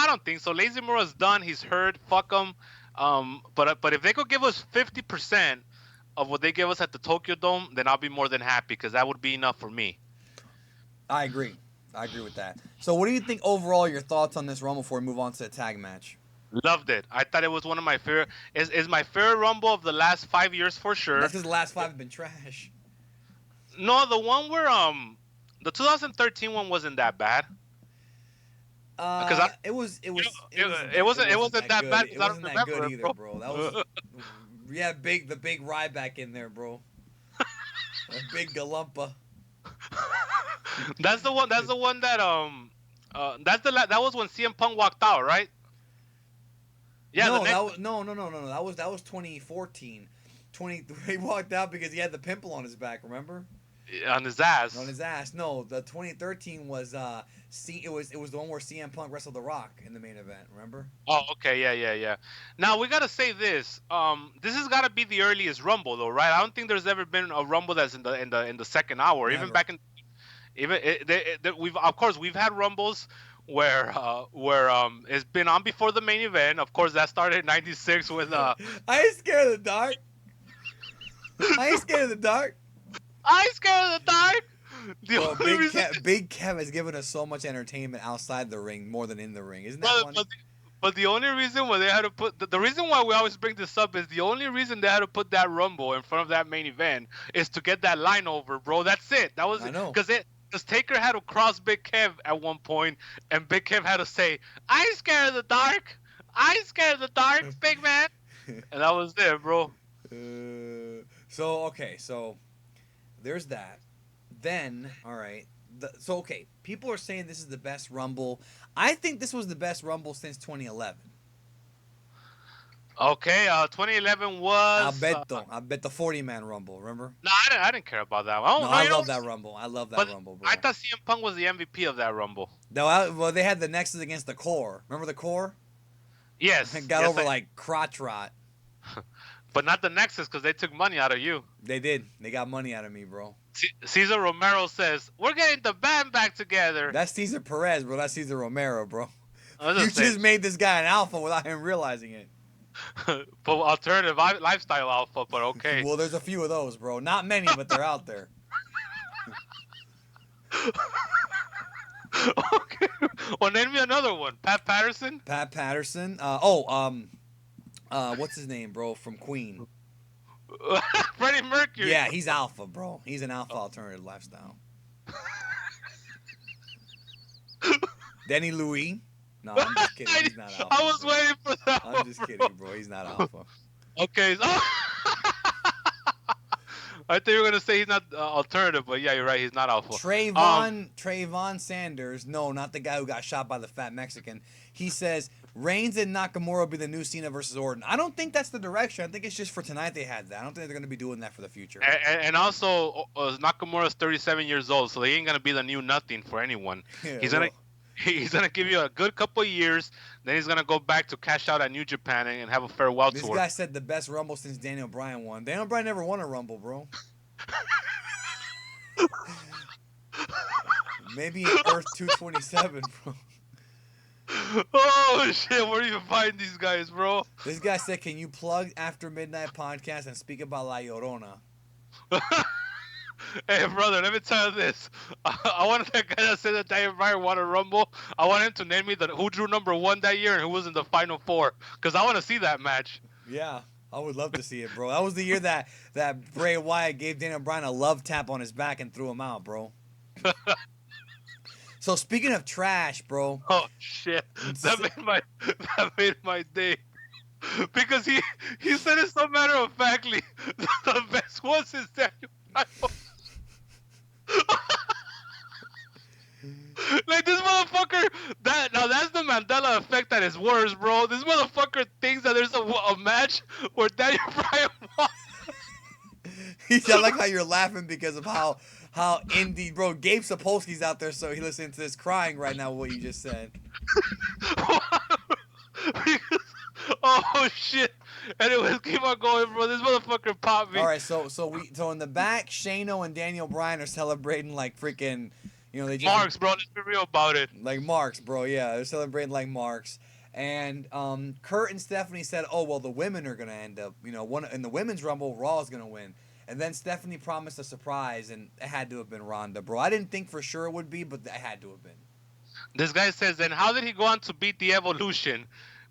don't think so. Lazy Mura's done. He's hurt. Fuck him. But if they could give us 50% of what they give us at the Tokyo Dome, then I'll be more than happy because that would be enough for me. I agree with that. So what do you think overall, your thoughts on this Rumble before we move on to the tag match? Loved it. I thought it was one of my favorite. Is my favorite Rumble of the last 5 years for sure. That's because the last 5 have been trash. No, the one where the 2013 one wasn't that bad. Because it wasn't that bad. It wasn't I that don't good remember, either, bro. That was the big Ryback in there, bro. A big Galumpa. That's the one that that was when CM Punk walked out, right? Yeah. No. That was 2014. He walked out because he had the pimple on his back. Remember? On his ass. On his ass. No, the 2013 was it was the one where CM Punk wrestled The Rock in the main event. Remember? Oh, okay, yeah. Now we gotta say this. This has gotta be the earliest Rumble, though, right? I don't think there's ever been a Rumble that's in the second hour. Never. Even back in, we've had Rumbles where it's been on before the main event. Of course, that started in '96 with I ain't scared of the dark. I ain't scared of the dark. I scared of the dark. Big Kev has given us so much entertainment outside the ring more than in the ring. Isn't that funny? But the only reason why they had to put the reason why we always bring this up is the only reason they had to put that Rumble in front of that main event is to get that line over, bro. That's it. That was because Taker had to cross Big Kev at one point, and Big Kev had to say, "I ain't scared of the dark. I ain't scared of the dark, big man." And that was it, bro. So there's that. Then, all right. People are saying this is the best Rumble. I think this was the best Rumble since 2011. Okay, 2011 was. I bet the 40-man Rumble. Remember? No, I didn't care about that one. I love that Rumble. Rumble, bro. I thought CM Punk was the MVP of that Rumble. No, well, they had the Nexus against the Core. Remember the Core? Yes. Got over like crotch rot. But not the Nexus because they took money out of you. They did. They got money out of me, bro. Cesar Romero says, "We're getting the band back together." That's Cesar Perez, bro. That's Cesar Romero, bro. You just made this guy an alpha without him realizing it. But alternative lifestyle alpha, but okay. Well, there's a few of those, bro. Not many, but they're out there. Okay. Well, name me another one. Pat Patterson? What's his name, bro, from Queen? Freddie Mercury. Yeah, he's alpha, bro. He's an alpha alternative lifestyle. Denny Louis? No, I'm just kidding. He's not alpha. I was waiting for that. I'm just kidding, bro. He's not alpha. Okay. I thought you were gonna say he's not alternative, but yeah, you're right. He's not alpha. Trayvon Sanders. No, not the guy who got shot by the fat Mexican. He says Reigns and Nakamura will be the new Cena versus Orton. I don't think that's the direction. I think it's just for tonight they had that. I don't think they're gonna be doing that for the future. And also, Nakamura's 37 years old, so he ain't gonna be the new nothing for anyone. Yeah, He's gonna give you a good couple of years. Then he's gonna go back to cash out at New Japan and have a farewell tour. This guy said the best Rumble since Daniel Bryan won. Daniel Bryan never won a Rumble, bro. Maybe in Earth 227, bro. Oh shit! Where do you find these guys, bro? This guy said, "Can you plug After Midnight podcast and speak about La Llorona?" Hey, brother, let me tell you this. I wanted that guy that said that Daniel Bryan won a Rumble. I want him to name me who drew number 1 that year and who was in the final four, because I want to see that match. Yeah, I would love to see it, bro. That was the year that Bray Wyatt gave Daniel Bryan a love tap on his back and threw him out, bro. So speaking of trash, bro. Oh shit, that made my day. Because he said it so matter of factly. The best was his Daniel Bryan. Like this motherfucker, that's the Mandela effect at its worst, bro. This motherfucker thinks that there's a match where Daniel Bryan won. I like how you're laughing because of how indie, bro. Gabe Sapolsky's out there, so he listening to this crying right now. What you just said. Because, oh shit. Anyways, keep on going, bro. This motherfucker popped me. All right, so in the back, Shano and Daniel Bryan are celebrating like freaking, they just Marks, bro. Let's be real about it. like marks, bro. Yeah, they're celebrating like marks. And Kurt and Stephanie said, "Oh well, the women are gonna end up, one in the women's rumble, Raw is gonna win." And then Stephanie promised a surprise, and it had to have been Ronda, bro. I didn't think for sure it would be, but it had to have been. This guy says, then how did he go on to beat the Evolution?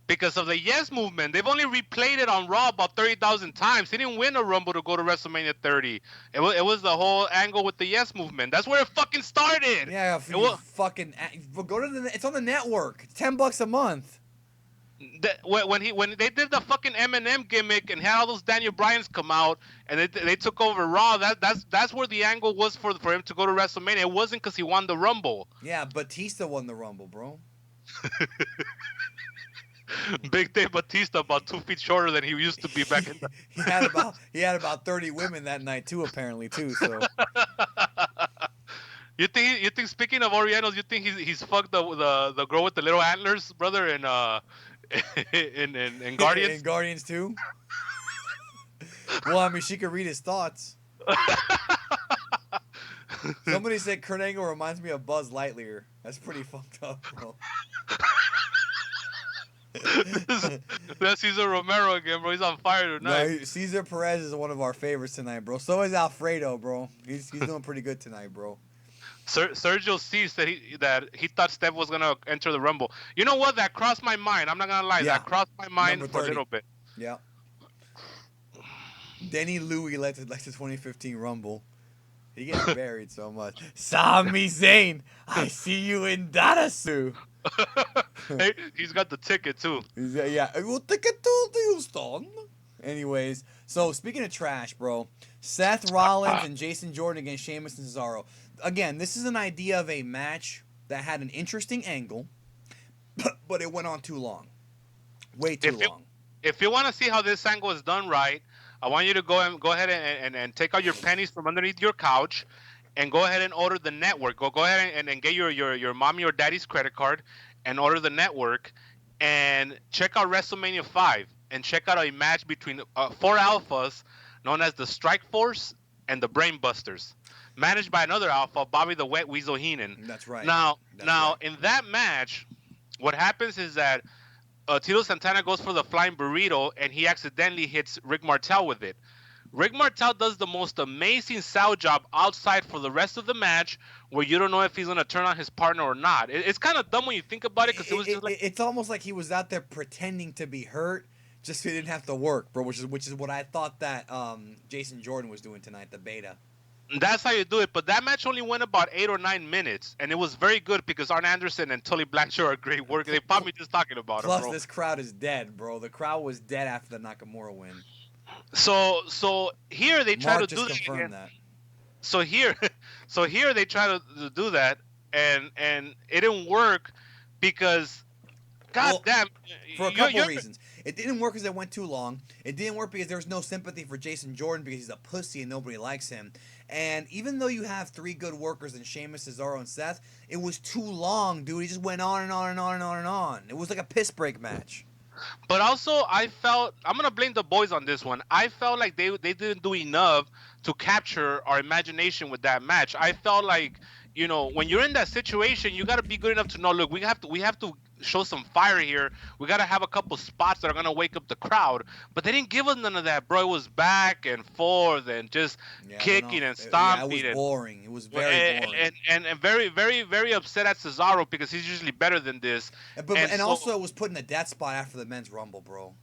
Because of the Yes movement. They've only replayed it on Raw about 30,000 times. He didn't win a Rumble to go to WrestleMania 30. It was the whole angle with the Yes movement. That's where it fucking started. Yeah, fucking go to it's on the network. It's $10 a month. When they did the fucking Eminem gimmick and had all those Daniel Bryans come out and they took over Raw, that's where the angle was for him to go to WrestleMania. It wasn't because he won the Rumble. Yeah, Batista won the Rumble, bro. Big Dave Batista, about 2 feet shorter than he used to be back in the... he had about 30 women that night too, apparently too. So you think speaking of Orientals, you think he's fucked the girl with the little antlers, brother, in Guardians? In Guardians too. Well, I mean, she could read his thoughts. Somebody said Kurt Angle reminds me of Buzz Lightyear. That's pretty fucked up, bro. That's Cesar Romero again, bro. He's on fire tonight. No, Cesar Perez is one of our favorites tonight, bro. So is Alfredo, bro. He's doing pretty good tonight, bro. Sergio C said he thought Steph was gonna enter the Rumble. You know what? That crossed my mind. I'm not gonna lie. Yeah. That crossed my mind for a little bit. Yeah. Denny Louie led the 2015 Rumble. He gets buried so much. Sami Zayn, I see you in Darasu. Hey, he's got the ticket too. Yeah, we'll ticket to Houston. Anyways, so speaking of trash, bro, Seth Rollins and Jason Jordan against Sheamus and Cesaro. Again, this is an idea of a match that had an interesting angle, but it went on too long. Way too long. If you want to see how this angle is done right, I want you to go ahead and take out your pennies from underneath your couch and go ahead and order the network. Go ahead and get your mommy or daddy's credit card and order the network and check out WrestleMania 5 and check out a match between 4 alphas known as the Strike Force and the Brain Busters, managed by another alpha, Bobby the Wet Weasel Heenan. That's right. Now, in that match, what happens is that Tito Santana goes for the flying burrito, and he accidentally hits Rick Martel with it. Rick Martel does the most amazing sell job outside for the rest of the match, where you don't know if he's going to turn on his partner or not. It's kind of dumb when you think about it, because it was just like... It's almost like he was out there pretending to be hurt, just so he didn't have to work, bro, which is what I thought that Jason Jordan was doing tonight, the beta. That's how you do it, but that match only went about 8 or 9 minutes, and it was very good because Arn Anderson and Tully Blanchard are great work. They popped me just talking about it, bro. Plus, this crowd is dead, bro. The crowd was dead after the Nakamura win. So here they try to do confirm that. So here they try to do that, and it didn't work because, goddamn, for a couple reasons. It didn't work because it went too long. It didn't work because there was no sympathy for Jason Jordan because he's a pussy and nobody likes him. And even though you have 3 good workers in Sheamus, Cesaro, and Seth, it was too long, dude. He just went on and on and on and on and on. It was like a piss break match. But also, I felt, I'm going to blame the boys on this one. I felt like they didn't do enough to capture our imagination with that match. I felt like, when you're in that situation, you got to be good enough to know, look, we have to show some fire here. We got to have a couple spots that are going to wake up the crowd. But they didn't give us none of that, bro. It was back and forth and just kicking and Yeah, it was stomping. boring. It was very And, boring. and very, very, very upset at Cesaro because he's usually better than this. And also it was put in a death spot after the men's rumble, bro.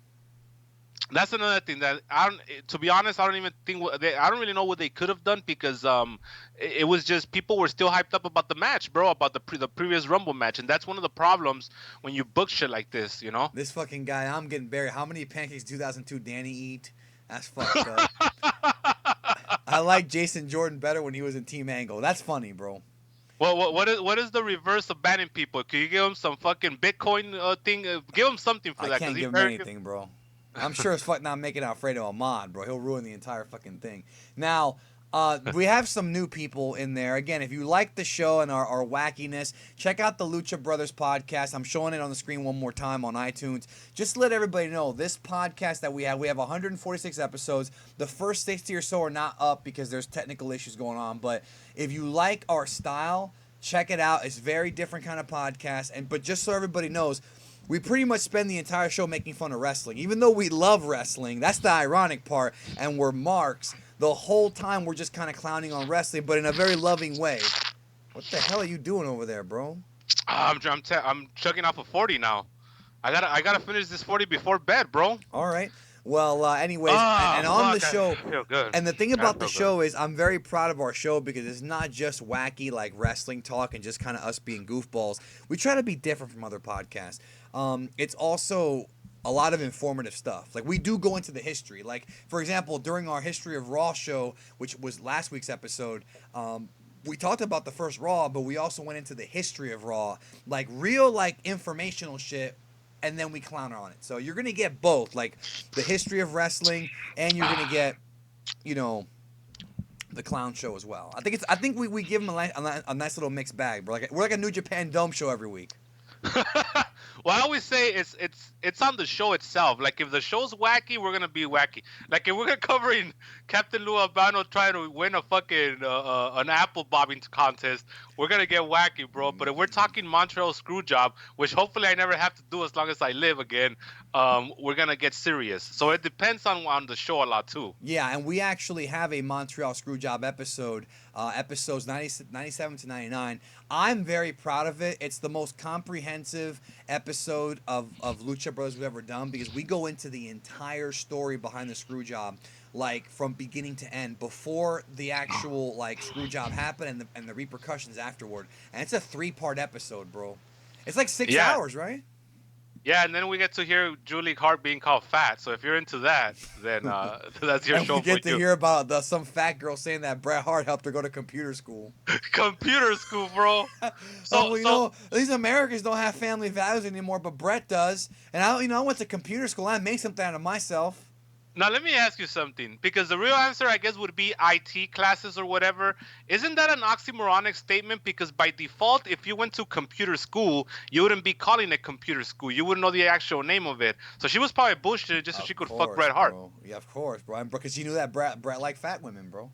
That's another thing that I don't. To be honest, I don't even think I don't really know what they could have done because it was just people were still hyped up about the match, bro, about the previous Rumble match, and that's one of the problems when you book shit like this, you know. This fucking guy, I'm getting buried. How many pancakes 2002 Danny eat? That's fucked up. I like Jason Jordan better when he was in Team Angle. That's funny, bro. Well, what is the reverse of banning people? Can you give him some fucking Bitcoin thing? Give him something for that. I can't give him anything, bro. I'm sure as fuck not making Alfredo a mod, bro. He'll ruin the entire fucking thing. Now, we have some new people in there. Again, if you like the show and our wackiness, check out the Lucha Brothers podcast. I'm showing it on the screen one more time on iTunes. Just to let everybody know, this podcast that we have 146 episodes. The first 60 or so are not up because there's technical issues going on. But if you like our style, check it out. It's a very different kind of podcast. But just so everybody knows, we pretty much spend the entire show making fun of wrestling. Even though we love wrestling, that's the ironic part, and we're marks, the whole time we're just kind of clowning on wrestling, but in a very loving way. What the hell are you doing over there, bro? I'm chugging off a 40 now. I gotta finish this 40 before bed, bro. All right. Well, anyways, and on the show, I feel good. and the thing about the show is I'm very proud of our show because it's not just wacky like wrestling talk and just kind of us being goofballs. We try to be different from other podcasts. It's also a lot of informative stuff. Like, we do go into the history. Like, for example, during our History of Raw show, which was last week's episode, we talked about the first Raw, but we also went into the history of Raw. Like, real, like, informational shit, and then we clown on it. So you're going to get both, like, the history of wrestling, and you're going to get, you know, the clown show as well. I think we give them a nice little mixed bag, bro. We're like a New Japan Dome show every week. Well, I always say it's on the show itself. Like, if the show's wacky, we're gonna be wacky. Like, if we're covering Captain Lou Albano trying to win a fucking an apple bobbing contest, we're gonna get wacky, bro. But if we're talking Montreal Screwjob, which hopefully I never have to do as long as I live again, we're gonna get serious. So it depends on the show a lot too. Yeah, and we actually have a Montreal Screwjob episode, episodes 97 to 99. I'm very proud of it. It's the most comprehensive episode of Lucha Bros we've ever done because we go into the entire story behind the Screwjob, like from beginning to end, before the actual like Screwjob happened and the repercussions afterward. And it's a 3-part episode, bro. It's like 6 hours, right? Yeah, and then we get to hear Julie Hart being called fat. So if you're into that, then that's your show for you. We get to hear about some fat girl saying that Bret Hart helped her go to computer school. Computer school, bro. So you know, these Americans don't have family values anymore, but Bret does. And I went to computer school. I made something out of myself. Now, let me ask you something, because the real answer, I guess, would be IT classes or whatever. Isn't that an oxymoronic statement? Because by default, if you went to computer school, you wouldn't be calling it computer school. You wouldn't know the actual name of it. So she was probably bullshitting just so she could fuck Bret Hart. Bro. Yeah, of course, bro. Because she knew that Bret liked fat women, bro.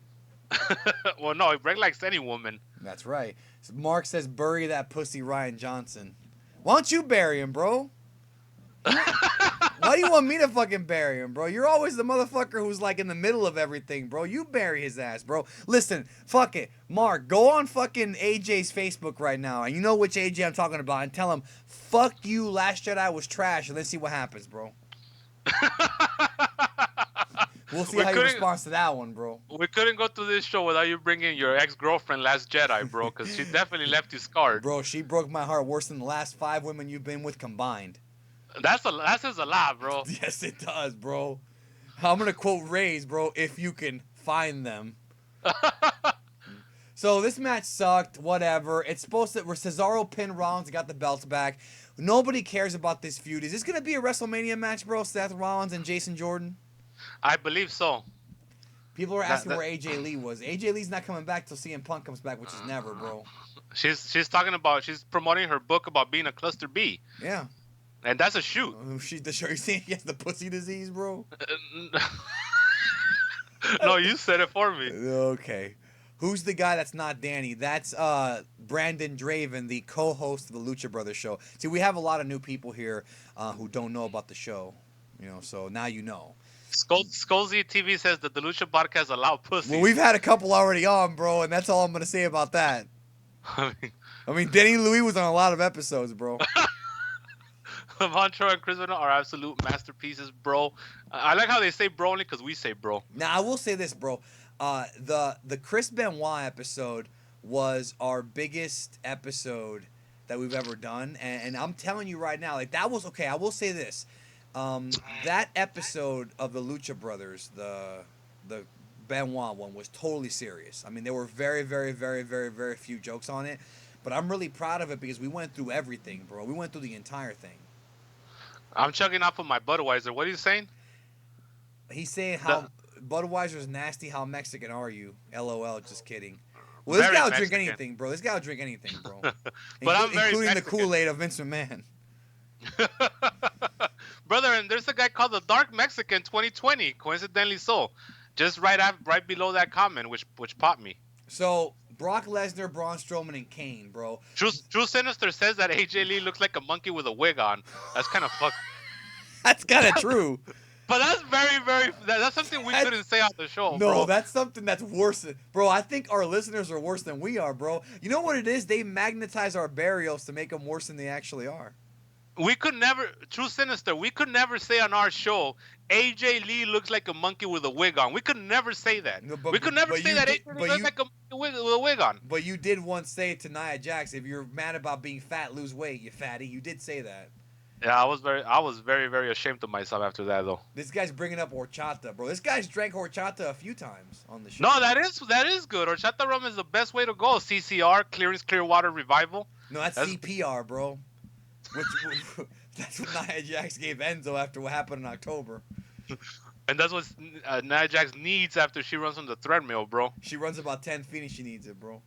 Well, no, Bret likes any woman. That's right. So Mark says, bury that pussy Ryan Johnson. Why don't you bury him, bro? Why do you want me to fucking bury him, bro? You're always the motherfucker who's like in the middle of everything, bro. You bury his ass, bro. Listen, fuck it. Mark, go on fucking AJ's Facebook right now, and you know which AJ I'm talking about, and tell him, fuck you, Last Jedi was trash, and then see what happens, bro. We'll see how he responds to that one, bro. We couldn't go through this show without you bringing your ex-girlfriend, Last Jedi, bro, because she definitely left you scarred. Bro, she broke my heart worse than the last 5 women you've been with combined. That says a lot, bro. Yes, it does, bro. I'm gonna quote Ray's, bro. If you can find them. So this match sucked. Whatever. It's supposed to. Cesaro pinned Rollins and got the belts back. Nobody cares about this feud. Is this gonna be a WrestleMania match, bro? Seth Rollins and Jason Jordan. I believe so. People are asking where AJ Lee was. AJ Lee's not coming back till CM Punk comes back, which is never, bro. She's talking about. She's promoting her book about being a cluster B. Yeah. And that's a shoot. Are you saying he has the pussy disease, bro? No, you said it for me. Okay. Who's the guy that's not Danny? That's Brandon Draven, the co-host of the Lucha Brothers show. See, we have a lot of new people here who don't know about the show, so now you know. Skolzy TV says that the Lucha podcast allow pussies. Well, we've had a couple already on, bro, and that's all I'm gonna say about that. I mean, Denny Louis was on a lot of episodes, bro. Montreal and Chris Benoit are absolute masterpieces, bro. I like how they say bro only because we say bro. Now, I will say this, bro. The Chris Benoit episode was our biggest episode that we've ever done, and I'm telling you right now, like, that was okay. I will say this. That episode of the Lucha Brothers, the Benoit one, was totally serious. I mean, there were very, very, very, very, very few jokes on it, but I'm really proud of it because we went through everything, bro. We went through the entire thing. I'm chugging off of my Budweiser. What are you saying? He's saying how Budweiser's nasty. How Mexican are you? LOL. Just kidding. Well, this guy will drink anything, bro. This guy will drink anything, bro. But I'm very including Mexican. The Kool-Aid of Vince McMahon. Brother, and there's a guy called the Dark Mexican 2020, coincidentally so. Just right below that comment, which popped me. So, Brock Lesnar, Braun Strowman, and Kane, bro. True Sinister says that AJ Lee looks like a monkey with a wig on. That's kind of fucked. That's kind of true. But that's very, very... That's something we couldn't say on the show, bro. No, that's something that's worse. Bro, I think our listeners are worse than we are, bro. You know what it is? They magnetize our burials to make them worse than they actually are. We could never... True Sinister, we could never say on our show, AJ Lee looks like a monkey with a wig on. We could never say that. No, we could never say that AJ Lee looks like a monkey with a wig on. But you did once say to Nia Jax, if you're mad about being fat, lose weight, you fatty. You did say that. Yeah, I was very, very ashamed of myself after that, though. This guy's bringing up horchata, bro. This guy's drank horchata a few times on the show. No, that is good. Horchata rum is the best way to go. CCR, Clearwater Revival. No, that's CPR, bro. That's what Nia Jax gave Enzo after what happened in October. And that's what Nia Jax needs after she runs on the treadmill, bro. She runs about 10 feet and she needs it, bro.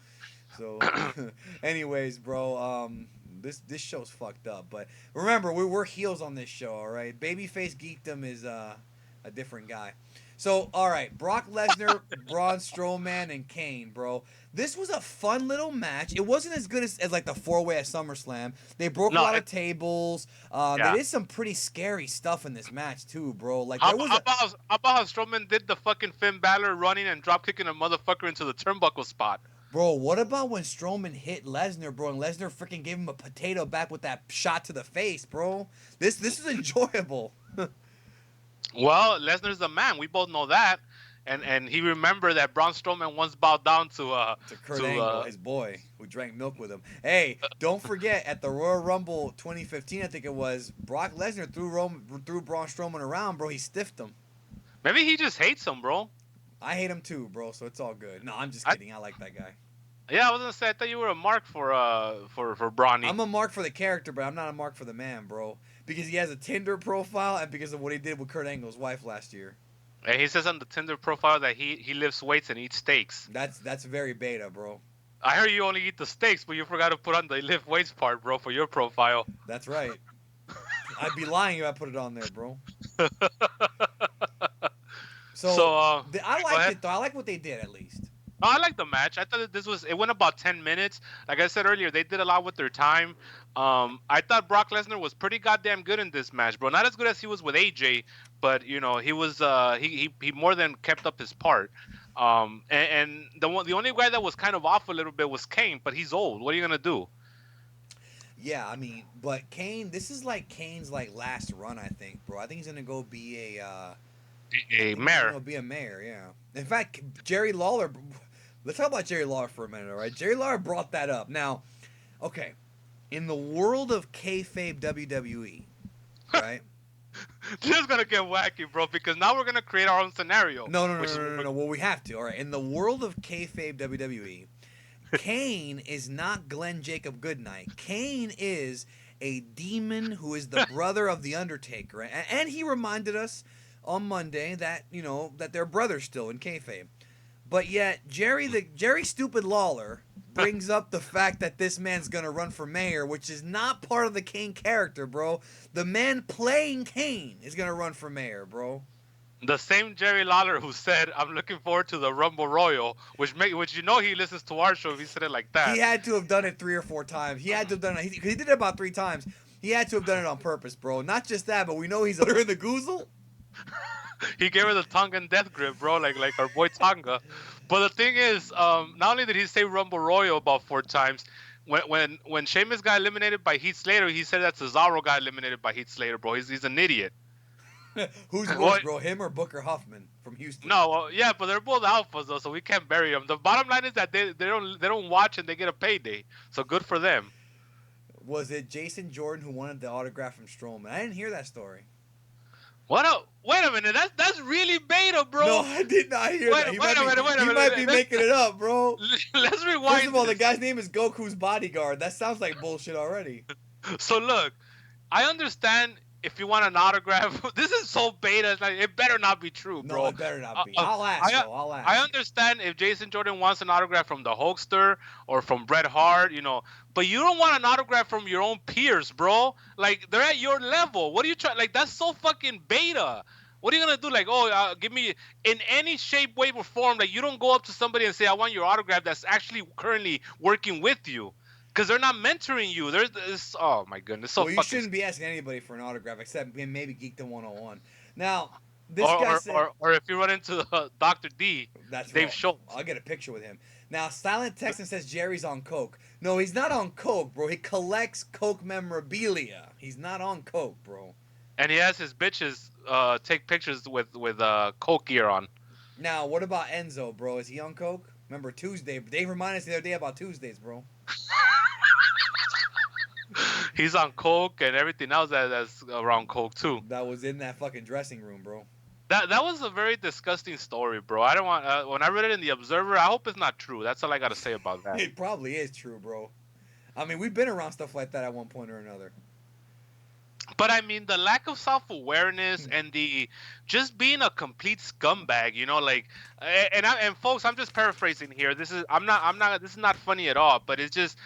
So, anyways, bro, this show's fucked up. But remember, we're heels on this show, all right? Babyface Geekdom is a different guy. So, all right, Brock Lesnar, Braun Strowman, and Kane, bro. This was a fun little match. It wasn't as good as like the 4-way at SummerSlam. They broke a lot of tables. There is some pretty scary stuff in this match too, bro. Like how about how Strowman did the fucking Finn Balor running and drop kicking a motherfucker into the turnbuckle spot? Bro, what about when Strowman hit Lesnar, bro, and Lesnar freaking gave him a potato back with that shot to the face, bro? This is enjoyable. Well, Lesnar's the man. We both know that. And he remembered that Braun Strowman once bowed down to Kurt Angle, his boy, who drank milk with him. Hey, don't forget, at the Royal Rumble 2015, I think it was, Brock Lesnar threw Braun Strowman around, bro. He stiffed him. Maybe he just hates him, bro. I hate him too, bro, so it's all good. No, I'm just kidding. I like that guy. Yeah, I was gonna say, I thought you were a mark for Brawny. I'm a mark for the character, but I'm not a mark for the man, bro. Because he has a Tinder profile and because of what he did with Kurt Angle's wife last year. And he says on the Tinder profile that he lifts weights and eats steaks. That's very beta, bro. I heard you only eat the steaks, but you forgot to put on the lift weights part, bro, for your profile. That's right. I'd be lying if I put it on there, bro. So I liked it, though. I like what they did, at least. No, I like the match. I thought that it went about 10 minutes. Like I said earlier, they did a lot with their time. I thought Brock Lesnar was pretty goddamn good in this match, bro. Not as good as he was with AJ, but he was he more than kept up his part. And the only guy that was kind of off a little bit was Kane, but he's old. What are you gonna do? Yeah, I mean, but Kane, this is like Kane's like last run, I think, bro. I think he's gonna go be a mayor. He'll be a mayor, yeah. In fact, Jerry Lawler. Let's talk about Jerry Lawler for a minute, all right? Jerry Lawler brought that up. Now, okay, in the world of kayfabe WWE, right? This is gonna get wacky, bro, because now we're gonna create our own scenario. No. Well, we have to. All right. In the world of kayfabe WWE, Kane is not Glenn Jacob Goodnight. Kane is a demon who is the brother of the Undertaker, and he reminded us on Monday that that they're brothers still in kayfabe. But yet Jerry Stupid Lawler brings up the fact that this man's gonna run for mayor, which is not part of the Kane character, bro. The man playing Kane is gonna run for mayor, bro. The same Jerry Lawler who said, "I'm looking forward to the Rumble Royal," which he listens to our show if he said it like He that. had to have done it 3 or 4 times. He had to have done it. He did it about 3 times. He had to have done it on purpose, bro. Not just that, but we know he's under the goozle. He gave her the Tongan death grip, bro, like our boy Tonga. But the thing is, not only did he say Rumble Royal about 4 times, when Sheamus got eliminated by Heath Slater, he said that Cesaro got eliminated by Heath Slater, bro. He's an idiot. Who's worse, What? bro? Him or Booker Huffman from Houston? No, yeah, but they're both alphas though, so we can't bury them. The bottom line is that they don't watch and they get a payday, so good for them. Was it Jason Jordan who wanted the autograph from Strowman? I didn't hear that story. Wait a minute, that's really beta, bro. No, I did not hear that. He Wait a minute. might be making it up, bro. Let's rewind. First of all, the guy's name is Goku's bodyguard. That sounds like bullshit already. So look, I understand if you want an autograph. This is so beta. It's like, it better not be true, bro. No, it better not be. I'll ask, though. I'll ask. I understand if Jason Jordan wants an autograph from the Hulkster or from Bret Hart, but you don't want an autograph from your own peers, bro. Like, they're at your level. What are you trying? Like, that's so fucking beta. What are you gonna do? Like, give me in any shape, way, or form. Like, you don't go up to somebody and say, "I want your autograph." That's actually currently working with you. Because they're not mentoring you. There's this. Oh my goodness, so well, you fucking. shouldn't be asking anybody for an autograph except maybe Geekdom 101. Now, this or, guy or, said, or if you run into Dr. D, that's Dave wrong. Schultz. I'll get a picture with him. Now, Silent Texan says Jerry's on coke. No, he's not on coke, bro. He collects coke memorabilia. He's not on coke, bro. And he has his bitches take pictures with Coke gear on. Now, what about Enzo, bro? Is he on coke? Remember Tuesday? Dave reminded us the other day about Tuesdays, bro. He's on Coke and everything else that's around Coke too. That was in that fucking dressing room, bro. That was a very disgusting story, bro. I don't want when I read it in the Observer. I hope it's not true. That's all I gotta say about that. It probably is true, bro. I mean, we've been around stuff like that at one point or another. But I mean, the lack of self-awareness and the just being a complete scumbag, like, and folks, I'm just paraphrasing here. This is this is not funny at all. But it's just,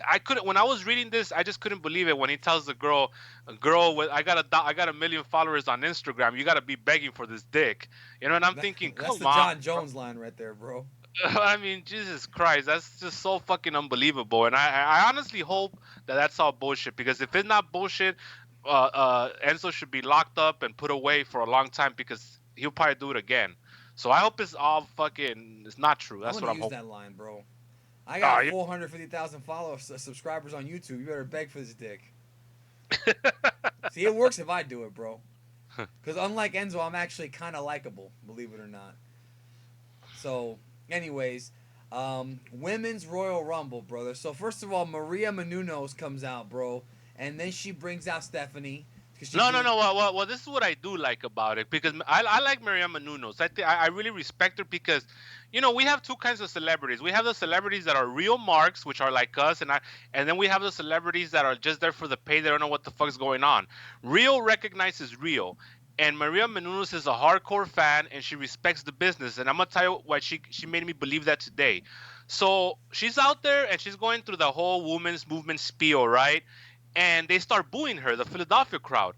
I couldn't when I was reading this, I just couldn't believe it when he tells the girl, I got a million followers on Instagram. You got to be begging for this dick, And I'm thinking, come on, that's the John Jones line right there, bro. I mean, Jesus Christ, that's just so fucking unbelievable. And I honestly hope that that's all bullshit, because if it's not bullshit, Enzo should be locked up and put away for a long time, because he'll probably do it again. So I hope it's all fucking. It's not true. That's what I'm hoping. Use that line, bro. I got 450,000 followers, subscribers on YouTube. You better beg for this dick. See, it works if I do it, bro. Because unlike Enzo, I'm actually kind of likable, believe it or not. So, anyways, Women's Royal Rumble, brother. So first of all, Maria Menounos comes out, bro. And then she brings out Stephanie. No. Well, this is what I do like about it, because I like Maria Menounos. I really respect her because, we have two kinds of celebrities. We have the celebrities that are real marks, which are like us, and then we have the celebrities that are just there for the pay. They don't know what the fuck's going on. Real recognizes real. And Maria Menounos is a hardcore fan, and she respects the business. And I'm going to tell you why she made me believe that today. So she's out there, and she's going through the whole women's movement spiel, right? And they start booing her, the Philadelphia crowd.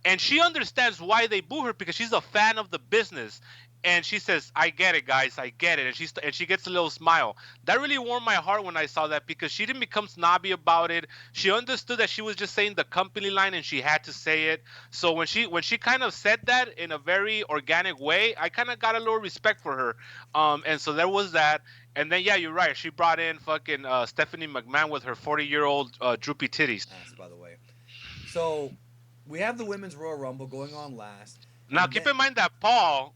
And she understands why they boo her, because she's a fan of the business. And she says, "I get it, guys, I get it." And she gets a little smile. That really warmed my heart when I saw that, because she didn't become snobby about it. She understood that she was just saying the company line, and she had to say it. So when she kind of said that in a very organic way, I kind of got a little respect for her. And so there was that. And then, yeah, you're right. She brought in fucking Stephanie McMahon with her 40-year-old droopy titties. By the way. So we have the Women's Royal Rumble going on last. Now, keep in mind that Paul,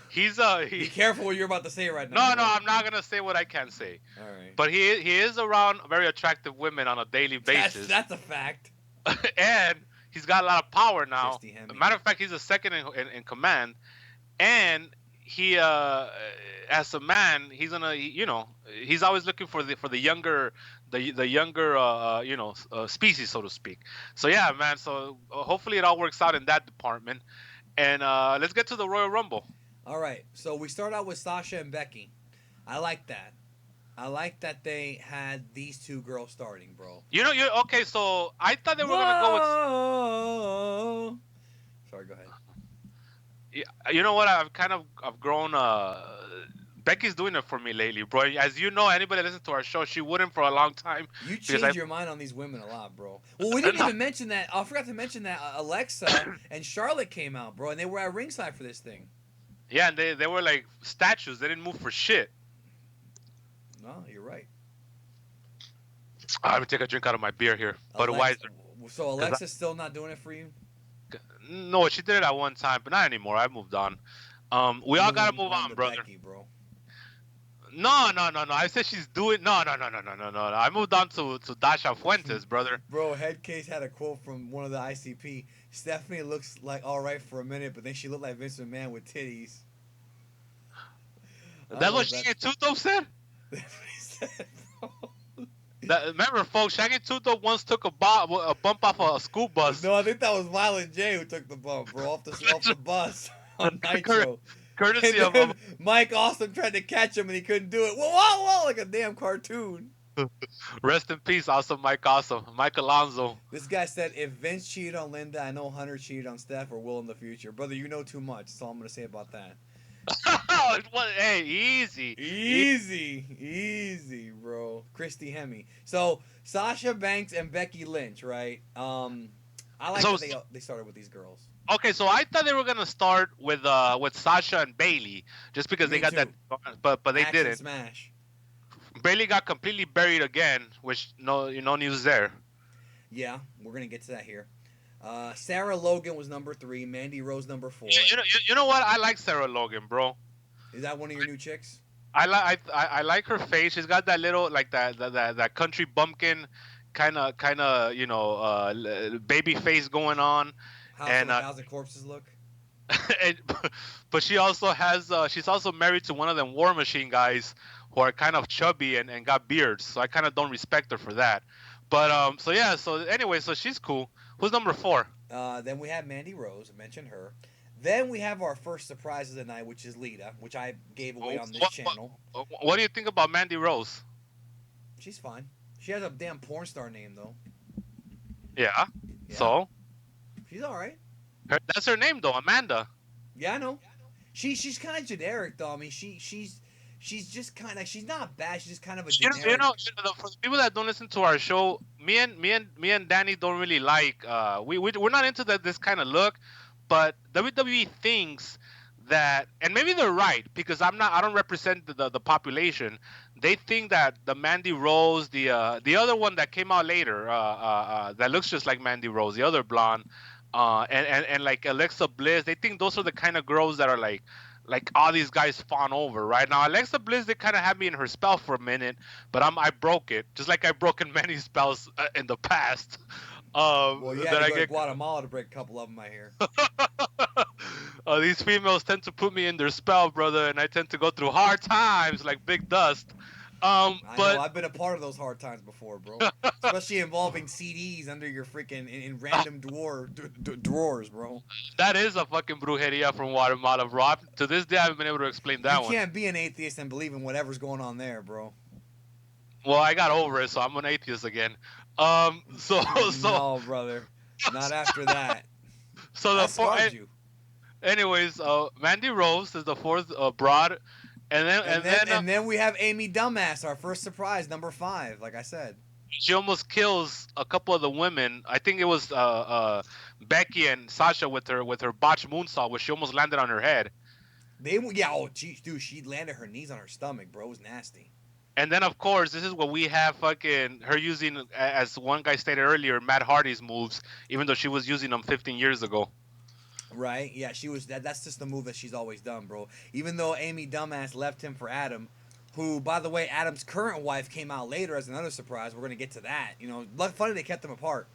he's Be careful what you're about to say right now. No, I'm not gonna say what I can't say. All right. But he is around very attractive women on a daily basis. That's a fact. And he's got a lot of power now. Matter of fact, he's a second in command, and he as a man, he's gonna he's always looking for the younger species, so to speak. So yeah, man. So hopefully it all works out in that department. And let's get to the Royal Rumble. All right. So we start out with Sasha and Becky. I like that. I like that they had these two girls starting, bro. Okay. So I thought they were gonna go with. Sorry, go ahead. You know what? I've grown. Becky's doing it for me lately, bro. As you know, anybody that listens to our show, she wouldn't for a long time You because change your mind on these women a lot, bro. Well, we didn't even mention that. I forgot to mention that Alexa and Charlotte came out, bro, and they were at ringside for this thing. Yeah, and they were like statues. They didn't move for shit. No, you're right. Let me take a drink out of my beer here, Alexa, Budweiser. so Cause Alexa's still not doing it for you? no, she did it at one time, but not anymore. I moved on. We You're all gotta moving move on on, to brother. Becky, bro. No, no, no, no. I said she's doing. No, no, no, no, no, no, no. I moved on to Dasha Fuentes, brother. Bro, Headcase had a quote from one of the ICP. Stephanie looks like all right for a minute, but then she looked like Vince McMahon with titties. I don't That's know what if Shaggy Two Dope said. that's what he said, bro. Remember, folks, Shaggy Two Dope once took a bump off a school bus. No, I think that was Violent J who took the bump, bro, off the bus on Nitro. Courtesy And then of Mike Awesome tried to catch him and he couldn't do it. Whoa, whoa, whoa, like a damn cartoon. rest in peace, Awesome Mike Alonso. This guy said, if Vince cheated on Linda, I know Hunter cheated on Steph or will in the future. Brother, you know too much. That's all I'm going to say about that. Hey, easy. Easy, bro. Christy Hemme. So, Sasha Banks and Becky Lynch, right? I like that they started with these girls. Okay, so I thought they were gonna start with Sasha and Bailey, just because Me they got too. that, but they Axe and didn't. Smash. Bailey got completely buried again, which no news there. Yeah, we're going to get to that here. Sarah Logan was number 3. Mandy Rose number 4. You know what? I like Sarah Logan, bro. Is that one of your new chicks? I like her face. She's got that little like that country bumpkin kind of baby face going on. House of Corpses look? and, but she also has she's also married to one of them War Machine guys who are kind of chubby and got beards. So I kind of don't respect her for that. But so yeah. So anyway, so she's cool. Who's number 4? Then we have Mandy Rose. I mentioned her. Then we have our first surprise of the night, which is Lita, which I gave away on this channel. What do you think about Mandy Rose? She's fine. She has a damn porn star name though. Yeah. So she's all right. That's her name though, Amanda. Yeah, I know. She's kind of generic though. I mean, she's just kind of, she's not bad. She's just kind of a generic. For the people that don't listen to our show, me and Danny don't really like. We're not into this kind of look, but WWE thinks that, and maybe they're right because I don't represent the population. They think that the Mandy Rose, the other one that came out later, that looks just like Mandy Rose, the other blonde, and like Alexa Bliss, they think those are the kind of girls that are like all these guys fawn over. Right now, Alexa Bliss, they kind of had me in her spell for a minute, but I broke it, just like I've broken many spells in the past. Well, you had to go to Guatemala to break a couple of them, I hear. These females tend to put me in their spell, brother, and I tend to go through hard times like Big Dust. I know, I've been a part of those hard times before, bro. Especially involving CDs under your freaking in random drawers, bro. That is a fucking brujeria from Guatemala, bro. To this day, I haven't been able to explain that one. You can't be an atheist and believe in whatever's going on there, bro. Well, I got over it, so I'm an atheist again. No, brother, not after that. So that scarred you. Anyways, Mandy Rose is the 4th broad. And then we have Amy Dumbass, our first surprise, number 5. Like I said, she almost kills a couple of the women. I think it was Becky and Sasha with her botched moonsault, where she almost landed on her head. Geez, dude, she landed her knees on her stomach, bro. It was nasty. And then, of course, this is what we have fucking her using, as one guy stated earlier, Matt Hardy's moves, even though she was using them 15 years ago. Right? Yeah, she was. That's just the move that she's always done, bro. Even though Amy Dumbass left him for Adam, who, by the way, Adam's current wife came out later as another surprise. We're gonna get to that. You know, funny they kept them apart.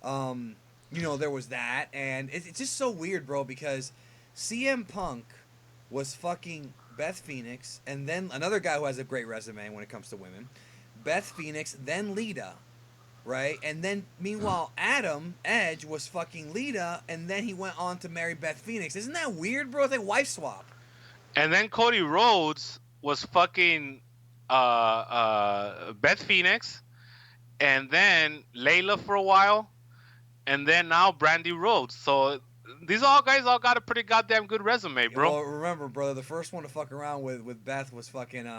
There was that, and it's just so weird, bro, because CM Punk was fucking Beth Phoenix, and then another guy who has a great resume when it comes to women, Beth Phoenix, then Lita. Right? And then, meanwhile, Adam Edge was fucking Lita, and then he went on to marry Beth Phoenix. Isn't that weird, bro? It's like wife swap. And then Cody Rhodes was fucking Beth Phoenix, and then Layla for a while, and then now Brandy Rhodes. So these all guys all got a pretty goddamn good resume, bro. Well, remember, brother, the first one to fuck around with Beth was fucking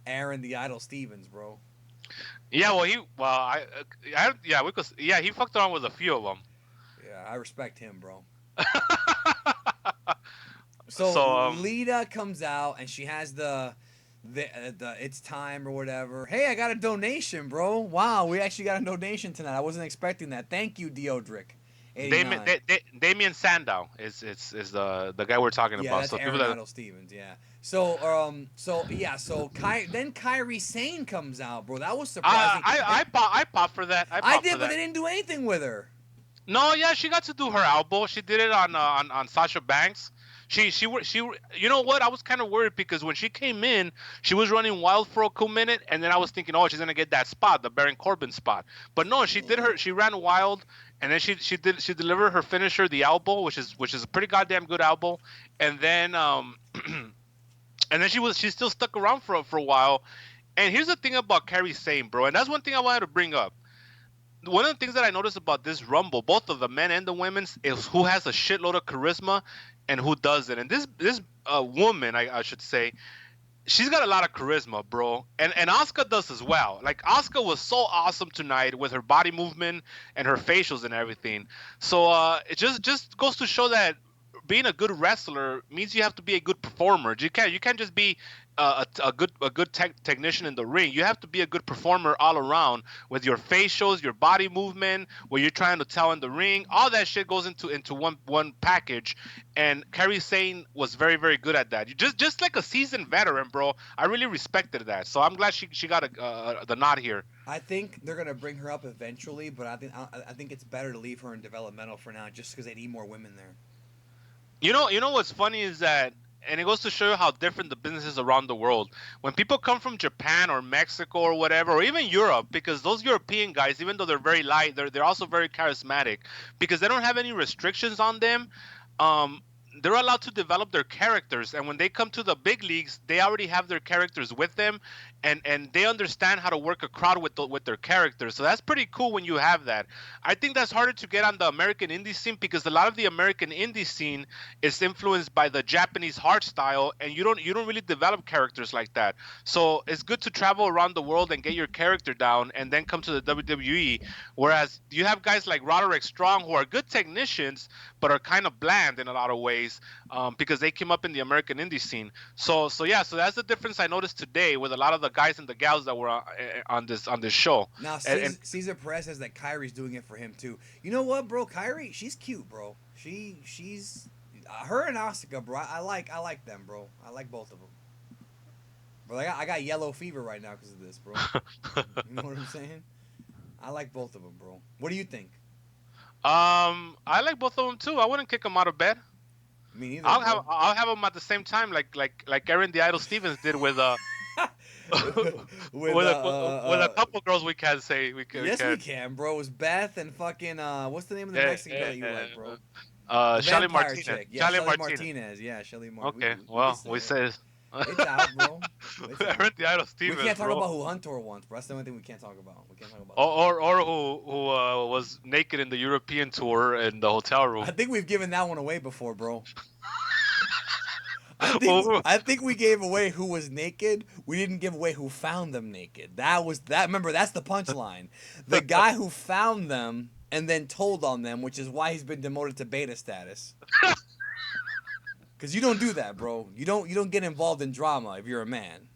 Aaron the Idol Stevens, bro. Yeah, well, yeah, he fucked around with a few of them. Yeah, I respect him, bro. So So, Lita comes out and she has the it's time or whatever. Hey, I got a donation, bro. Wow, we actually got a donation tonight. I wasn't expecting that. Thank you, Deodric. Damien, 89. Damien Sandow is the guy we're talking Yeah, about. that's So people Aaron that Idol Stevens. Yeah. Then Kyrie Sane comes out, bro. That was surprising. I pop for that. I I pop did, for but they that. didn't do anything with her. No, yeah, she got to do her elbow. She did it on Sasha Banks. She you know what? I was kind of worried because when she came in, she was running wild for a cool minute, and then I was thinking, oh, she's gonna get that spot, the Baron Corbin spot. But no, she ran wild, and then she delivered her finisher, the elbow, which is a pretty goddamn good elbow, and then and then she still stuck around for a while. And here's the thing about Kairi Sane, bro, and that's one thing I wanted to bring up. One of the things that I noticed about this Rumble, both of the men and the women's, is who has a shitload of charisma and who doesn't. And this woman, I should say, she's got a lot of charisma, bro. And Asuka does as well. Like Asuka was so awesome tonight with her body movement and her facials and everything. So it just goes to show that being a good wrestler means you have to be a good performer. You can't just be a good technician in the ring. You have to be a good performer all around with your facials, your body movement, what you're trying to tell in the ring. All that shit goes into one package. And Kairi Sane was very very good at that. You just like a seasoned veteran, bro. I really respected that. So I'm glad she got the nod here. I think they're gonna bring her up eventually, but I think it's better to leave her in developmental for now, just because they need more women there. You know what's funny is that, and it goes to show you how different the business is around the world. When people come from Japan or Mexico or whatever, or even Europe, because those European guys, even though they're very light, they're also very charismatic because they don't have any restrictions on them. Um, they're allowed to develop their characters, and when they come to the big leagues, they already have their characters with them, and they understand how to work a crowd with their characters. So that's pretty cool when you have that. I think that's harder to get on the American indie scene because a lot of the American indie scene is influenced by the Japanese hard style, and you don't really develop characters like that. So it's good to travel around the world and get your character down, and then come to the WWE. Whereas you have guys like Roderick Strong who are good technicians, but are kind of bland in a lot of ways because they came up in the American indie scene. So that's the difference I noticed today with a lot of the guys and the gals that were on this show. Now, And Caesar Perez says that Kyrie's doing it for him too. You know what, bro? Kyrie, she's cute, bro. She's her and Asuka, bro. I like them, bro. I like both of them. Bro, I got yellow fever right now because of this, bro. You know what I'm saying? I like both of them, bro. What do you think? I like both of them too. I wouldn't kick them out of bed. Me neither, I'll have them at the same time, like Aaron the Idol Stevens did with with with a couple girls we can say yes, we can, bro. It was Beth and fucking what's the name of the Mexican girl that you like, bro? Shelly Vampire Martinez. chick. Yeah, Shelly Shelly Martinez. Martinez. Yeah, Shelly Martinez. Okay, We well, can we say it. say It's out, bro. It's out. Aaron the Idol We Stevens, can't talk bro. about who Hunter wants, bro. That's the only thing we can't talk about. We can't talk about Or who was naked in the European tour in the hotel room. that. I think we've given that one away before, bro. Well, I think we gave away who was naked. We didn't give away who found them naked. That was that. Remember, that's the punchline. The guy who found them and then told on them, which is why he's been demoted to beta status. Because you don't do that, bro. You don't get involved in drama if you're a man.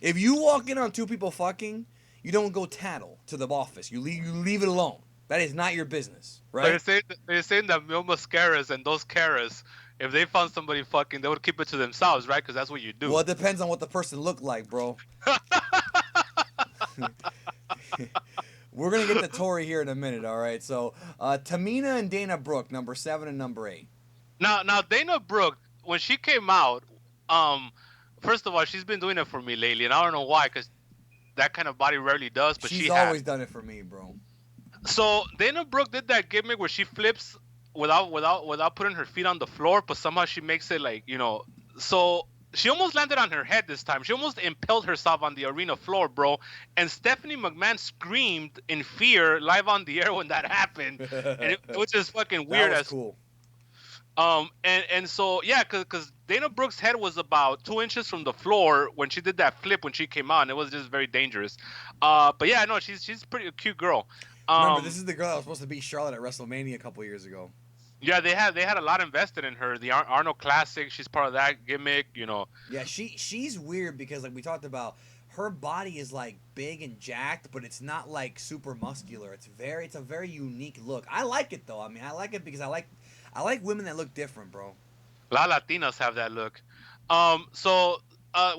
If you walk in on two people fucking, you don't go tattle to the office. You leave it alone. That is not your business, right? they're saying that Mil Mascaras and those caras, if they found somebody fucking, they would keep it to themselves, right? Because that's what you do. Well, it depends on what the person looked like, bro. We're gonna get to Tori here in a minute, all right? So, Tamina and Dana Brooke, number 7 and number 8. Now Dana Brooke, when she came out, first of all, she's been doing it for me lately, and I don't know why, because that kind of body rarely does, but She's she always has. done it for me, bro. So Dana Brooke did that gimmick where she flips without putting her feet on the floor, but somehow she makes it so she almost landed on her head this time. She almost impaled herself on the arena floor, bro. And Stephanie McMahon screamed in fear live on the air when that happened, and it was just fucking weird That was as cool. And so yeah, cause Dana Brooks' head was about 2 inches from the floor when she did that flip when she came on. It was just very dangerous. But yeah, no, she's pretty a cute girl. Remember, this Um, is the girl that was supposed to beat Charlotte at WrestleMania a couple years ago. yeah, they had a lot invested in her. The Arnold Classic, she's part of that gimmick. Yeah, she's weird because like we talked about, her body is like big and jacked, but it's not like super muscular. It's a very unique look. I like it though. I mean, I like it because I like women that look different, bro. A lot of Latinas have that look. So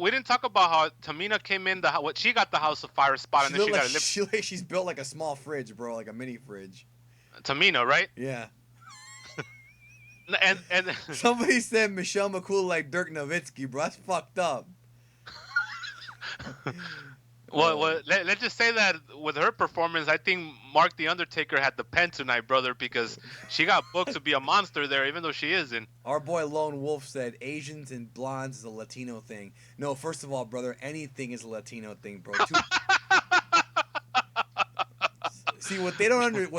we didn't talk about how Tamina came in what she got the House of Fire spot, She and then look she like got a lip. she's built like a small fridge, bro, like a mini fridge. Tamina, right? Yeah. And Somebody said Michelle McCool like Dirk Nowitzki, bro. That's fucked up. well, let's just say that with her performance, I think Mark the Undertaker had the pen tonight, brother, because she got booked to be a monster there, even though she isn't. Our boy Lone Wolf said Asians and blondes is a Latino thing. No, first of all, brother, anything is a Latino thing, bro. See what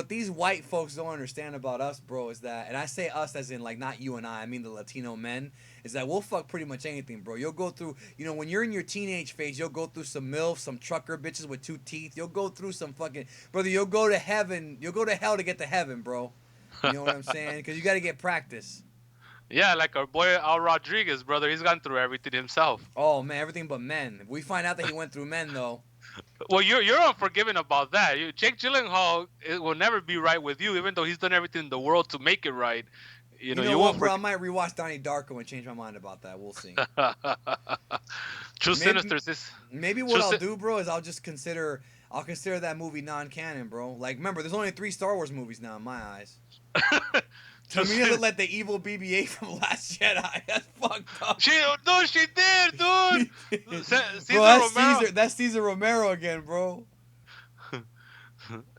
these white folks don't understand about us, bro, is that, and I say us as in like not you and I mean the Latino men, is that we'll fuck pretty much anything, bro. You'll go through, when you're in your teenage phase, you'll go through some MILF, some trucker bitches with 2 teeth. You'll go through some fucking, brother. You'll go to heaven. You'll go to hell to get to heaven, bro. You know what I'm saying? Because you got to get practice. Yeah, like our boy Al Rodriguez, brother. He's gone through everything himself. Oh man, everything but men. If we find out that he went through men, though. Well, you're unforgiving about that. Jake Gyllenhaal, it will never be right with you, even though he's done everything in the world to make it right. You know you what, won't bro? I might rewatch Donnie Darko and change my mind about that. We'll see. True Sinister. Maybe what I'll do, bro, is I'll consider that movie non-canon, bro. Like, remember, there's only 3 Star Wars movies now in my eyes. Tamina looked like the evil BB-8 from Last Jedi. That's fucked up. She did, dude. Bro, that's Cesar Romero again, bro.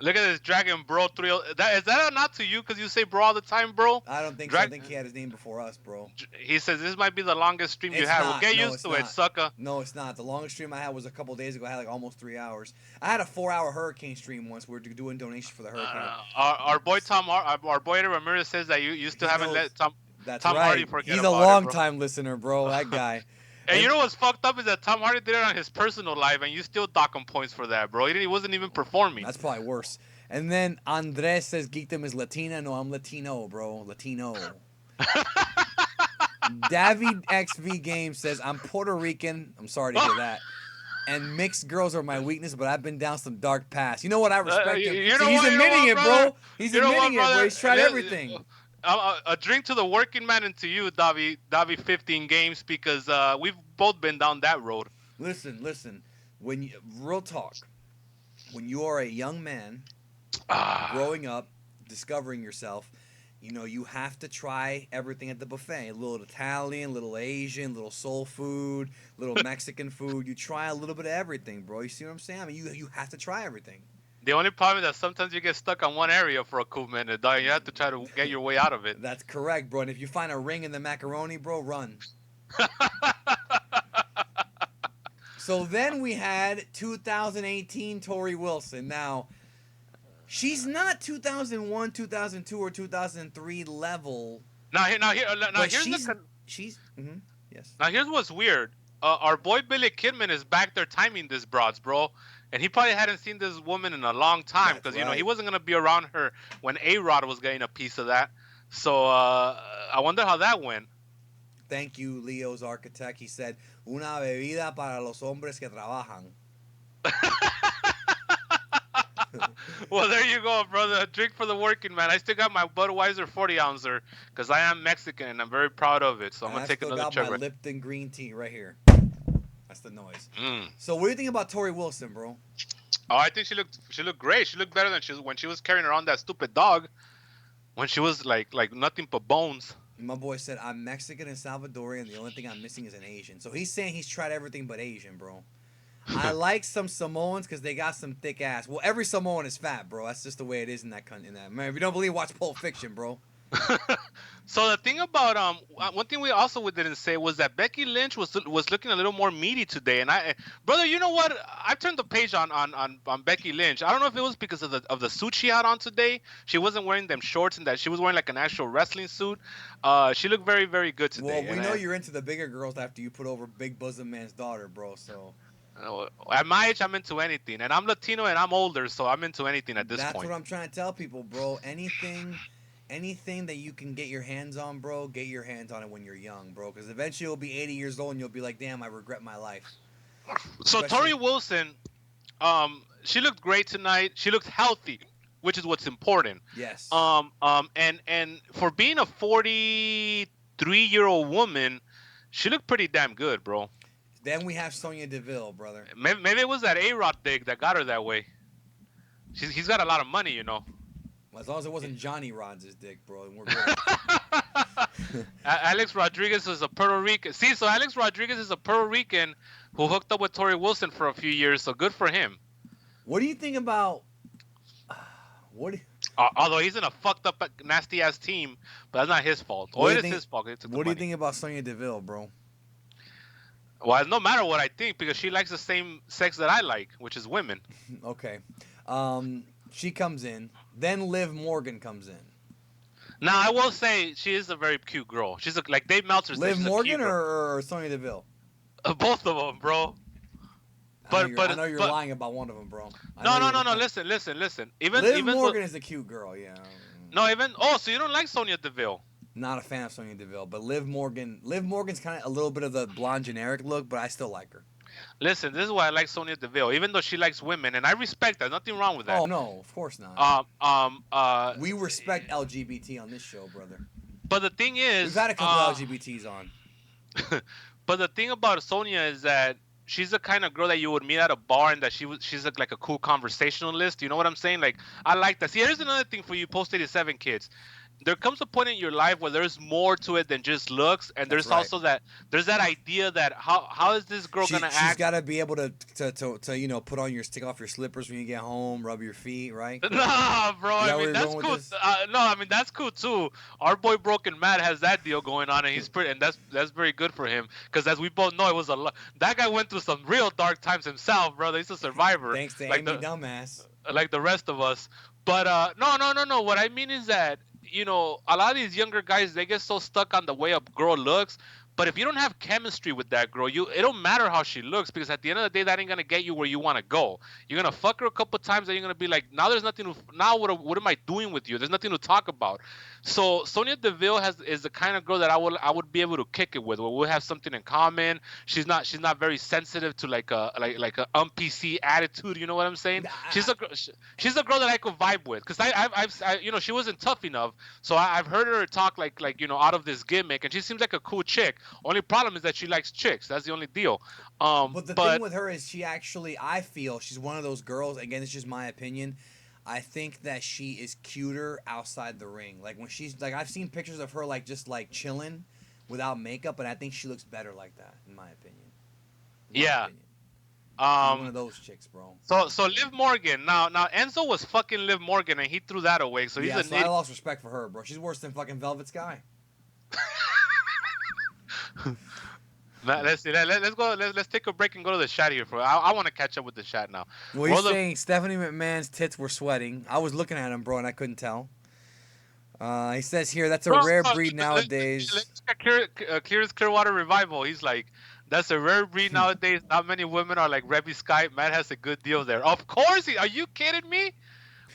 Look at this Dragon Bro 3. Is that a nod to you because you say bro all the time, bro? I don't think so. I think he had his name before us, bro. He says this might be the longest stream you had. Well, get used to it, sucker. No, it's not. The longest stream I had was a couple days ago. I had like almost 3 hours. I had a 4-hour hurricane stream once. We were doing donations for the hurricane. Our boy Eddie Ramirez says that you still haven't let Tom Hardy forget He's about a long-time listener, bro. That guy. And you know what's fucked up is that Tom Hardy did it on his personal life, and you still dock him points for that, bro. He wasn't even performing. That's probably worse. And then Andres says Geekdom is Latina. No, I'm Latino, bro. Latino. David XV Game says, I'm Puerto Rican. I'm sorry to hear that. And mixed girls are my weakness, but I've been down some dark paths. You know what? I respect him. He's admitting it, bro. He's admitting it, bro. He's tried everything. A drink to the working man and to you, Davi 15 games, because we've both been down that road. Listen. Real talk. When you are a young man, growing up, discovering yourself, you have to try everything at the buffet. A little Italian, little Asian, little soul food, little Mexican food. You try a little bit of everything, bro. You see what I'm saying? I mean, you have to try everything. The only problem is that sometimes you get stuck on one area for a cool minute, dog. You have to try to get your way out of it. That's correct, bro. And if you find a ring in the macaroni, bro, run. So then we had 2018 Tori Wilson. Now, she's not 2001, 2002, or 2003 level. Yes. Now here's what's weird. Our boy Billy Kidman is back there timing this broads, bro. And he probably hadn't seen this woman in a long time because, he wasn't going to be around her when A-Rod was getting a piece of that. So I wonder how that went. Thank you, Leo's architect. He said, una bebida para los hombres que trabajan. Well, there you go, brother. A drink for the working man. I still got my Budweiser 40-ouncer because I am Mexican and I'm very proud of it. So I'm going to take another chug. I still got my Lipton green tea right here. That's the noise. So what do you think about Tori Wilson, bro? Oh, I think she looked great. She looked better than when she was carrying around that stupid dog. When she was like nothing but bones. My boy said, I'm Mexican and Salvadorian. The only thing I'm missing is an Asian. So he's saying he's tried everything but Asian, bro. I like some Samoans because they got some thick ass. Well, every Samoan is fat, bro. That's just the way it is in that country. Man, if you don't believe, watch Pulp Fiction, bro. So the thing about one thing we didn't say was that Becky Lynch was looking a little more meaty today, and brother, you know what? I turned the page on Becky Lynch. I don't know if it was because of the suit she had on today. She wasn't wearing them shorts, and that she was wearing like an actual wrestling suit. She looked very very good Well, today. we know you're into the bigger girls after you put over Big Bosom Man's daughter, bro. So At my age, I'm into anything, and I'm Latino and I'm older, so I'm into anything at this that's point. what I'm trying to tell people, bro. Anything that you can get your hands on, bro, get your hands on it when you're young, bro. Because eventually you'll be 80 years old and you'll be like, damn, I regret my life. So Tori Wilson, she looked great tonight. She looked healthy, which is what's important. Yes. And for being a 43-year-old woman, she looked pretty damn good, bro. Then we have Sonya Deville, brother. Maybe it was that A-Rod dick that got her that way. He's got a lot of money, you know. As long as it wasn't Johnny Rod's dick, bro, and we're good. Alex Rodriguez is a Puerto Rican. See, so Alex Rodriguez is a Puerto Rican who hooked up with Tori Wilson for a few years, so good for him. What do you think about... Although he's in a fucked up, nasty ass team, but that's not his fault. Or it is his fault. What do you think about Sonya Deville, bro? Well, no matter what I think, because she likes the same sex that I like, which is women. Okay. She comes in. Then Liv Morgan comes in. Now, I will say she is a very cute girl. She's like Dave Meltzer said. Liv Morgan or Sonya Deville? Both of them, bro. I know you're lying about one of them, bro. No. Listen. Liv Morgan is a cute girl, yeah. No, so you don't like Sonya Deville? Not a fan of Sonya Deville, but Liv Morgan's kind of a little bit of the blonde generic look, but I still like her. Listen, this is why I like Sonya Deville, even though she likes women, and I respect that. Nothing wrong with that. Oh no, of course not. We respect LGBT on this show, brother. But the thing is, we've had a couple LGBTs on. But the thing about Sonya is that she's the kind of girl that you would meet at a bar, and that she's like a cool conversationalist. You know what I'm saying? Like, I like that. See, here's another thing for you post-87 kids. There comes a point in your life where there's more to it than just looks, and there's also that idea that how is this girl gonna act? She's got to be able to put on take off your slippers when you get home, rub your feet, right? Nah, bro. I mean, that's cool. No, I mean that's cool too. Our boy Broken Matt has that deal going on, and he's pretty, and that's very good for him, because as we both know, it was a lot. That guy went through some real dark times himself, brother. He's a survivor. Thanks to Amy Dumbass. Like the rest of us. But no. What I mean is that, a lot of these younger guys, they get so stuck on the way a girl looks. But if you don't have chemistry with that girl, it don't matter how she looks, because at the end of the day, that ain't gonna get you where you want to go. You're gonna fuck her a couple times, and you're gonna be like, now there's nothing. What am I doing with you? There's nothing to talk about. So Sonya Deville is the kind of girl that I would be able to kick it with, where we'll have something in common. She's not very sensitive to like a PC attitude. You know what I'm saying? She's a girl that I could vibe with, because I she wasn't tough enough, so I've heard her talk like out of this gimmick, and she seems like a cool chick. Only problem is that she likes chicks. That's the only deal. But the thing with her is I feel she's one of those girls. Again, it's just my opinion. I think that she is cuter outside the ring. Like when she's like, I've seen pictures of her like just like chilling without makeup, and I think she looks better like that, in my opinion. She's one of those chicks, bro. So Liv Morgan. Now Enzo was fucking Liv Morgan, and he threw that away. So he's I lost respect for her, bro. She's worse than fucking Velvet Sky. Let's see. Let's go. Let's take a break and go to the chat here. I want to catch up with the chat now. Well, he's saying Stephanie McMahon's tits were sweating. I was looking at him, bro, and I couldn't tell. He says here that's a rare breed nowadays. Clearwater Revival. He's like, that's a rare breed nowadays. Not many women are like Rebby Sky. Matt has a good deal there. Of course. Are you kidding me,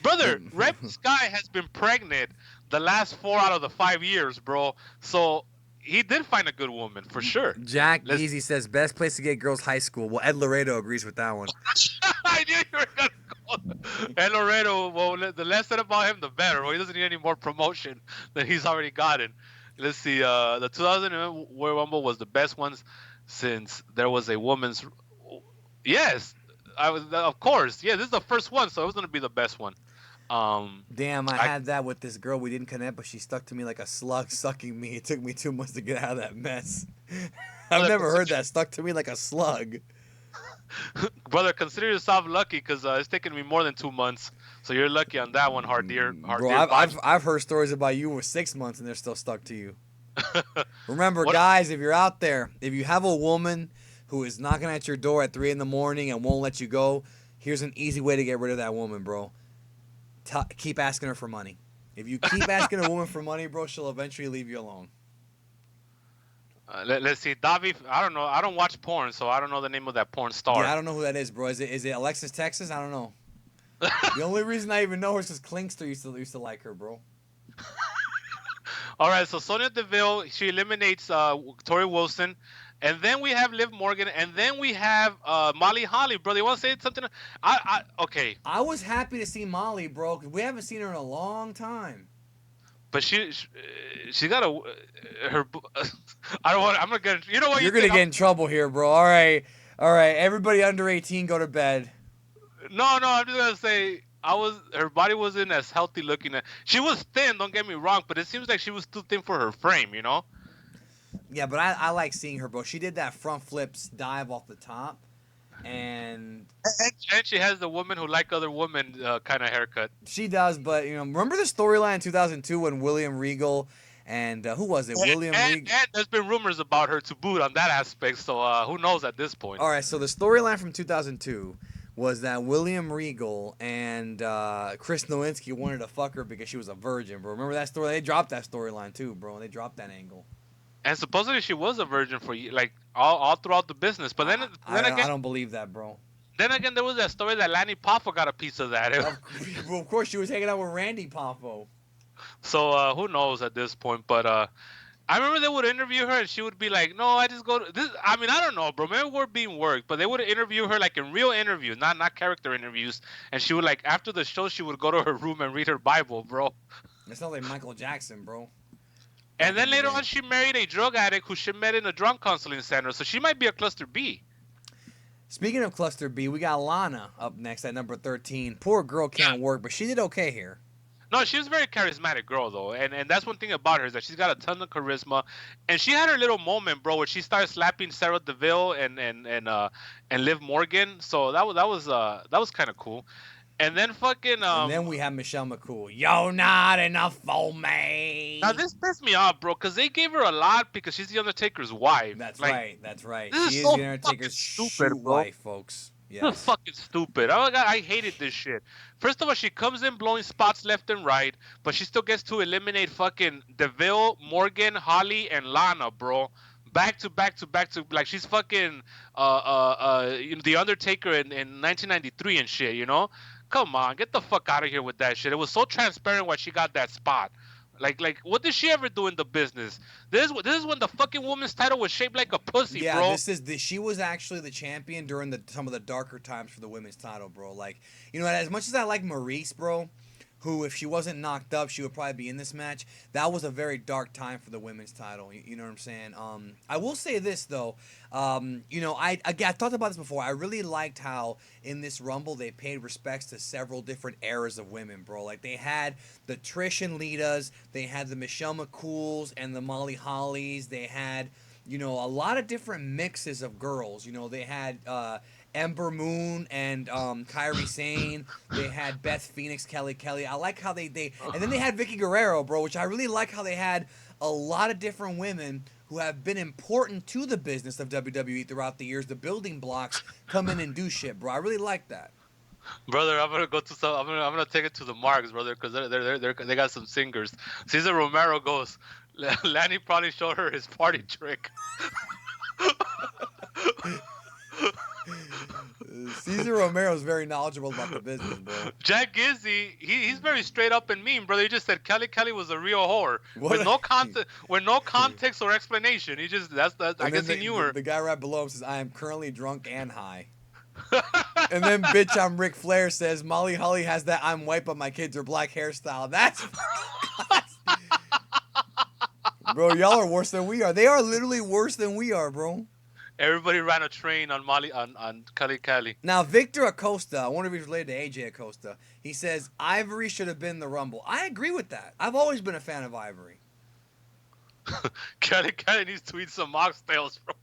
brother? Rebby Sky has been pregnant the last 4 out of the 5 years, bro. So he did find a good woman for sure. Jack Easy says best place to get girls high school. Well, Ed Laredo agrees with that one. I knew you were gonna go. Ed Laredo. Well, the less said about him, the better. Well, he doesn't need any more promotion than he's already gotten. Let's see. The 2000 Royal Rumble was the best ones since there was a woman's. Yes, of course. Yeah, this is the first one, so it was gonna be the best one. Damn, I had that with this girl. We didn't connect, but she stuck to me like a slug sucking me. It took me 2 months to get out of that mess. I've never heard that. Stuck to me like a slug. Brother, consider yourself lucky, because it's taken me more than 2 months. So you're lucky on that one, hard Bro, deer botch. I've heard stories about you with 6 months and they're still stuck to you. Remember, What? guys, if you're out there, if you have a woman who is knocking at your door at 3 in the morning and won't let you go, here's an easy way to get rid of that woman, bro. Keep asking her for money. If you keep asking a woman for money, bro, she'll eventually leave you alone. Let's see, Davi. I don't know. I don't watch porn, so I don't know the name of that porn star. Yeah, I don't know who that is, bro. Is it Alexis Texas? I don't know. The only reason I even know her is because Klinkster used to like her, bro. All right, so Sonya Deville, she eliminates Tori Wilson, and then we have Liv Morgan, and then we have Molly Holly, bro. You want to say something? Okay. I was happy to see Molly, bro, because we haven't seen her in a long time. But she got her. I don't want. I'm gonna get. You know what? You're gonna get in trouble here, bro. All right. Everybody under 18, go to bed. No. I'm just gonna say her body wasn't as healthy looking. She was thin. Don't get me wrong, but it seems like she was too thin for her frame. You know. Yeah, but I like seeing her, bro. She did that front flips dive off the top, and she has the woman who like other women kind of haircut. She does, but remember the storyline in 2002 when William Regal and who was it? William Regal. And there's been rumors about her to boot on that aspect, so who knows at this point. All right, so the storyline from 2002 was that William Regal and Chris Nowinski wanted to fuck her because she was a virgin, bro. Remember that story? They dropped that storyline too, bro. They dropped that angle. And supposedly she was a virgin for like all throughout the business, but then again, I don't believe that, bro. Then again, there was that story that Lanny Poffo got a piece of that. Well, of course, she was hanging out with Randy Poffo. So who knows at this point? But I remember they would interview her and she would be like, "No, I just go to this." I mean, I don't know, bro. Maybe we're being worked, but they would interview her like in real interviews, not character interviews. And she would like after the show, she would go to her room and read her Bible, bro. It's not like Michael Jackson, bro. And then later on, she married a drug addict who she met in a drunk counseling center. So she might be a cluster B. Speaking of cluster B, we got Lana up next at number 13. Poor girl can't work, but she did okay here. No, she was a very charismatic girl though, and that's one thing about her is that she's got a ton of charisma, and she had her little moment, bro, where she started slapping Sarah Deville and Liv Morgan. So that was kind of cool. And then and then we have Michelle McCool. You're not enough for me. Now this pissed me off, bro, because they gave her a lot because she's the Undertaker's wife. That's right. She is so the Undertaker's stupid, wife, folks. Yes. This is fucking stupid. I hated this shit. First of all, she comes in blowing spots left and right, but she still gets to eliminate fucking Deville, Morgan, Holly, and Lana, bro. Back to like she's fucking the Undertaker in 1993 and shit, you know? Come on, get the fuck out of here with that shit. It was so transparent why she got that spot. Like, what did she ever do in the business? This is when the fucking woman's title was shaped like a pussy, bro. Yeah, she was actually the champion during some of the darker times for the women's title, bro. Like, as much as I like Maurice, bro, who, if she wasn't knocked up, she would probably be in this match. That was a very dark time for the women's title. You know what I'm saying? I will say this, though. I thought about this before. I really liked how in this Rumble they paid respects to several different eras of women, bro. Like, they had the Trish and Litas. They had the Michelle McCools and the Molly Hollies. They had, a lot of different mixes of girls. They had Ember Moon and Kairi Sane. They had Beth Phoenix, Kelly. I like how they and then they had Vicky Guerrero, bro, which I really like how they had a lot of different women who have been important to the business of WWE throughout the years. The building blocks come in and do shit, bro. I really like that. Brother, I'm gonna go to some. I'm gonna take it to the marks, brother, because they got some singers. Cesar Romero goes. Lanny probably showed her his party trick. Cesar Romero is very knowledgeable about the business, bro. Jack Gizzy, he's very straight up and mean, brother. He just said Kelly was a real whore with no context or explanation. He just I guess he knew her. The guy right below him says, "I am currently drunk and high." And then bitch, I'm Ric Flair says Molly Holly has that I'm white but my kids are black hairstyle. That's bro, y'all are worse than we are. They are literally worse than we are, bro. Everybody ran a train on Kelly. Now, Victor Acosta, I wonder if he's related to AJ Acosta. He says, Ivory should have been the Rumble. I agree with that. I've always been a fan of Ivory. Kelly needs to eat some oxtails, bro.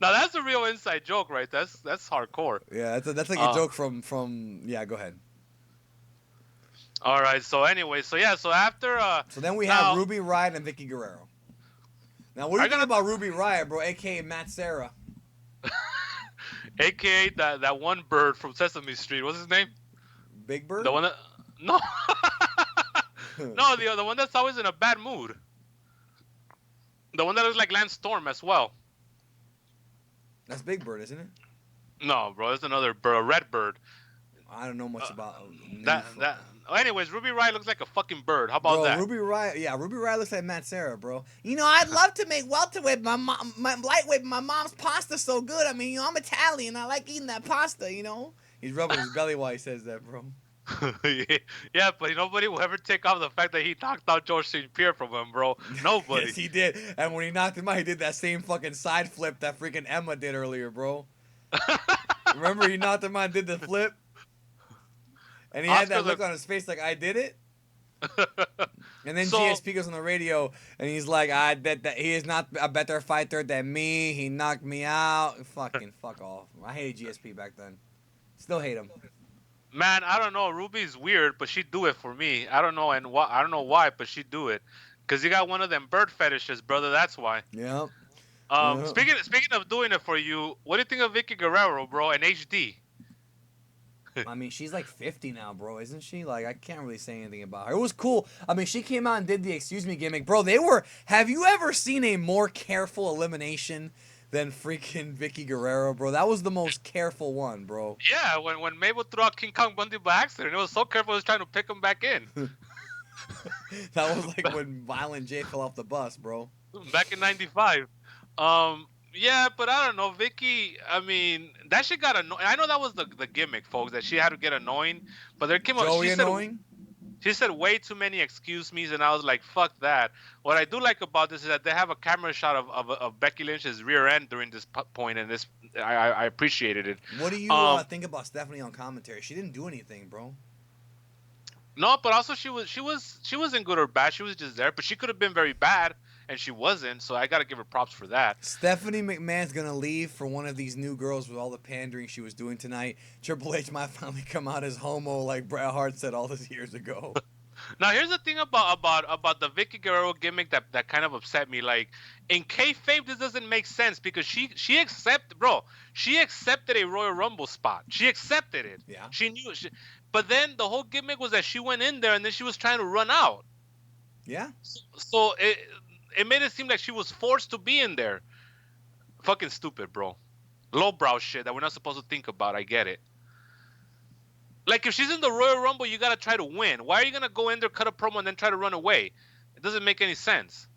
Now, that's a real inside joke, right? That's hardcore. Yeah, that's like a joke from yeah, go ahead. All right. So anyway, so yeah. So after So then we have now Ruby Riott and Vicky Guerrero. Now, what do I you think gotta, about Ruby Riott, bro, aka Matt Serra? AKA that one bird from Sesame Street. What's his name? Big The Bird? one that no, no, the one that's always in a bad mood. The one that looks like Lance Storm as well. That's Big Bird, isn't it? No, bro, it's another bird, a red bird. I don't know much about That. Anyways, Ruby Riott looks like a fucking bird. How about Bro, that? Ruby Riott looks like Matt Serra, bro. You know, I'd love to make welterweight, my lightweight. My mom's pasta's so good. I mean, you know, I'm Italian. I like eating that pasta. You know. He's rubbing his belly while he says that, bro. Yeah, but nobody will ever take off the fact that he knocked out George St. Pierre from him, bro. Nobody. Yes, he did. And when he knocked him out, he did that same fucking side flip that freaking Emma did earlier, bro. Remember, he knocked him out and did the flip, and he had that look on his face like, I did it. And then GSP goes on the radio and he's like, I bet that he is not a better fighter than me. He knocked me out. Fuck off. I hated GSP back then. Still hate him. Man, I don't know. Ruby's weird, but she do it for me. I don't know I don't know why, but she do it. Cause you got one of them bird fetishes, brother. That's why. Yeah. Speaking of doing it for you, what do you think of Vicky Guerrero, bro, and HD? I mean, she's like 50 now, bro, isn't she? Like, I can't really say anything about her. It was cool. I mean, she came out and did the excuse me gimmick. Bro, have you ever seen a more careful elimination than freaking Vicky Guerrero, bro? That was the most careful one, bro. Yeah, when Mabel threw out King Kong Bundy by accident, it was so careful, it was trying to pick him back in. That was like when Violent J fell off the bus, bro. Back in '95. Yeah, but I don't know, Vicky. I mean, that shit got annoying. I know that was the gimmick, folks, that she had to get annoying. But there came Joey annoying. She said way too many excuse me's, and I was like, fuck that. What I do like about this is that they have a camera shot of Becky Lynch's rear end during this point, and this I appreciated it. What do you think about Stephanie on commentary? She didn't do anything, bro. No, but also she wasn't good or bad. She was just there, but she could have been very bad. And she wasn't, so I gotta give her props for that. Stephanie McMahon's gonna leave for one of these new girls with all the pandering she was doing tonight. Triple H might finally come out as homo, like Bret Hart said all those years ago. Now here's the thing about the Vicky Guerrero gimmick that kind of upset me. Like in kayfabe, this doesn't make sense because she accepted a Royal Rumble spot. She accepted it. Yeah. She knew. But then the whole gimmick was that she went in there and then she was trying to run out. Yeah. So it made it seem like she was forced to be in there. Fucking stupid, bro. Lowbrow shit that we're not supposed to think about. I get it. Like, if she's in the Royal Rumble, you gotta try to win. Why are you gonna go in there, cut a promo, and then try to run away? It doesn't make any sense.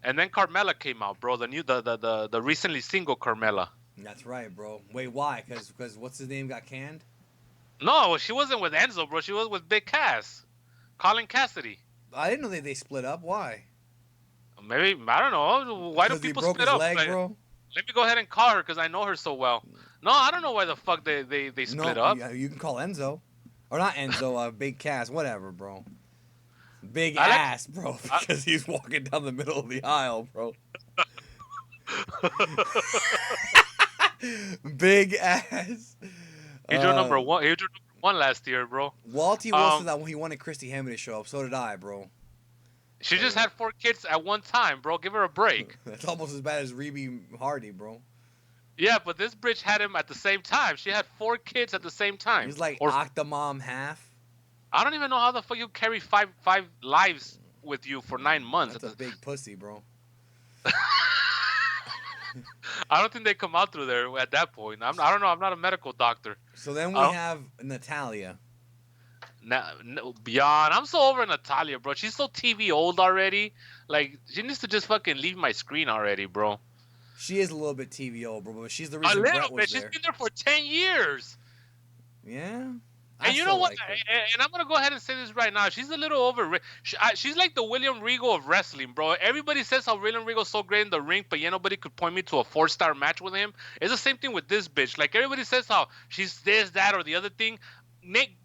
And then Carmella came out, bro. The recently single Carmella. That's right, bro. Wait, why? Because what's his name got canned? No, she wasn't with Enzo, bro. She was with Big Cass. Colin Cassidy. I didn't know they split up. Why? Maybe, I don't know. Why do people split up? Leg, bro? Let me go ahead and call her because I know her so well. No, I don't know why the fuck they split up. You can call Enzo. Or not Enzo, Big Cass. Whatever, bro. Big ass, bro. Because he's walking down the middle of the aisle, bro. Big ass. He drew number one. He drew number one last year, bro. Walty Wilson, that when he wanted Christy Hemme to show up. So did I, bro. She just had 4 kids at one time, bro. Give her a break. That's almost as bad as Reby Hardy, bro. Yeah, but this bitch had him at the same time. She had 4 kids at the same time. He's like Octomom half. I don't even know how the fuck you carry five lives with you for 9 months. That's a big pussy, bro. I don't think they come out through there at that point. I don't know. I'm not a medical doctor. So then we have Natalya. Beyond, I'm so over Natalya, bro. She's so TV old already. Like, she needs to just fucking leave my screen already, bro. She is a little bit TV old, bro, but she's the reason a Brett little was bit. She's been there for 10 years. Yeah. And you know what? And I'm gonna go ahead and say this right now. She's a little over. She's like the William Regal of wrestling, bro. Everybody says how William Regal's so great in the ring, but yeah, nobody could point me to a 4-star match with him. It's the same thing with this bitch. Like, everybody says how she's this, that, or the other thing.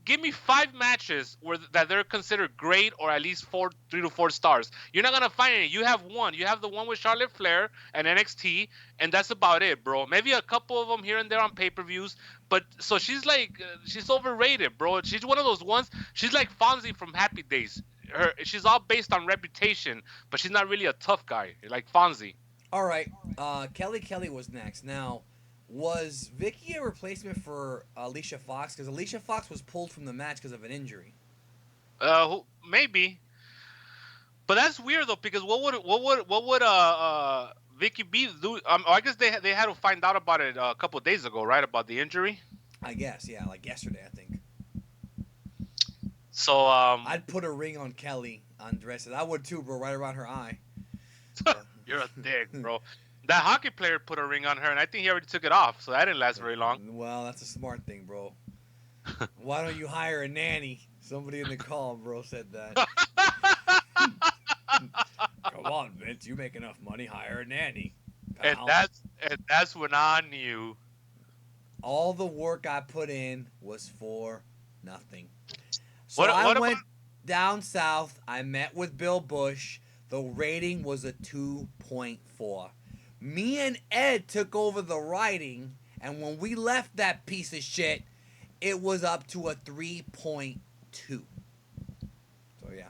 give me 5 matches that they're considered great or at least 3 to 4 stars. You're not gonna find any. You have one. You have the one with Charlotte Flair and NXT, and that's about it, bro. Maybe a couple of them here and there on pay-per-views, but so she's like she's overrated, bro. She's one of those ones. She's like Fonzie from Happy Days. She's all based on reputation, but she's not really a tough guy like Fonzie. All right, Kelly was next. Now, was Vicky a replacement for Alicia Fox? Because Alicia Fox was pulled from the match because of an injury. Maybe, but that's weird though, because what would Vicky B do? I guess they had to find out about it a couple of days ago, right? About the injury. I guess, yeah, like yesterday, I think. So I'd put a ring on Kelly on dresses. I would too, bro, right around her eye. You're a dick, bro. That hockey player put a ring on her, and I think he already took it off, so that didn't last very long. Well, that's a smart thing, bro. Why don't you hire a nanny? Somebody in the call, bro, said that. Come on, Vince. You make enough money, hire a nanny. Pal. And that's when I knew. All the work I put in was for nothing. So What I about- went down south. I met with Bill Bush. The rating was a 2.4. Me and Ed took over the writing, and when we left that piece of shit, it was up to a 3.2. So yeah.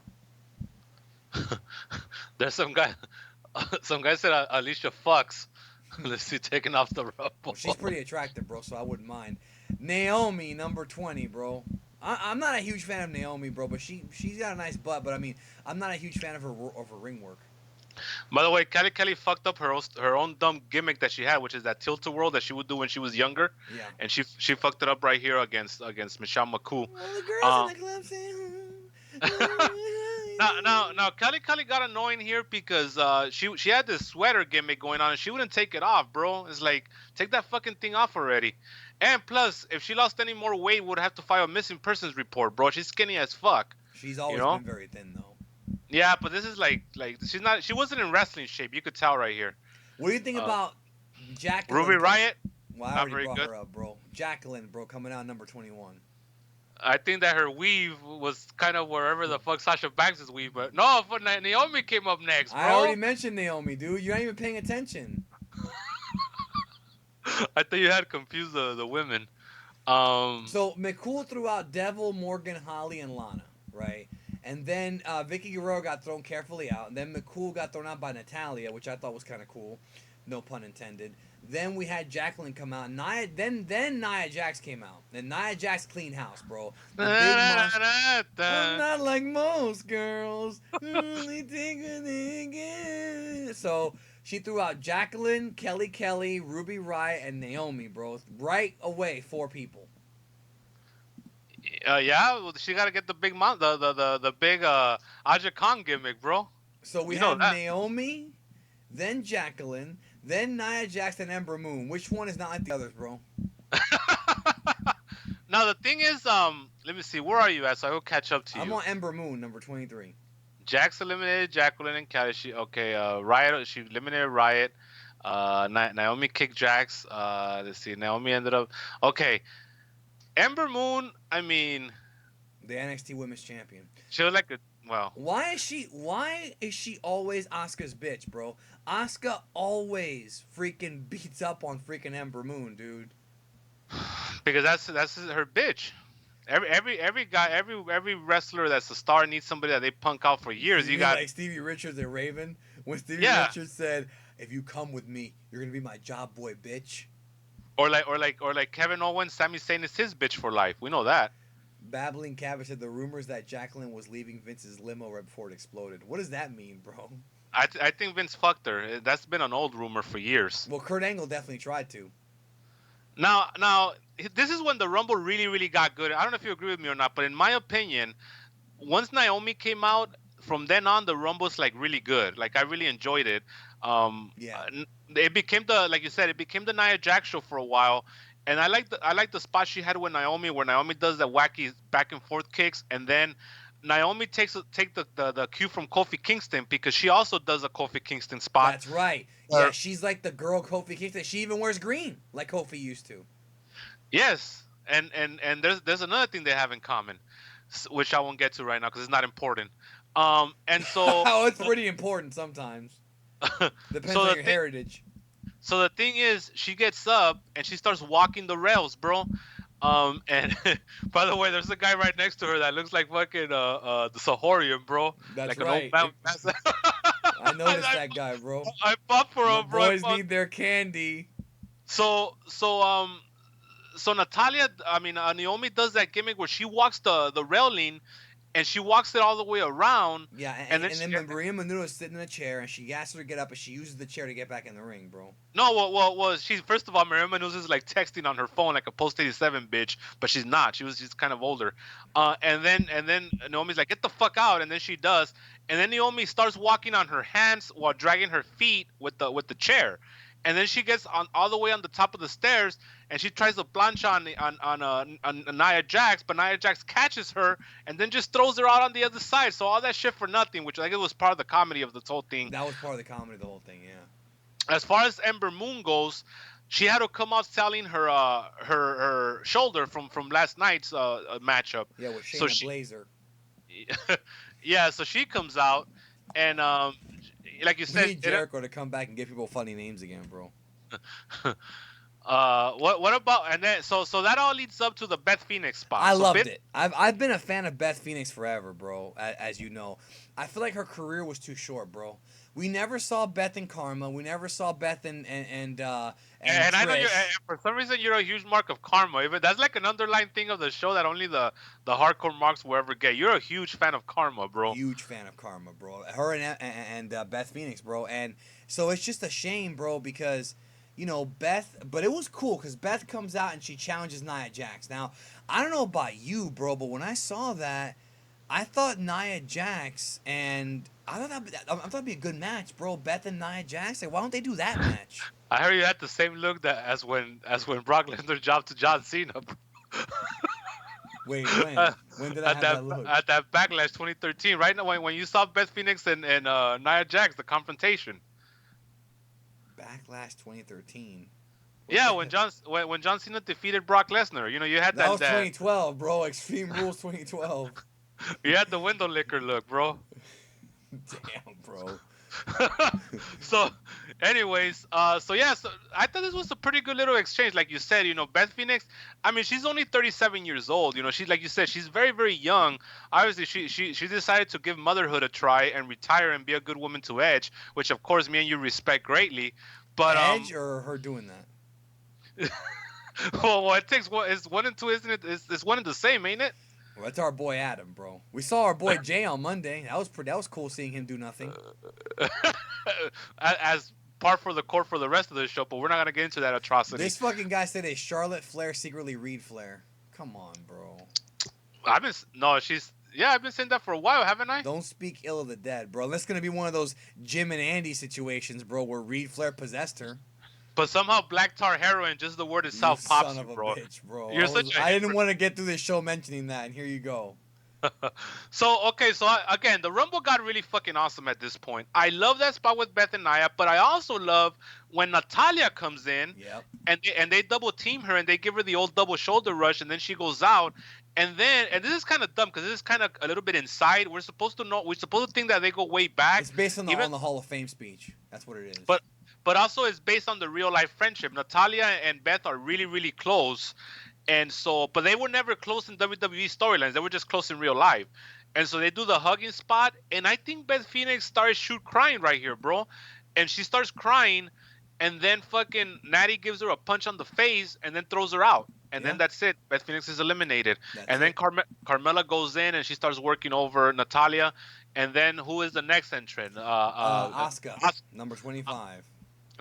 There's some guy said Alicia Fox. Let's see, taking off the rubble. Well, she's pretty attractive, bro, so I wouldn't mind. Naomi, number 20, bro. I'm not a huge fan of Naomi, bro, but she's got a nice butt. But I mean, I'm not a huge fan of her ring work. By the way, Kelly fucked up her own dumb gimmick that she had, which is that tilt-a-whirl that she would do when she was younger. Yeah. And she fucked it up right here against Michelle McCool. Well, the girls in the club say, Now, Kelly got annoying here because she had this sweater gimmick going on and she wouldn't take it off, bro. It's like, take that fucking thing off already. And plus, if she lost any more weight, would have to file a missing persons report, bro. She's skinny as fuck. She's always been very thin, though. Yeah, but this is like she wasn't in wrestling shape. You could tell right here. What do you think about Jacqueline? Ruby Riott? Well, I already brought her up, bro. Jacqueline, bro, coming out number 21. I think that her weave was kind of wherever the fuck Sasha Banks' weave, but no, but Naomi came up next, bro. I already mentioned Naomi, dude. You're not even paying attention. I thought you had confused the women. So McCool threw out Devil, Morgan, Holly, and Lana, right? And then Vicky Guerrero got thrown carefully out. And then McCool got thrown out by Natalia, which I thought was kind of cool. No pun intended. Then we had Jacqueline come out. Then Nia Jax came out. And Nia Jax clean house, bro. I'm not like most girls. Only take what they get. So she threw out Jacqueline, Kelly, Ruby Riott, and Naomi, bro. Right away, 4 people. Yeah, well, she got to get the big the big Aja Khan gimmick, bro. So we have Naomi, then Jacqueline, then Nia Jax and Ember Moon. Which one is not like the others, bro? Now the thing is, let me see, where are you at? So I will catch up to you. I'm on Ember Moon, number 23. Jax eliminated Jacqueline and Kelly. Riott. She eliminated Riott. Naomi kicked Jax. Let's see. Naomi ended up. Okay. Ember Moon. I mean, the NXT Women's Champion. She was like a well. Why is she always Asuka's bitch, bro? Asuka always freaking beats up on freaking Ember Moon, dude. Because that's her bitch. Every guy, every wrestler that's a star needs somebody that they punk out for years. You got like Stevie Richards at Raven when Stevie Richards said, "If you come with me, you're gonna be my job boy, bitch." Or like Kevin Owens, Sami Zayn is his bitch for life. We know that. Babbling Cabbage said the rumors that Jacqueline was leaving Vince's limo right before it exploded. What does that mean, bro? I think Vince fucked her. That's been an old rumor for years. Well, Kurt Angle definitely tried to. Now, this is when the Rumble really, really got good. I don't know if you agree with me or not, but in my opinion, once Naomi came out, from then on, the Rumble's like really good. Like I really enjoyed it. It became like you said, it became the Nia Jax show for a while, and I like the spot she had with Naomi, where Naomi does the wacky back and forth kicks, and then Naomi take the cue from Kofi Kingston, because she also does a Kofi Kingston spot. That's right. Yeah, she's like the girl Kofi Kingston. She even wears green like Kofi used to. Yes. And there's another thing they have in common, which I won't get to right now because it's not important. And so Oh, it's pretty important sometimes. Depends so on the your thing heritage. so the thing is, she gets up and she starts walking the rails, bro. And by the way, there's a guy right next to her that looks like fucking the Sahorian, bro, That's like an old right. man. With I noticed I, that guy, bro. I fought for My him, bro. I boys fought. need their candy. So so so Natalia, I mean Naomi does that gimmick where she walks the railing and she walks it all the way around, Yeah, and then and she then Maria Menounos is sitting in a chair, and she asks her to get up, and she uses the chair to get back in the ring, bro. no, well, she's first of all, Maria Menounos is like texting on her phone like a post 87 bitch, but she's not. She's kind of older. And then Naomi's like, get the fuck out, and then she does, and then Naomi starts walking on her hands while dragging her feet with the chair, and then she gets on all the way on the top of the stairs, and she tries to plancha on Nia Jax, but Nia Jax catches her and then just throws her out on the other side. So all that shit for nothing, which I think was part of the comedy of this whole thing. That was part of the comedy of the whole thing, yeah. As far as Ember Moon goes, she had to come out selling her shoulder from last night's matchup. Yeah, with So Shayna she Blazer. yeah, so she comes out and like you We said, need Jericho to come back and give people funny names again, bro. what about, and then so that all leads up to the Beth Phoenix spot. I So loved it. I've been a fan of Beth Phoenix forever, bro. As you know, I feel like her career was too short, bro. We never saw Beth and Karma. We never saw Beth and I know you're, Trish. and for some reason you're a huge mark of Karma. Even that's like an underlying thing of the show that only the hardcore marks will ever get. You're a huge fan of Karma, bro. Huge fan of Karma, bro. Her and Beth Phoenix, bro. And so it's just a shame, bro, because you know Beth. But it was cool because Beth comes out and she challenges Nia Jax. Now I don't know about you, bro, but when I saw that, I thought Nia Jax and I thought that'd be a good match, bro. Beth and Nia Jax. Like, why don't they do that match? I heard you had the same look that as when Brock Lesnar dropped to John Cena, bro. Wait, Uh, when? When did I have that look? at that Backlash 2013, right now when you saw Beth Phoenix and Nia Jax, the confrontation. Backlash 2013. What Yeah, the hell? when John Cena defeated Brock Lesnar, you had That that was that 2012, bro. Extreme Rules 2012. you had the window licker look, bro. Damn, bro. So anyways, so yeah, so I thought this was a pretty good little exchange. Like you said, Beth Phoenix, I mean, she's only 37 years old. She's, like you said, she's very, very young. Obviously she decided to give motherhood a try and retire and be a good woman to Edge, which of course me and you respect greatly. But Edge or her doing that? well, it takes one. It's one and two, isn't it? It's one and the same, ain't it? Well, that's our boy Adam, bro. We saw our boy Jay on Monday. That was cool seeing him do nothing. As par for the court for the rest of the show, but we're not gonna get into that atrocity. This fucking guy said a Charlotte Flair secretly Reed Flair. Come on, bro. I've been saying that for a while, haven't I? Don't speak ill of the dead, bro. That's gonna be one of those Jim and Andy situations, bro, where Reed Flair possessed her. But somehow black tar heroin, just the word You itself pops son you, of a bro. bitch, bro. You're such a I didn't want to get through this show mentioning that, and here you go. So okay, so again, the Rumble got really fucking awesome at this point. I love that spot with Beth and Nia, but I also love when Natalia comes in Yep. and they double team her and they give her the old double shoulder rush and then she goes out and this is kind of dumb because this is kind of a little bit inside. We're supposed to think that they go way back. It's based on the Hall of Fame speech. That's what it is. But also it's based on the real life friendship. Natalia and Beth are really, really close. And so, but they were never close in WWE storylines. They were just close in real life. And so they do the hugging spot. And I think Beth Phoenix starts crying right here, bro. And she starts crying. And then fucking Natty gives her a punch on the face and then throws her out. And then that's it. Beth Phoenix is eliminated. Then Carmella goes in and she starts working over Natalia. And then who is the next entrant? Asuka, number 25.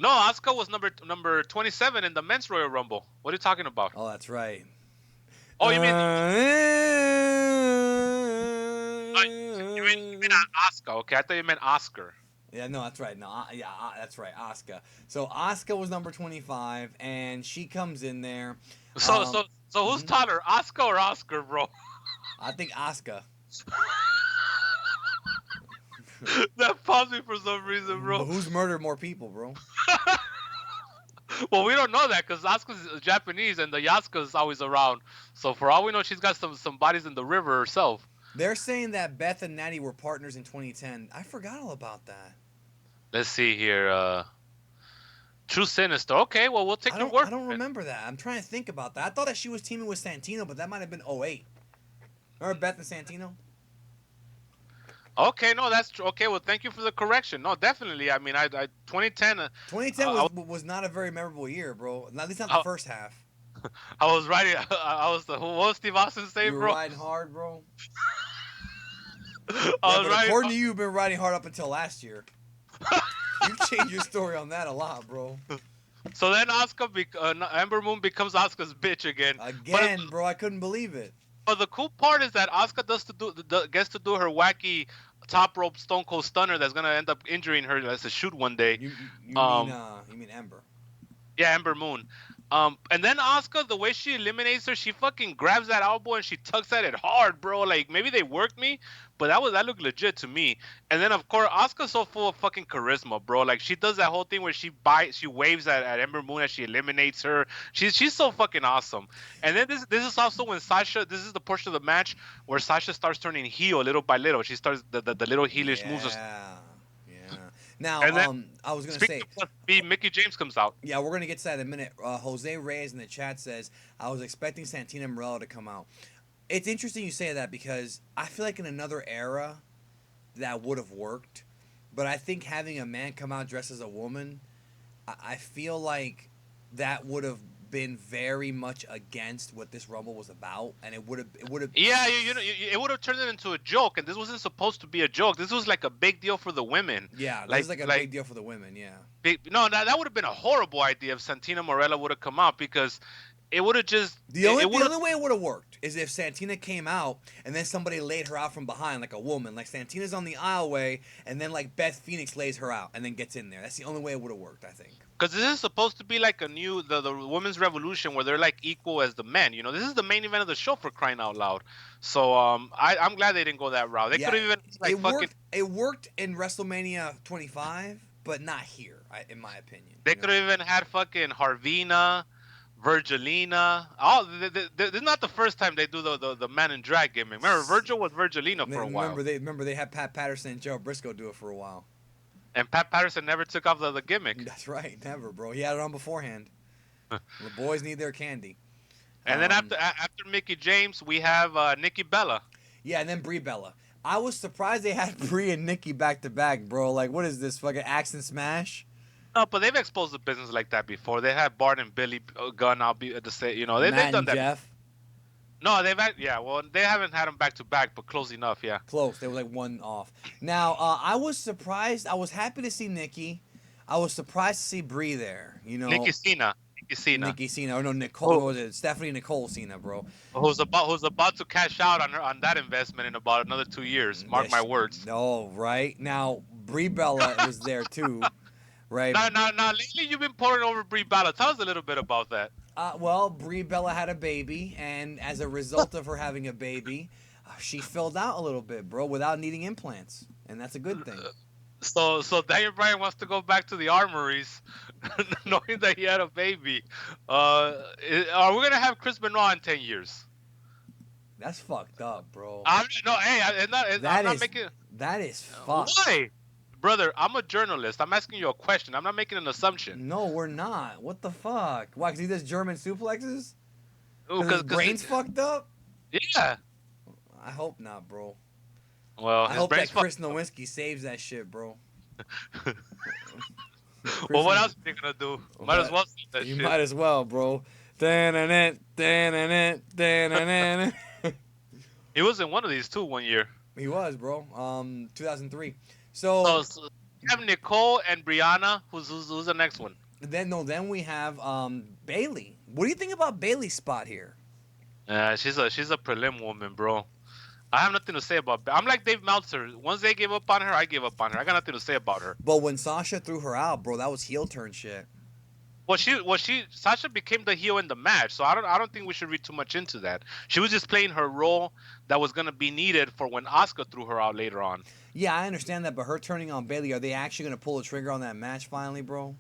No, Asuka was number 27 in the men's Royal Rumble. What are you talking about? Oh, that's right. Oh, you mean Asuka? Okay, I thought you meant Oscar. Yeah, no, that's right. No, that's right. Asuka. So Asuka was number 25, and she comes in there. So who's taller, Asuka or Oscar, bro? I think Asuka. That paused me for some reason, bro. But who's murdered more people, bro? Well, we don't know that because Asuka's Japanese and the Yasuka's always around. So for all we know, she's got some bodies in the river herself. They're saying that Beth and Natty were partners in 2010. I forgot all about that. Let's see here. True Sinister. Okay, well we'll take your word I don't for it. remember that. I'm trying to think about that. I thought that she was teaming with Santino, but that might have been '08. Remember Beth and Santino? Okay, no, that's true. Okay, well, thank you for the correction. No, definitely. I mean, I 2010. 2010 was not a very memorable year, bro. At least not the I, first half. I was riding. I was what was Steve Austin saying, You were bro? riding hard, bro. I Yeah, was but riding. according to you, you've been riding hard up until last year. You changed your story on that a lot, bro. So then Ember Moon becomes Asuka's bitch again. Again, bro, I couldn't believe it. But the cool part is that Asuka gets to do her wacky top rope Stone Cold Stunner that's gonna end up injuring her as a shoot one day. You mean Ember? Yeah, Ember Moon. And then Asuka, the way she eliminates her, she fucking grabs that elbow and she tugs at it hard, bro. Like maybe they worked me, but that looked legit to me. And then of course Asuka's so full of fucking charisma, bro. Like she does that whole thing where she waves at Ember Moon as she eliminates her. She's so fucking awesome. And then this is also when Sasha. This is the portion of the match where Sasha starts turning heel little by little. She starts the little heelish moves. Yeah. Now, And then, I was gonna say, Mickey James comes out. yeah, we're gonna get to that in a minute. Jose Reyes in the chat says, I was expecting Santina Morella to come out. It's interesting you say that because I feel like in another era that would have worked, but I think having a man come out dressed as a woman, I feel like that would have been very much against what this Rumble was about, and it would have. Yeah, it would have turned it into a joke, and this wasn't supposed to be a joke. This was like a big deal for the women. Yeah, this is like a big deal for the women. Yeah. That would have been a horrible idea if Santina Morella would have come out because it would have just. The only way it would have worked is if Santina came out and then somebody laid her out from behind like a woman, like Santina's on the aisleway, and then like Beth Phoenix lays her out and then gets in there. That's the only way it would have worked, I think. Because this is supposed to be like a new the women's revolution where they're like equal as the men. You know, this is the main event of the show for crying out loud. So I'm glad they didn't go that route. They could have even it worked in WrestleMania 25, but not here, in my opinion. They could have even had fucking Harvina, Virgilina. This is not the first time they do the man in drag gimmick. Remember, Virgil was Virgilina for a while. Remember they had Pat Patterson and Joe Briscoe do it for a while. And Pat Patterson never took off the gimmick. That's right, never, bro. He had it on beforehand. The boys need their candy. And then after Mickey James, we have Nikki Bella. Yeah, and then Brie Bella. I was surprised they had Brie and Nikki back to back, bro. Like, what is this, fucking Axe and Smash? No, but they've exposed the business like that before. They had Bart and Billy Gunn. I'll be at the same. You know, they've done that. Jeff. No, they haven't had them back to back, but close enough, yeah. Close. They were like one off. Now, I was surprised. I was happy to see Nikki. I was surprised to see Brie there. You know, Nikki Cena. Or no, Nicole. What was it? Stephanie Nicole Cena, bro. Who's about to cash out on that investment in about another 2 years. Mark my words. No, right now Brie Bella was there too, right? Now, lately you've been pouring over Brie Bella. Tell us a little bit about that. Well, Brie Bella had a baby, and as a result of her having a baby, she filled out a little bit, bro, without needing implants, and that's a good thing. So Daniel Bryan wants to go back to the armories, knowing that he had a baby. Are we gonna have Chris Benoit in 10 years? That's fucked up, bro. That is fucked. Why? Brother, I'm a journalist. I'm asking you a question. I'm not making an assumption. No, we're not. What the fuck? Why? Because he does German suplexes? Because his brain's fucked up? Yeah. I hope not, bro. Well, I hope that Chris Nowinski saves that shit, bro. Well, what else are you gonna do? Might as well save that shit. You might as well, bro. He was in one of these too one year. He was, bro. 2003. So you have Nicole and Brianna. Who's the next one? Then we have Bailey. What do you think about Bailey's spot here? She's a prelim woman, bro. I have nothing to say about. I'm like Dave Meltzer. Once they gave up on her, I gave up on her. I got nothing to say about her. But when Sasha threw her out, bro, that was heel turn shit. Sasha became the heel in the match, so I don't think we should read too much into that. She was just playing her role that was gonna be needed for when Asuka threw her out later on. Yeah, I understand that, but her turning on Bailey, are they actually gonna pull the trigger on that match finally, bro?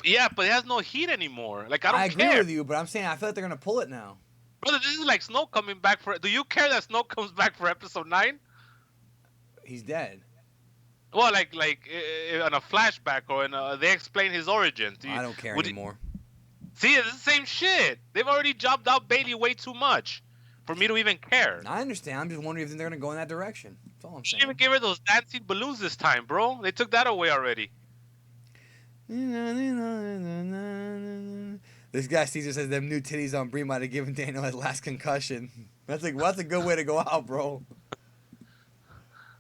Yeah, but it has no heat anymore. Like I I don't agree care. with you, but I'm saying I feel like they're gonna pull it now. Brother, this is like Snow coming back for. Do you care that Snow comes back for episode 9? He's dead. Well, on a flashback or they explain his origins. I don't care Would you, anymore. see, it's the same shit. They've already jobbed out Bailey way too much for me to even care. I understand. I'm just wondering if they're gonna go in that direction. That's all I'm She saying. didn't even give her those dancing balloons this time, bro. They took that away already. This guy Caesar says them new titties on Brie might have given Daniel his last concussion. That's a good way to go out, bro.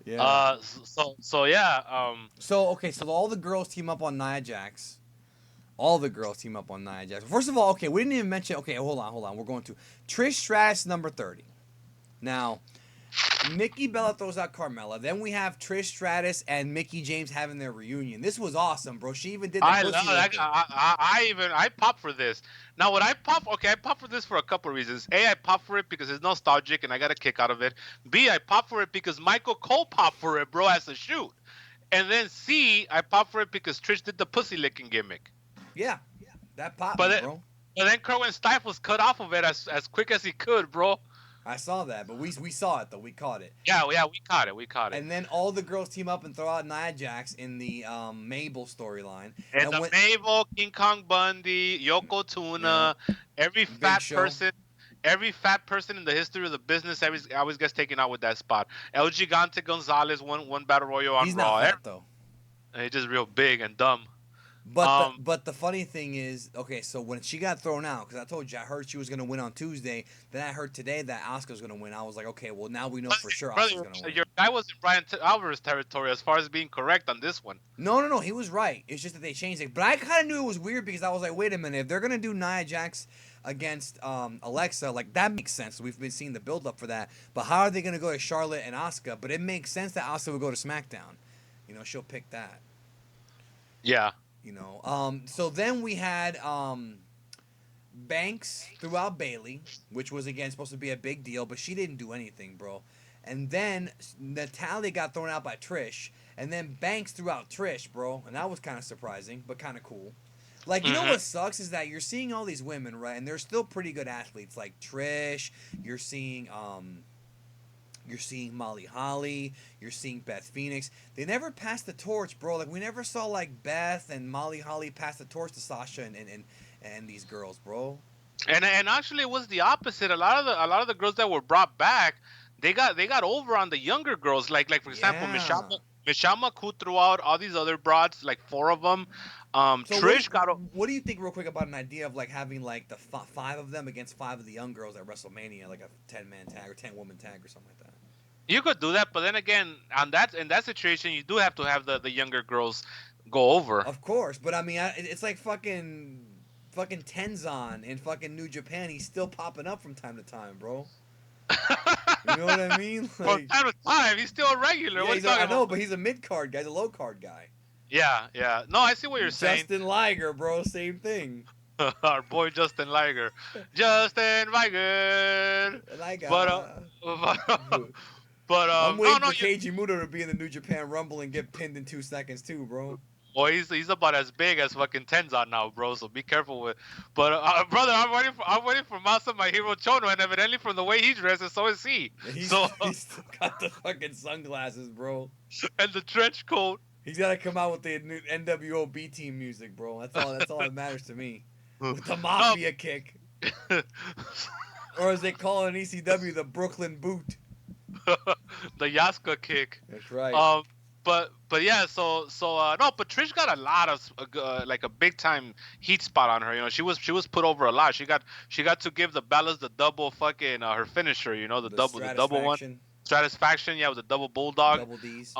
Yeah. So yeah. So okay, so all the girls team up on Nia Jax. All the girls team up on Nia Jax. First of all, okay, we didn't even mention. Okay, hold on. We're going to Trish Stratus number 30. Now, Nikki Bella throws out Carmella. Then we have Trish Stratus and Mickie James having their reunion. This was awesome, bro. She even did the I pussy love that. licker. I pop for this. Now, I pop for this for a couple of reasons. A, I pop for it because it's nostalgic and I got a kick out of it. B, I pop for it because Michael Cole popped for it, bro, as a shoot. And then C, I pop for it because Trish did the pussy licking gimmick. Yeah, that popped But me, then, bro. but then Kerwin Stifles cut off of it as quick as he could, bro. I saw that, but we saw it though. We caught it. Yeah, we caught it. We caught it. And then all the girls team up and throw out Nia Jax in the Mabel storyline. And the Mabel, King Kong Bundy, Yoko Tuna, every fat person in the history of the business always gets taken out with that spot. El Gigante Gonzalez won Battle Royal on He's Raw. not fat though. He's just real big and dumb. But the funny thing is, okay, so when she got thrown out, because I told you I heard she was gonna win on Tuesday, then I heard today that Asuka's gonna win. I was like, okay, well now we know for sure Asuka's gonna win. Your guy was in Brian Alvarez territory as far as being correct on this one. No, he was right. It's just that they changed it. But I kind of knew it was weird because I was like, wait a minute, if they're gonna do Nia Jax against Alexa, like that makes sense. We've been seeing the build up for that. But how are they gonna go to Charlotte and Asuka? But it makes sense that Asuka would go to SmackDown. You know, she'll pick that. Yeah. You know, so then we had Banks throughout Bailey, which was again supposed to be a big deal, but she didn't do anything, bro. And then Natalya got thrown out by Trish, and then Banks threw out Trish, bro, and that was kind of surprising, but kind of cool. Like, you know what sucks is that you're seeing all these women, right, and they're still pretty good athletes, like Trish. You're seeing Molly Holly. You're seeing Beth Phoenix. They never passed the torch, bro. Like, we never saw, like, Beth and Molly Holly pass the torch to Sasha and these girls, bro. And actually, it was the opposite. A lot of the girls that were brought back, they got over on the younger girls. Like for example, Michelle McCool threw out all these other broads, like 4 of them. So Trish what do you think, real quick, about an idea of, like, having, like, the 5 of them against 5 of the young girls at WrestleMania, like a 10-man tag or 10-woman tag or something like that? You could do that, but then again, in that situation, you do have to have the younger girls go over. Of course, but I mean, it's like fucking Tenzan in fucking New Japan. He's still popping up from time to time, bro. You know what I mean? Like, from time to time, he's still a regular. Yeah, I know, but he's a mid-card guy. He's a low-card guy. Yeah. No, I see what you're saying. Justin Liger, bro, same thing. Our boy Justin Liger. Justin Liger. But I'm waiting for Keiji Muto to be in the New Japan Rumble and get pinned in 2 seconds too, bro. Well, he's about as big as fucking Tenzan now, bro. So be careful with. But brother, I'm waiting for Masa Mahiro Chono, and evidently from the way he dresses, so is he. He's still got the fucking sunglasses, bro, and the trench coat. He's got to come out with the new NWO B team music, bro. That's all that matters to me. With the mafia kick, or as they call it in ECW, the Brooklyn boot. The Yaska kick. That's right. But yeah, so no, but Trish got a lot of like a big time heat spot on her. You know, she was put over a lot. She got to give the Bellas the double fucking her finisher. You know, the double one. Satisfaction, yeah, with the double bulldog. Double D's.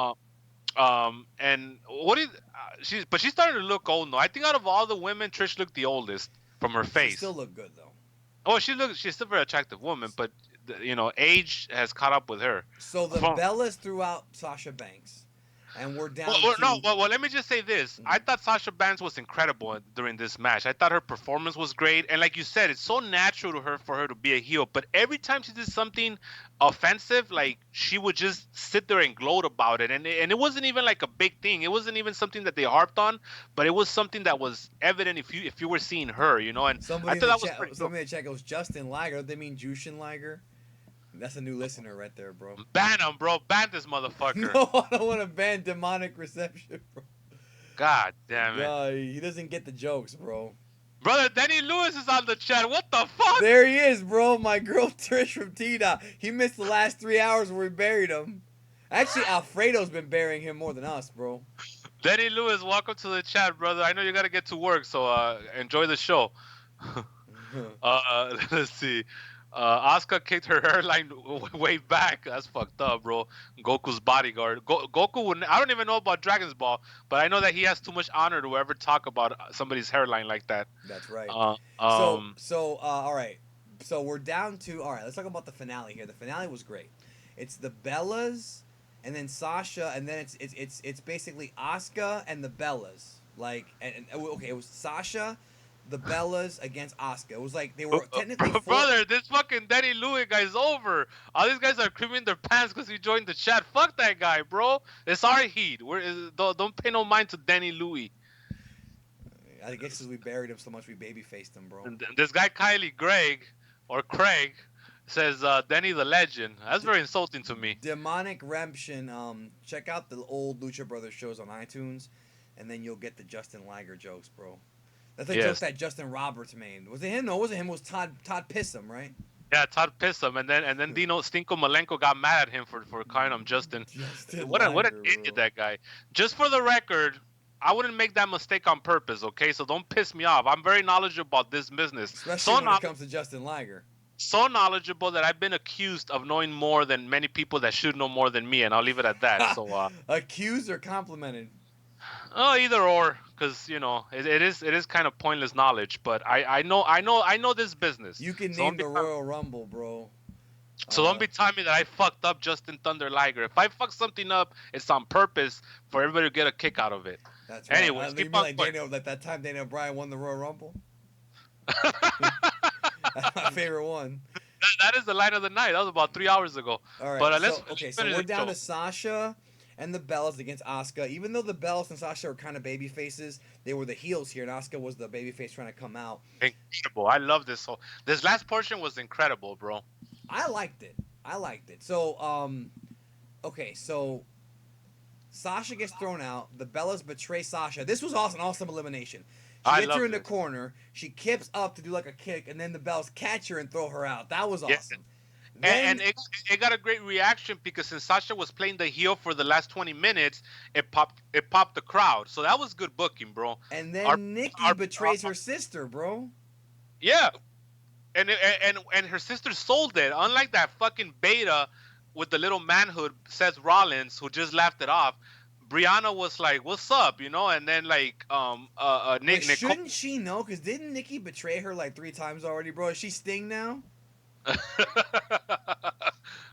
And what is she's starting to look old now. I think out of all the women, Trish looked the oldest from her face. She still look good though. Oh, she's still a very attractive woman, but you know, age has caught up with her. So the Bellas threw out Sasha Banks. And we're Well, down no. to. Well, let me just say this. I thought Sasha Banks was incredible during this match. I thought her performance was great, and like you said, it's so natural to her for her to be a heel. But every time she did something offensive, like she would just sit there and gloat about it, and it wasn't even like a big thing. It wasn't even something that they harped on, but it was something that was evident if you were seeing her, you know. And I Somebody in thought the that was chat, pretty cool. somebody in the chat goes Justin Liger. They mean Jushin Liger. That's a new listener right there, bro. Ban him, bro. Ban this motherfucker. No, I don't want to ban demonic reception, bro. God damn it. He doesn't get the jokes, bro. Brother, Danny Lewis is on the chat. What the fuck? There he is, bro. My girl Trish from T-Dot. He missed the last 3 hours where we buried him. Actually, Alfredo's been burying him more than us, bro. Danny Lewis, welcome to the chat, brother. I know you gotta get to work, so enjoy the show. Let's see. Asuka kicked her hairline way back. That's fucked up, bro. Goku's bodyguard. Goku wouldn't. I don't even know about Dragon's Ball, but I know that he has too much honor to ever talk about somebody's hairline like that. That's right. All right. So we're down to. All right, let's talk about the finale here. The finale was great. It's the Bellas, and then Sasha, and then it's basically Asuka and the Bellas. Like, okay, it was Sasha, the Bellas against Asuka. It was like they were technically brother, this fucking Danny Lewis guy's over. All these guys are creaming their pants because he joined the chat. Fuck that guy, bro. It's our heat. Don't pay no mind to Danny Lewis. I guess because we buried him so much, we baby faced him, bro. And this guy Craig says Danny the Legend. That's very insulting to me. Demonic Redemption. Check out the old Lucha Brothers shows on iTunes, and then you'll get the Justin Liger jokes, bro. That's a joke that Justin Roberts made. Was it him? No, it wasn't him. It was Todd Pissum, right? Yeah, Todd Pissum, and then Dino Stinko Malenko got mad at him for calling him Justin. What an idiot that guy. Just for the record, I wouldn't make that mistake on purpose, okay? So don't piss me off. I'm very knowledgeable about this business. Especially when it comes to Justin Liger. So knowledgeable that I've been accused of knowing more than many people that should know more than me, and I'll leave it at that. So accused or complimented? Oh, either or, because it is kind of pointless knowledge. But I know this business. You can name the Royal Rumble, bro. So don't be telling me that I fucked up Justin Thunder Liger. If I fuck something up, it's on purpose for everybody to get a kick out of it. That's right. Anyways, keep on like that time Daniel Bryan won the Royal Rumble. That's my favorite one. That is the line of the night. That was about 3 hours ago. All right. But so we're down to Sasha and the Bellas against Asuka. Even though the Bellas and Sasha were kind of baby faces, they were the heels here, and Asuka was the baby face trying to come out. Incredible. I love this whole. This last portion was incredible, bro. I liked it. So, so Sasha gets thrown out. The Bellas betray Sasha. This was an awesome elimination. She gets her in the corner. She kips up to do like a kick, and then the Bellas catch her and throw her out. That was awesome. And it got a great reaction because since Sasha was playing the heel for the last 20 minutes, it popped the crowd. So that was good booking, bro. And then Nikki betrays her sister, bro. Yeah. And her sister sold it. Unlike that fucking beta with the little manhood Seth Rollins who just laughed it off. Brianna was like, "What's up?" And then like shouldn't she know? Because didn't Nikki betray her like 3 times already, bro? Is she Sting now?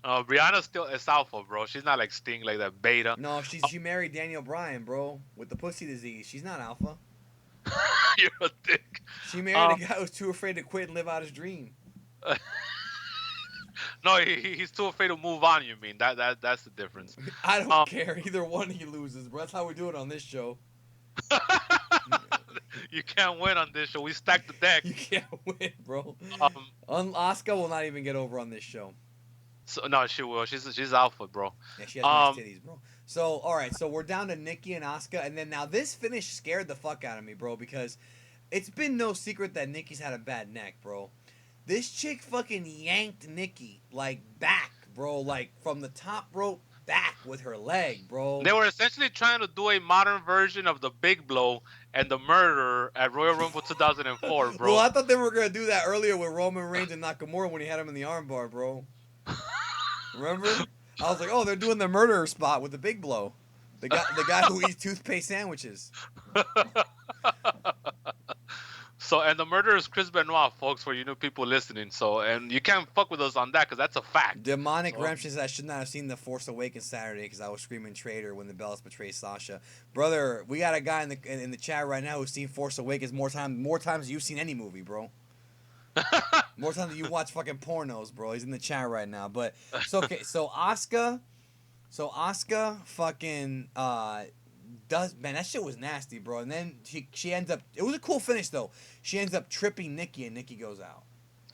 Brianna still is alpha, bro. She's not like Sting, like that beta. No, she married Daniel Bryan, bro, with the pussy disease. She's not alpha. You're a dick. She married a guy who was too afraid to quit and live out his dream. No, he's too afraid to move on. You mean that's the difference? I don't care. Either one he loses, bro. That's how we do it on this show. You can't win on this show. We stack the deck. You can't win, bro. Asuka will not even get over on this show. So no, she will. She's alpha, bro. Yeah, she has nice titties, bro. So all right, so we're down to Nikki and Asuka, and then now this finish scared the fuck out of me, bro, because it's been no secret that Nikki's had a bad neck, bro. This chick fucking yanked Nikki like back, bro, like from the top rope back with her leg, bro. They were essentially trying to do a modern version of the Big Blow and the Murder at Royal Rumble 2004, bro. Well, I thought they were gonna do that earlier with Roman Reigns and Nakamura when he had him in the armbar, bro. Remember? I was like, oh, they're doing the murderer spot with the Big Blow, the guy who eats toothpaste sandwiches. and the murderer is Chris Benoit, folks, for you new people listening. So, and you can't fuck with us on that because that's a fact. Demonic Redemption says I should not have seen The Force Awakens Saturday because I was screaming traitor when the Bellas betrayed Sasha. Brother, we got a guy in the chat right now who's seen Force Awakens more times than you've seen any movie, bro. More times than you watch fucking pornos, bro. He's in the chat right now. But okay, so Asuka fucking does, man, that shit was nasty, bro. And then she ends up, it was a cool finish though. She ends up tripping Nikki and Nikki goes out.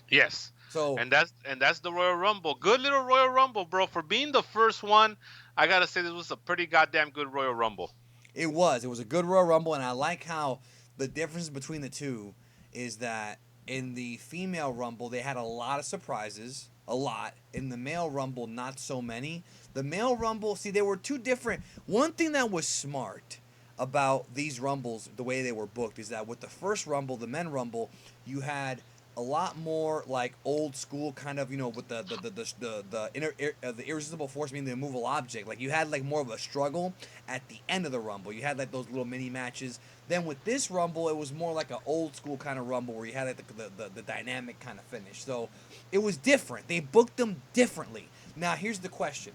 Yes. So and that's the Royal Rumble. Good little Royal Rumble, bro. For being the first one, I gotta say this was a pretty goddamn good Royal Rumble. It was a good Royal Rumble, and I like how the difference between the two is that in the female Rumble they had a lot of surprises, a lot. In the male Rumble, not so many. The male Rumble, see, they were two different. One thing that was smart about these Rumbles, the way they were booked, is that with the first Rumble, the men Rumble, you had a lot more like old school kind of, with the irresistible force being the immovable object. Like you had like more of a struggle at the end of the Rumble. You had like those little mini matches. Then with this Rumble, it was more like an old school kind of Rumble where you had like the dynamic kind of finish. So it was different. They booked them differently. Now here's the question: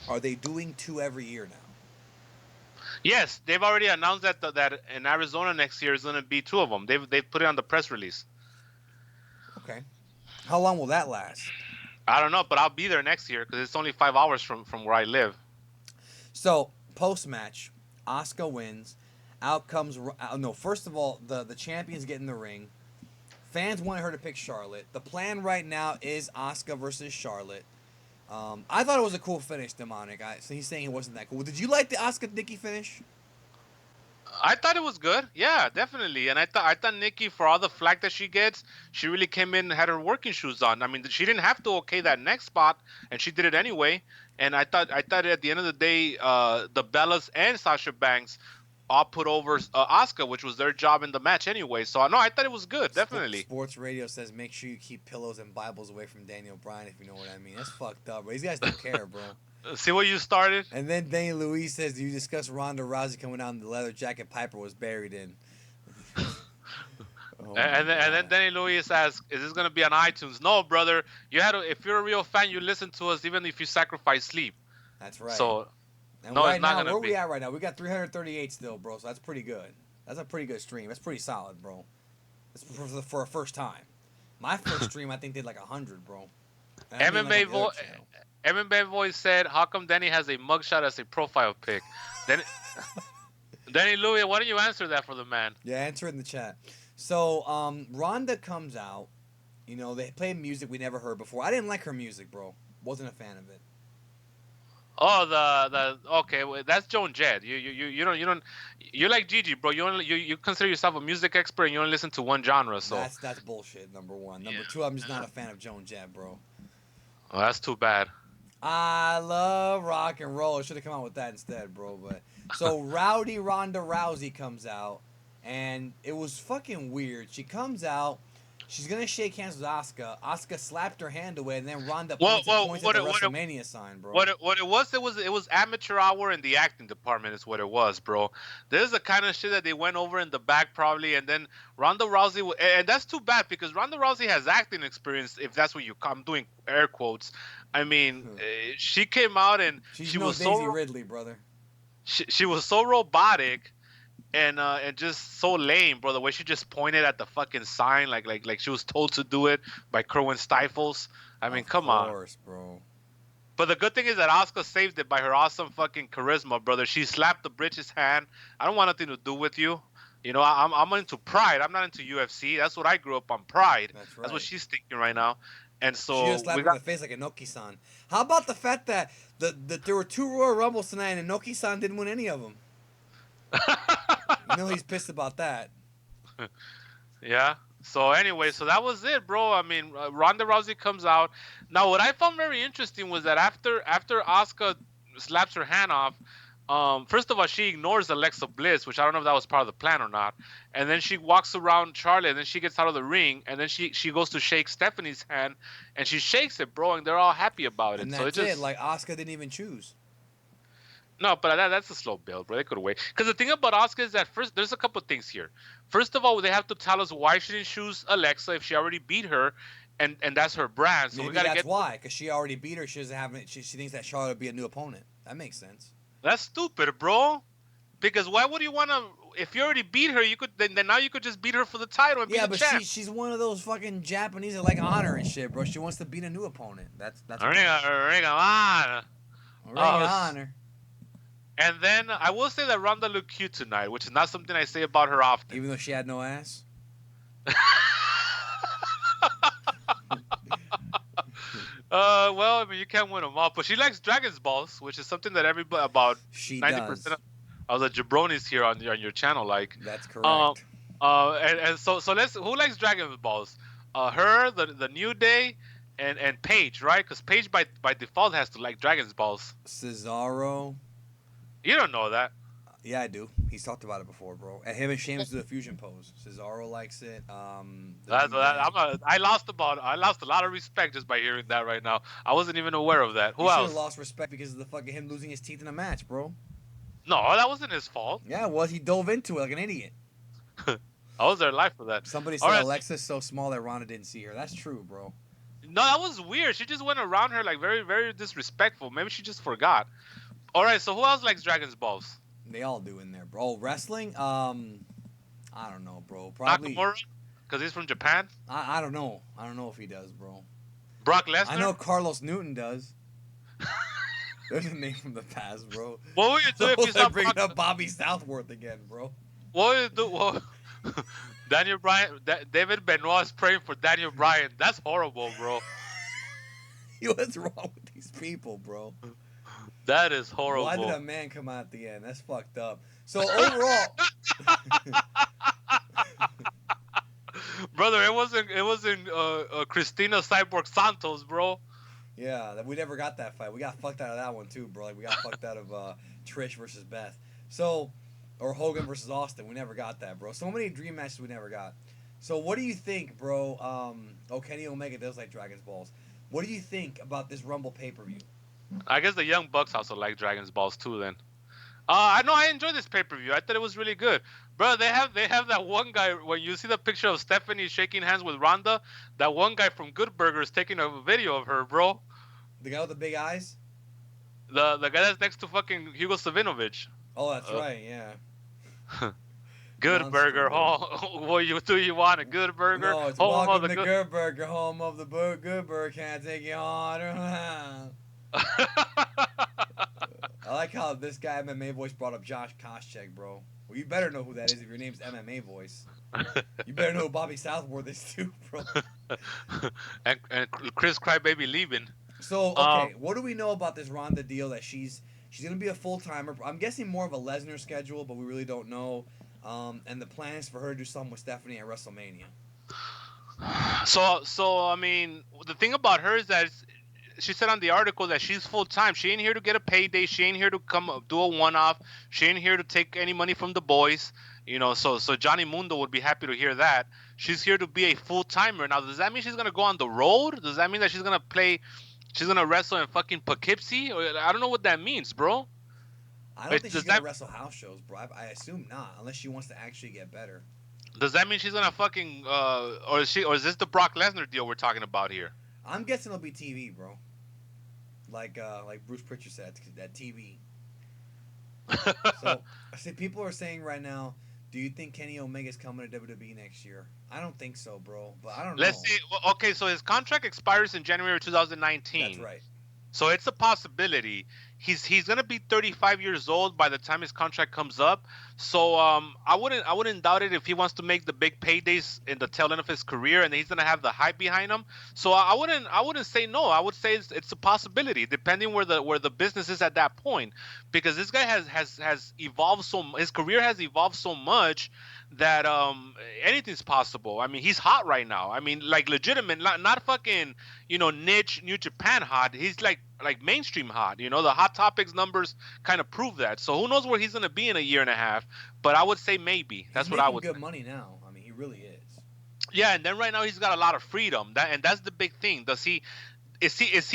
are they doing 2 every year now? Yes, they've already announced that in Arizona next year is going to be 2 of them. They've put it on the press release. Okay. How long will that last? I don't know, but I'll be there next year because it's only 5 hours from where I live. So, post-match, Asuka wins. Out comes... No, first of all, the champions get in the ring. Fans wanted her to pick Charlotte. The plan right now is Asuka versus Charlotte. I thought it was a cool finish, Demonic. So he's saying it wasn't that cool. Did you like the Asuka-Nikki finish? I thought it was good. Yeah, definitely. And I thought Nikki, for all the flack that she gets, she really came in and had her working shoes on. I mean, she didn't have to okay that next spot, and she did it anyway. And I thought at the end of the day, the Bellas and Sasha Banks all put over Asuka, which was their job in the match anyway. So no, I thought it was good, definitely. Sports Radio says make sure you keep pillows and Bibles away from Daniel Bryan, if you know what I mean. That's fucked up, bro. These guys don't care, bro. See what you started? And then Danny Louise says, do you discuss Ronda Rousey coming out in the leather jacket Piper was buried in? And then Danny Louise asks, is this going to be on iTunes? No, brother. If you're a real fan, you listen to us even if you sacrifice sleep. That's right. So, and no, right it's not now, going to be. where we at right now? We got 338 still, bro, so that's pretty good. That's a pretty good stream. That's pretty solid, bro. That's for a first time. My first stream, I think, did like 100, bro. MMA Voice said, how come Danny has a mugshot as a profile pic? Danny Louis, why don't you answer that for the man? Yeah, answer it in the chat. So, Ronda comes out. They play music we never heard before. I didn't like her music, bro. Wasn't a fan of it. Oh, okay, well, that's Joan Jett. You don't you're like Gigi, bro. You consider yourself a music expert and you only listen to one genre. So that's bullshit. Number one. Number two, I'm just not a fan of Joan Jett, bro. Oh, that's too bad. I love rock and roll. I should have come out with that instead, bro. But so Rowdy Ronda Rousey comes out, and it was fucking weird. She comes out. She's gonna shake hands with Asuka. Asuka slapped her hand away, and then Ronda points at the WrestleMania sign, bro. What it was amateur hour in the acting department is what it was, bro. This is the kind of shit that they went over in the back probably, and then Ronda Rousey, and that's too bad because Ronda Rousey has acting experience. If that's what I'm doing air quotes. I mean, she came out and she was Daisy Ridley, brother. She was so robotic. And just so lame, bro. The way she just pointed at the fucking sign, like she was told to do it by Kerwin Stifles. I mean, come on, of course, bro. But the good thing is that Asuka saved it by her awesome fucking charisma, brother. She slapped the bitch's hand. I don't want nothing to do with you. I'm into Pride. I'm not into UFC. That's what I grew up on, Pride. That's right. That's what she's thinking right now. And so she just slapped her in the face like Inoki-san. How about the fact that there were 2 Royal Rumbles tonight and Inoki-san didn't win any of them? He's pissed about that. Yeah. So anyway, so that was it, bro. I mean, Ronda Rousey comes out. Now, what I found very interesting was that after Asuka slaps her hand off, first of all, she ignores Alexa Bliss, which I don't know if that was part of the plan or not. And then she walks around Charlotte, and then she gets out of the ring, and then she goes to shake Stephanie's hand, and she shakes it, bro, and they're all happy about it. And so that's it. Like Asuka didn't even choose. No, but that's a slow build, bro. They could wait. Because the thing about Asuka is that first, there's a couple things here. First of all, they have to tell us why she didn't choose Alexa if she already beat her, and that's her brand. So we Maybe gotta that's get. why, because she already beat her. She doesn't have it. She thinks that Charlotte would be a new opponent. That makes sense. That's stupid, bro. Because why would you wanna? If you already beat her, you could then now you could just beat her for the title and be Yeah, the but champ. she's one of those fucking Japanese that like honor and shit, bro. She wants to beat a new opponent. That's Ring of honor. Ring of honor. And then I will say that Ronda looked cute tonight, which is not something I say about her often. Even though she had no ass. Well, I mean, you can't win them all, but she likes Dragon's Balls, which is something that everybody about 90% of the jabronis here on your channel like. That's correct. And so let's who likes Dragon's Balls? Her, the New Day, and Paige, right? Because Paige by default has to like Dragon's Balls. Cesaro. You don't know that. Yeah, I do. He's talked about it before, bro. And him and Sheamus do the fusion pose. Cesaro likes it. I lost a lot of respect just by hearing that right now. I wasn't even aware of that. Who else? You should have lost respect because of the fucking him losing his teeth in a match, bro. No, that wasn't his fault. Yeah, it was. He dove into it like an idiot. I was there live for that. Somebody said Alexa's so small that Ronda didn't see her. That's true, bro. No, that was weird. She just went around her like very, very disrespectful. Maybe she just forgot. All right, so who else likes Dragon's Balls? They all do in there, bro. Wrestling? I don't know, bro. Probably Nakamura, because he's from Japan. I don't know. I don't know if he does, bro. Brock Lesnar. I know Carlos Newton does. There's a name from the past, bro. What would you do if you saw bringing up Bobby Southworth again, bro? What would you do? Well, Daniel Bryan, David Benoit is praying for Daniel Bryan. That's horrible, bro. What's wrong with these people, bro? That is horrible. Why did a man come out at the end? That's fucked up. So overall, brother, it wasn't Christina Cyborg Santos, bro. Yeah, we never got that fight. We got fucked out of that one too, bro. Like we got fucked out of Trish versus Beth. So, or Hogan versus Austin. We never got that, bro. So many dream matches we never got. So what do you think, bro? Kenny Omega does like Dragon's Balls. What do you think about this Rumble pay-per-view? I guess the Young Bucks also like Dragon's Balls too. Then, I know I enjoyed this pay-per-view. I thought it was really good, bro. They have that one guy when you see the picture of Stephanie shaking hands with Ronda. That one guy from Good Burger is taking a video of her, bro. The guy with the big eyes. The guy that's next to fucking Hugo Savinovich. Oh, that's right. Yeah. Good Burger, what you want a Good Burger? No, it's home welcome to Good Burger, home of the Good Burger. Can't take you on. I like how this guy MMA Voice brought up Josh Koscheck, bro. Well, you better know who that is if your name's MMA Voice. You better know who Bobby Southworth is too, bro. and Chris Crybaby leaving. So okay, what do we know about this Ronda deal? That she's gonna be a full timer. I'm guessing more of a Lesnar schedule, but we really don't know. And the plan is for her to do something with Stephanie at WrestleMania. So I mean, the thing about her is that she said on the article that she's full time. She ain't here to get a payday. She ain't here to come do a one-off. She ain't here to take any money from the boys. You know, so Johnny Mundo would be happy to hear that. She's here to be a full timer. Now, does that mean she's gonna go on the road? Does that mean that she's gonna wrestle in fucking Poughkeepsie? I don't know what that means, bro. I don't think she's gonna wrestle house shows, bro. I assume not, unless she wants to actually get better. Does that mean she's gonna fucking or is this the Brock Lesnar deal we're talking about here? I'm guessing it'll be TV, bro. Like Bruce Pritchard said, that TV. So I see people are saying right now, do you think Kenny Omega's coming to WWE next year? I don't think so, bro. But I don't know. Let's see. Well, okay, so his contract expires in January 2019. That's right. So it's a possibility. He's gonna be 35 years old by the time his contract comes up. So I wouldn't doubt it if he wants to make the big paydays in the tail end of his career, and he's gonna have the hype behind him. So I wouldn't say no. I would say it's a possibility, depending where the business is at that point, because this guy has evolved his career has evolved so much that anything's possible. I mean, he's hot right now. I mean, like legitimate, not fucking niche New Japan hot. He's like mainstream hot. The Hot Topics numbers kind of prove that. So who knows where he's gonna be in a year and a half? But I would say maybe. That's what I would. He's making good money now. I mean, he really is. Yeah, and then right now he's got a lot of freedom. That's the big thing. Is he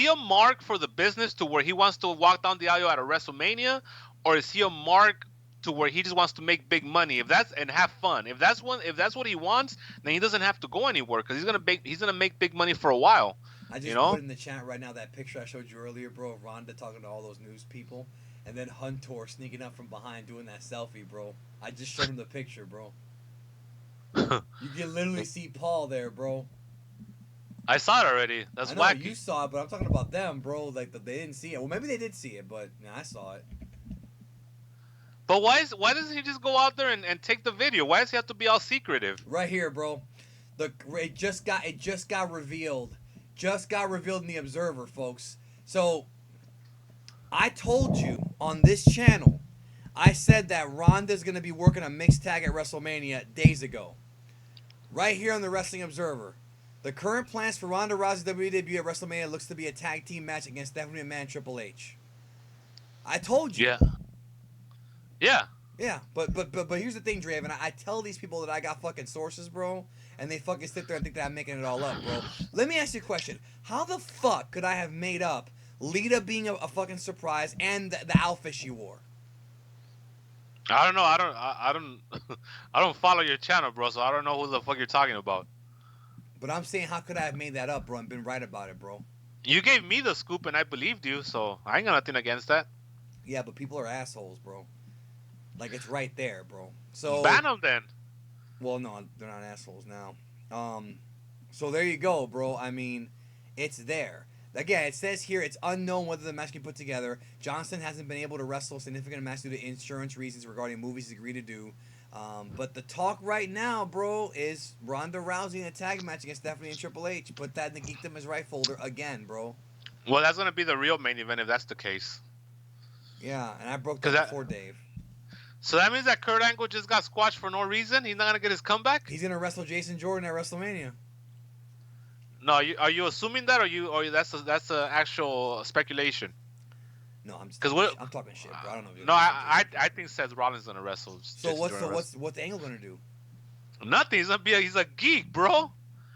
a mark for the business to where he wants to walk down the aisle at a WrestleMania? or is he a mark to where he just wants to make big money? If that's and have fun. If that's what he wants, then he doesn't have to go anywhere because he's gonna make big money for a while. I You just know? put in the chat right now that picture I showed you earlier, bro, of Ronda talking to all those news people, and then Hunter sneaking up from behind doing that selfie, bro. I just showed him the picture, bro. You can literally see Paul there, bro. I saw it already. That's I know you wacky. saw it, but I'm talking about them, bro. Like they didn't see it. Well, maybe they did see it, but I saw it. But why doesn't he just go out there and take the video? Why does he have to be all secretive? Right here, bro. It just got revealed. Just got revealed in the Observer, folks. So I told you on this channel, I said that Ronda's gonna be working a mixed tag at WrestleMania days ago. Right here on the Wrestling Observer. The current plans for Ronda Rousey's WWE debut at WrestleMania looks to be a tag team match against Stephanie McMahon and Triple H. I told you. Yeah. Yeah. Yeah, but here's the thing, Draven. I tell these people that I got fucking sources, bro, and they fucking sit there and think that I'm making it all up, bro. Let me ask you a question. How the fuck could I have made up Lita being a fucking surprise and the outfit she wore? I don't know. I don't follow your channel, bro. So I don't know who the fuck you're talking about. But I'm saying, how could I have made that up, bro, and been right about it, bro? You gave me the scoop and I believed you, so I ain't got nothing against that. Yeah, but people are assholes, bro. Like, it's right there, bro. So ban them then. Well, no, they're not assholes now. So there you go, bro. I mean, it's there. Again, it says here it's unknown whether the match can be put together. Johnson hasn't been able to wrestle a significant match due to insurance reasons regarding movies he's agreed to do. But the talk right now, bro, is Ronda Rousey in a tag match against Stephanie and Triple H. Put that in the Geek Them Is Right folder again, bro. Well, that's gonna be the real main event if that's the case. Yeah, and I broke that before Dave. So that means that Kurt Angle just got squashed for no reason. He's not gonna get his comeback. He's gonna wrestle Jason Jordan at WrestleMania. No, are you assuming that, or that's a actual speculation? No, I'm talking shit, bro. I don't know. No, I think Seth Rollins is gonna wrestle. So what's Angle gonna do? Nothing. He's a geek, bro.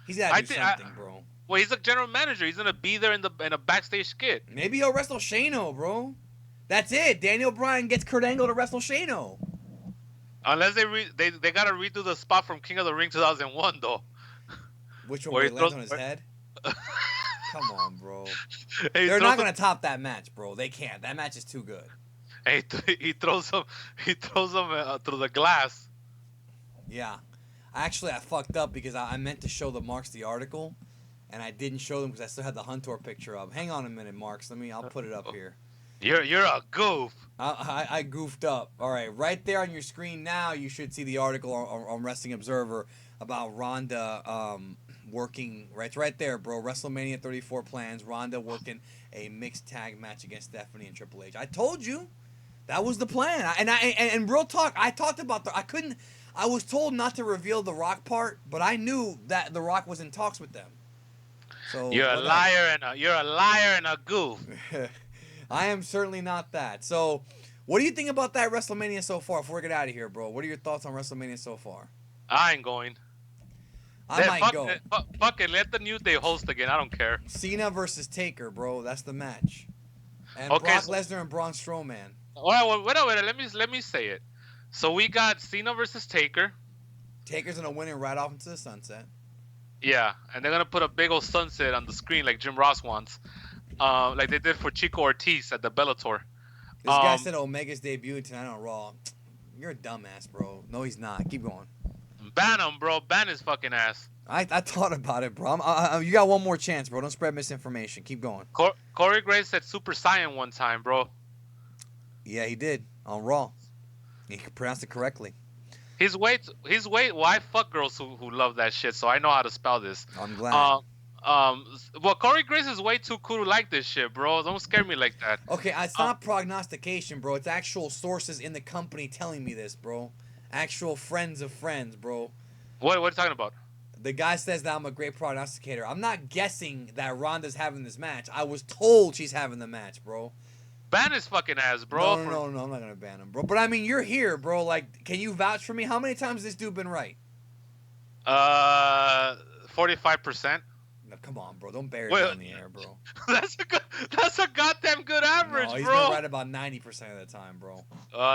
He's gotta do something, bro. Well, he's a general manager. He's gonna be there in a backstage skit. Maybe he'll wrestle Shano, bro. That's it. Daniel Bryan gets Kurt Angle to wrestle Shano. Unless they gotta redo the spot from King of the Ring 2001 though. Which one? Where he lands on his head? Come on, bro. Hey, they're not gonna top that match, bro. They can't. That match is too good. Hey, he throws him through the glass. Yeah, actually, I fucked up because I meant to show the Marks the article, and I didn't show them because I still had the Hunter picture up. Hang on a minute, Marks. I'll put it up here. You're a goof. I goofed up. All right, right there on your screen now, you should see the article on Wrestling Observer about Ronda working. It's right there, bro. WrestleMania 34 plans. Ronda working a mixed tag match against Stephanie and Triple H. I told you, that was the plan. And real talk, I talked about I was told not to reveal the Rock part, but I knew that the Rock was in talks with them. So you're a liar and a goof. I am certainly not that. So, what do you think about that WrestleMania so far? Before we get out of here, bro, what are your thoughts on WrestleMania so far? I ain't going. I might go. Fuck it, let the New Day host again. I don't care. Cena versus Taker, bro. That's the match. And okay, Brock Lesnar and Braun Strowman. All right, wait. Let me say it. So we got Cena versus Taker. Taker's gonna win it right off into the sunset. Yeah, and they're gonna put a big old sunset on the screen like Jim Ross wants. Like they did for Chico Ortiz at the Bellator. This guy said Omega's debuting tonight on Raw. You're a dumbass, bro. No, he's not. Keep going. Ban him, bro. Ban his fucking ass. I thought about it, bro. You got one more chance, bro. Don't spread misinformation. Keep going. Corey Graves said Super Saiyan one time, bro. Yeah, he did on Raw. He pronounced it correctly. His weight. Well, I fuck girls who love that shit, so I know how to spell this. I'm glad. Well, Corey Graves is way too cool to like this shit, bro. Don't scare me like that. Okay, it's not prognostication, bro. It's actual sources in the company telling me this, bro. Actual friends of friends, bro. What are you talking about? The guy says that I'm a great prognosticator. I'm not guessing that Ronda's having this match. I was told she's having the match, bro. Ban his fucking ass, bro. No, I'm not gonna ban him, bro. But I mean, you're here, bro. Like, can you vouch for me? How many times has this dude been right? 45%. No, come on, bro. Don't bury me Well, on the air, bro. that's a goddamn good No, average, he's been bro. right about 90% of the time, bro.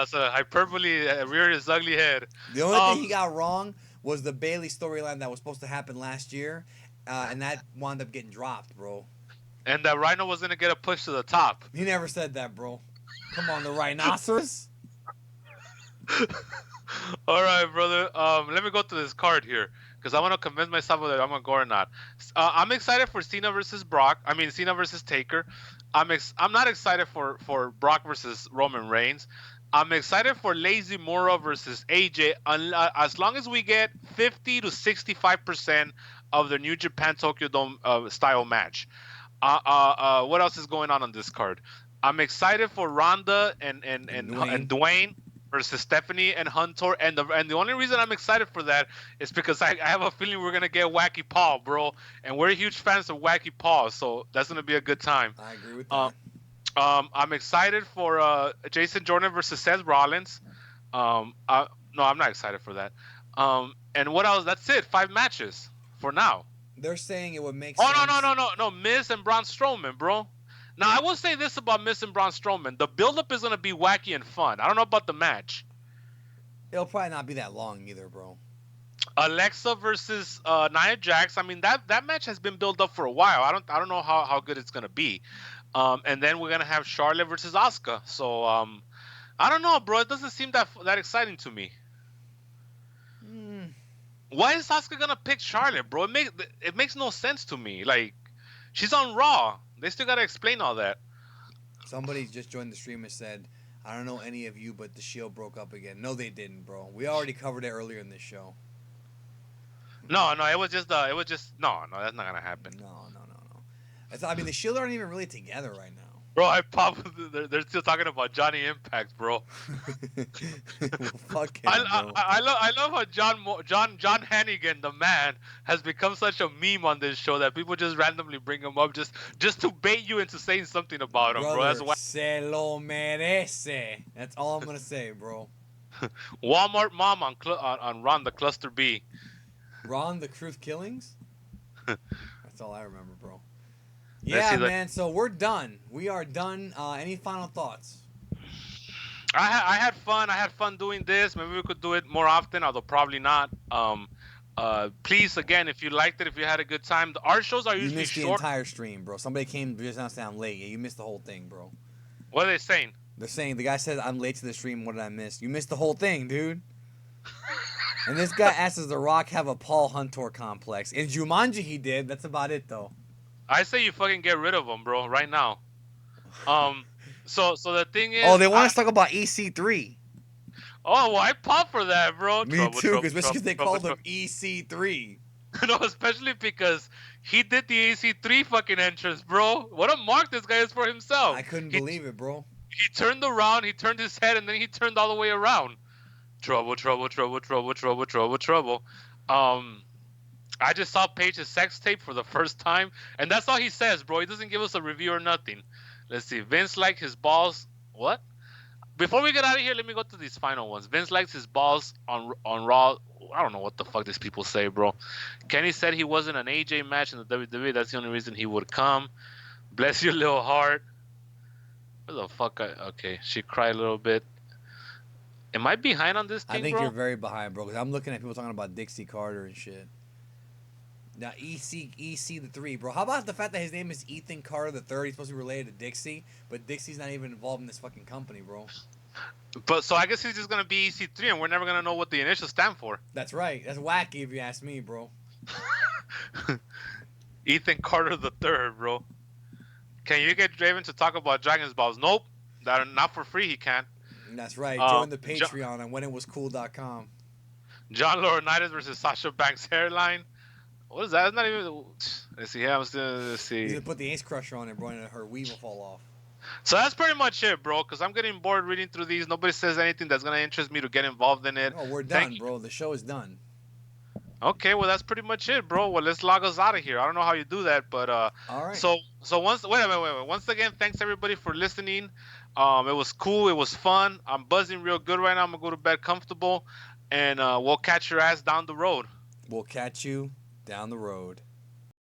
It's a hyperbole reared his ugly head. The only thing Um, he got wrong was the Bailey storyline that was supposed to happen last year, and that wound up getting dropped, bro. and that Rhino was gonna get a push to the top. He never said that, bro. Come on, the rhinoceros. All right, brother. Let me go to this card here because I want to convince myself whether I'm gonna go or not. I'm excited for Cena versus Brock. I mean, Cena versus Taker. I'm not excited for Brock versus Roman Reigns. I'm excited for Lazy Mora versus AJ. As long as we get 50 to 65% of the New Japan Tokyo Dome style match. What else is going on this card? I'm excited for Ronda and Dwayne versus Stephanie and Hunter, and the only reason I'm excited for that is because I have a feeling we're gonna get Wacky Paul, bro, and we're huge fans of Wacky Paul, so that's gonna be a good time. I agree with that. I'm excited for Jason Jordan versus Seth Rollins. No, I'm not excited for that. And what else? That's it. 5 matches for now. They're saying it would make Oh sense. no, Miz and Braun Strowman, bro. Now I will say this about Miz and Braun Strowman: the build-up is gonna be wacky and fun. I don't know about the match. It'll probably not be that long either, bro. Alexa versus Nia Jax. I mean that match has been built up for a while. I don't know how good it's gonna be. And then we're gonna have Charlotte versus Asuka. So I don't know, bro. It doesn't seem that exciting to me. Why is Asuka gonna pick Charlotte, bro? It makes no sense to me. Like, she's on Raw. They still gotta explain all that. Somebody just joined the stream and said, "I don't know any of you, but the Shield broke up again." No, they didn't, bro. We already covered it earlier in this show. No, it was just no, that's not gonna happen. No. I mean, the Shield aren't even really together right now. Bro, they're still talking about Johnny Impact, bro. Well, fuck him, bro. I love how John Hannigan, the man, has become such a meme on this show that people just randomly bring him up just to bait you into saying something about him, Brother, bro. That's why. Se lo merece. That's all I'm gonna say, bro. Walmart mom on Ron the Cluster B. Ron the Truth Killings? That's all I remember, bro. Yeah, man, so we're done. We are done. Any final thoughts? I had fun. I had fun doing this. Maybe we could do it more often, although probably not. Please, again, if you liked it, if you had a good time, our shows are usually short. You missed the entire stream, bro. Somebody came just now saying I'm late. Yeah, you missed the whole thing, bro. What are they saying? They're saying, the guy said, I'm late to the stream. What did I miss? You missed the whole thing, dude. And this guy asks, does The Rock have a Paul Hunter complex? In Jumanji, he did. That's about it, though. I say you fucking get rid of him, bro, right now. So the thing is... Oh, they want us to talk about EC3. Oh, well, I pop for that, bro. Me too, because they called him EC3. No, especially because he did the EC3 fucking entrance, bro. What a mark this guy is for himself. I couldn't believe it, bro. He turned around, he turned his head, and then he turned all the way around. Trouble. I just saw Paige's sex tape for the first time, and that's all he says, bro. He doesn't give us a review or nothing. Let's see. Vince likes his balls. What? Before we get out of here, let me go to these final ones. Vince likes his balls on Raw. I don't know what the fuck these people say, bro. Kenny said he wasn't an AJ match in the WWE. That's the only reason he would come. Bless your little heart. Where the fuck? Okay, she cried a little bit. Am I behind on this thing, I think bro? you're very behind, bro, because I'm looking at people talking about Dixie Carter and shit. Now, EC the 3, bro. How about the fact that his name is Ethan Carter the 3rd? He's supposed to be related to Dixie, but Dixie's not even involved in this fucking company, bro. But so I guess he's just gonna be EC3, and we're never gonna know what the initials stand for. That's right. That's wacky if you ask me, bro. Ethan Carter the 3rd, bro. Can you get Draven to talk about Dragon's Balls? Nope. Not for free, he can't. That's right. Join the Patreon on whenitwascool.com. John Laurinaitis versus Sasha Banks hairline. What is that? It's not even. Let's see. Let's see. He's gonna put the Ace Crusher on it, bro, and her weave will fall off. So that's pretty much it, bro. Because I'm getting bored reading through these. Nobody says anything that's gonna interest me to get involved in it. Oh, we're done, bro. The show is done. Okay, well that's pretty much it, bro. Well, let's log us out of here. I don't know how you do that, but all right. So wait a minute. Once again, thanks everybody for listening. It was cool. It was fun. I'm buzzing real good right now. I'm gonna go to bed comfortable, and we'll catch your ass down the road. We'll catch you down the road.